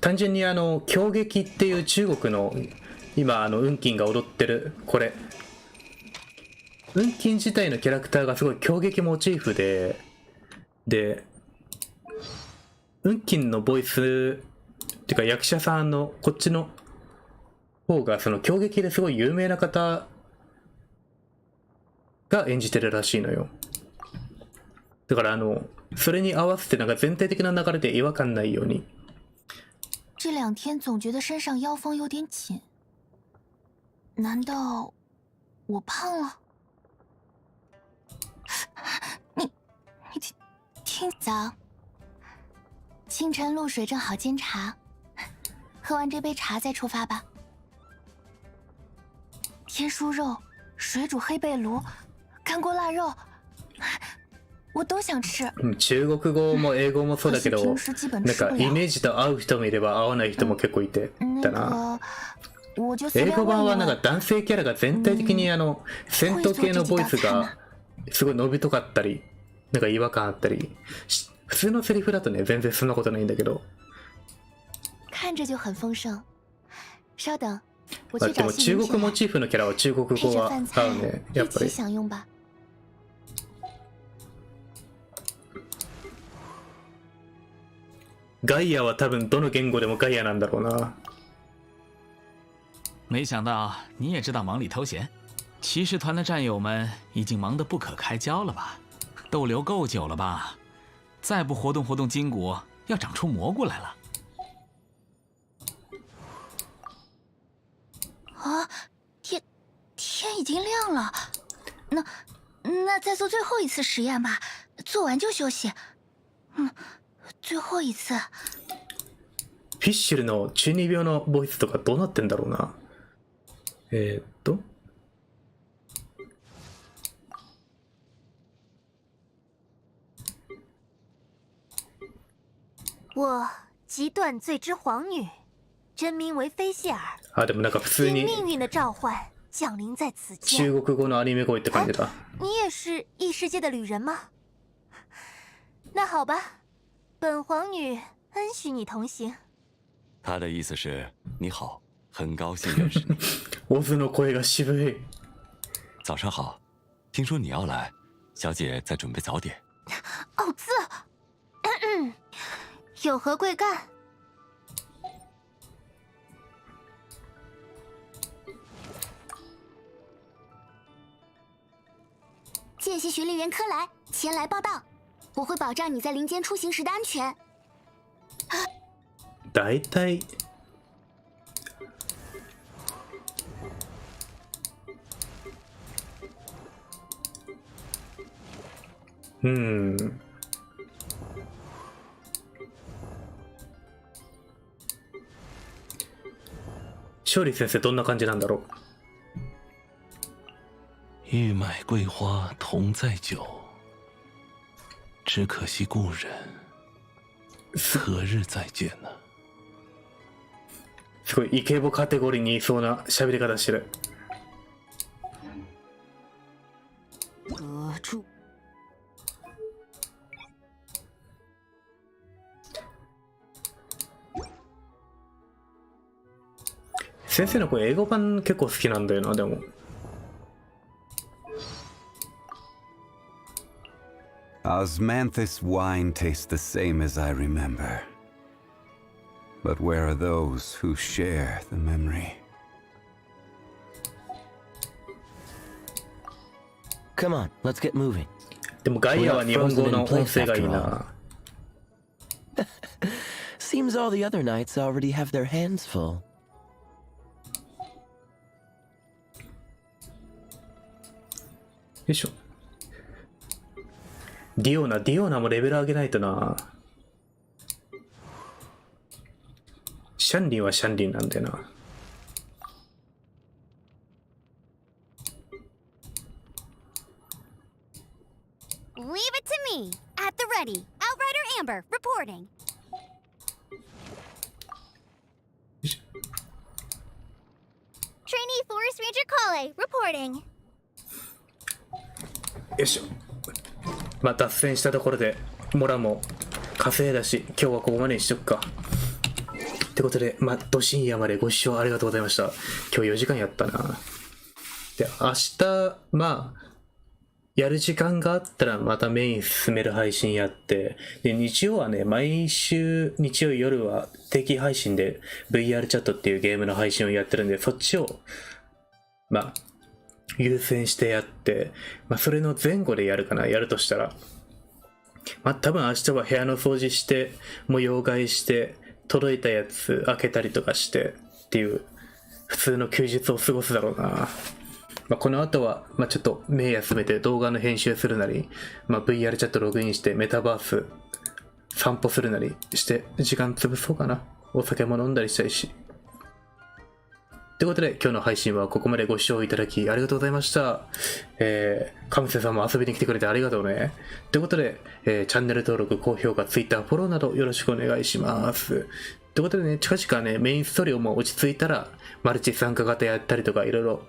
単純に狂撃っていう中国の今運金が踊ってるこれ、運金自体のキャラクターがすごい狂撃モチーフで運金のボイスっていうか役者さんのこっちの方がその狂撃ですごい有名な方が演じてるらしいのよ。だからそれに合わせてなんか全体的な流れで違和感ないように。这两天总觉得身上腰封有点紧，难道我胖了？你听早，清晨露水正好煎茶，喝完这杯茶再出发吧。天书肉、水煮黑贝炉、干锅腊肉，我都想吃。中国語も英語もそうだけど、なんかイメージと合う人もいれば合わない人も結構いてだな。英語版はなんか男性キャラが全体的に戦闘系のボイスがすごい伸びとかったり、なんか違和感あったり、普通のセリフだとね全然そんなことないんだけど。看着就很丰盛。稍等。でも中国モチーフのキャラは中国語は合うね、やっぱり。ガイアは多分どの言語でもガイアなんだろうな。没想到你也知道忙里偷闲，骑士团的战友们已经忙得不可开交了吧？逗留够久了吧？再不活动活动筋骨，要长出蘑菇来了。啊，天已经亮了，那再做最后一次实验吧，做完就休息。最後一次。フィッシュルの中二病のボイスとかどうなってんだろうな。我极短罪之皇女，真名为菲谢尔。あ、でもなんか普通に命运的召唤降临在此间。中国語のアニメ声って感じだ。你也是异世界的旅人吗？那好吧。本皇女恩许你同行。他的意思是你好，很高兴认识你。オズの声が渋い。早上好，听说你要来，小姐在准备早点。奥兹，有何贵干？谢谢巡猎员科莱前来报道，我会保障你在林间出行时的安全。大体勝利先生どんな感じなんだろう。欲买桂花同载酒，只可惜故人何日再见呢？すごいイケボカテゴリーにいそうな喋り方してる。先生の声英語版結構好きなんだよな。でもOsmanthus wine tastes the same as I remember. But where are those who share the memory? Come on, let's get moving. でもガイアは日本語の音声がいいな。Seems all the other knights already have their hands full. よいしょ。ディオナもレベル上げないとな。シャンリンはシャンリンなんだよな。Leave it to me. At the ready. Outrider Amber reporting. Trainee Forest Ranger Kale reporting. よいしょ。まあ脱線したところでモラも稼いだし、今日はここまでにしとくか。ってことで、ど深夜までご視聴ありがとうございました。今日4時間やったな。で、明日、やる時間があったらまたメイン進める配信やって、で、日曜はね、毎週日曜夜は定期配信で VR チャットっていうゲームの配信をやってるんで、そっちを、優先してやって、それの前後でやるかな、やるとしたら。多分明日は部屋の掃除して、模様替えして、届いたやつ開けたりとかしてっていう、普通の休日を過ごすだろうな。この後は、ちょっと目休めて動画の編集するなり、VR チャットログインしてメタバース散歩するなりして時間潰そうかな。お酒も飲んだりしたいし。ということで今日の配信はここまでご視聴いただきありがとうございました。カムセさんも遊びに来てくれてありがとうね。ということで、チャンネル登録、高評価、Twitter フォローなどよろしくお願いします。ということでね、近々ね、メインストーリーも落ち着いたらマルチ参加型やったりとかいろいろ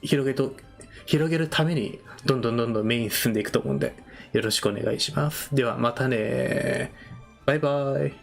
広げるためにどんどんメイン進んでいくと思うんでよろしくお願いします。ではまたね。バイバイ。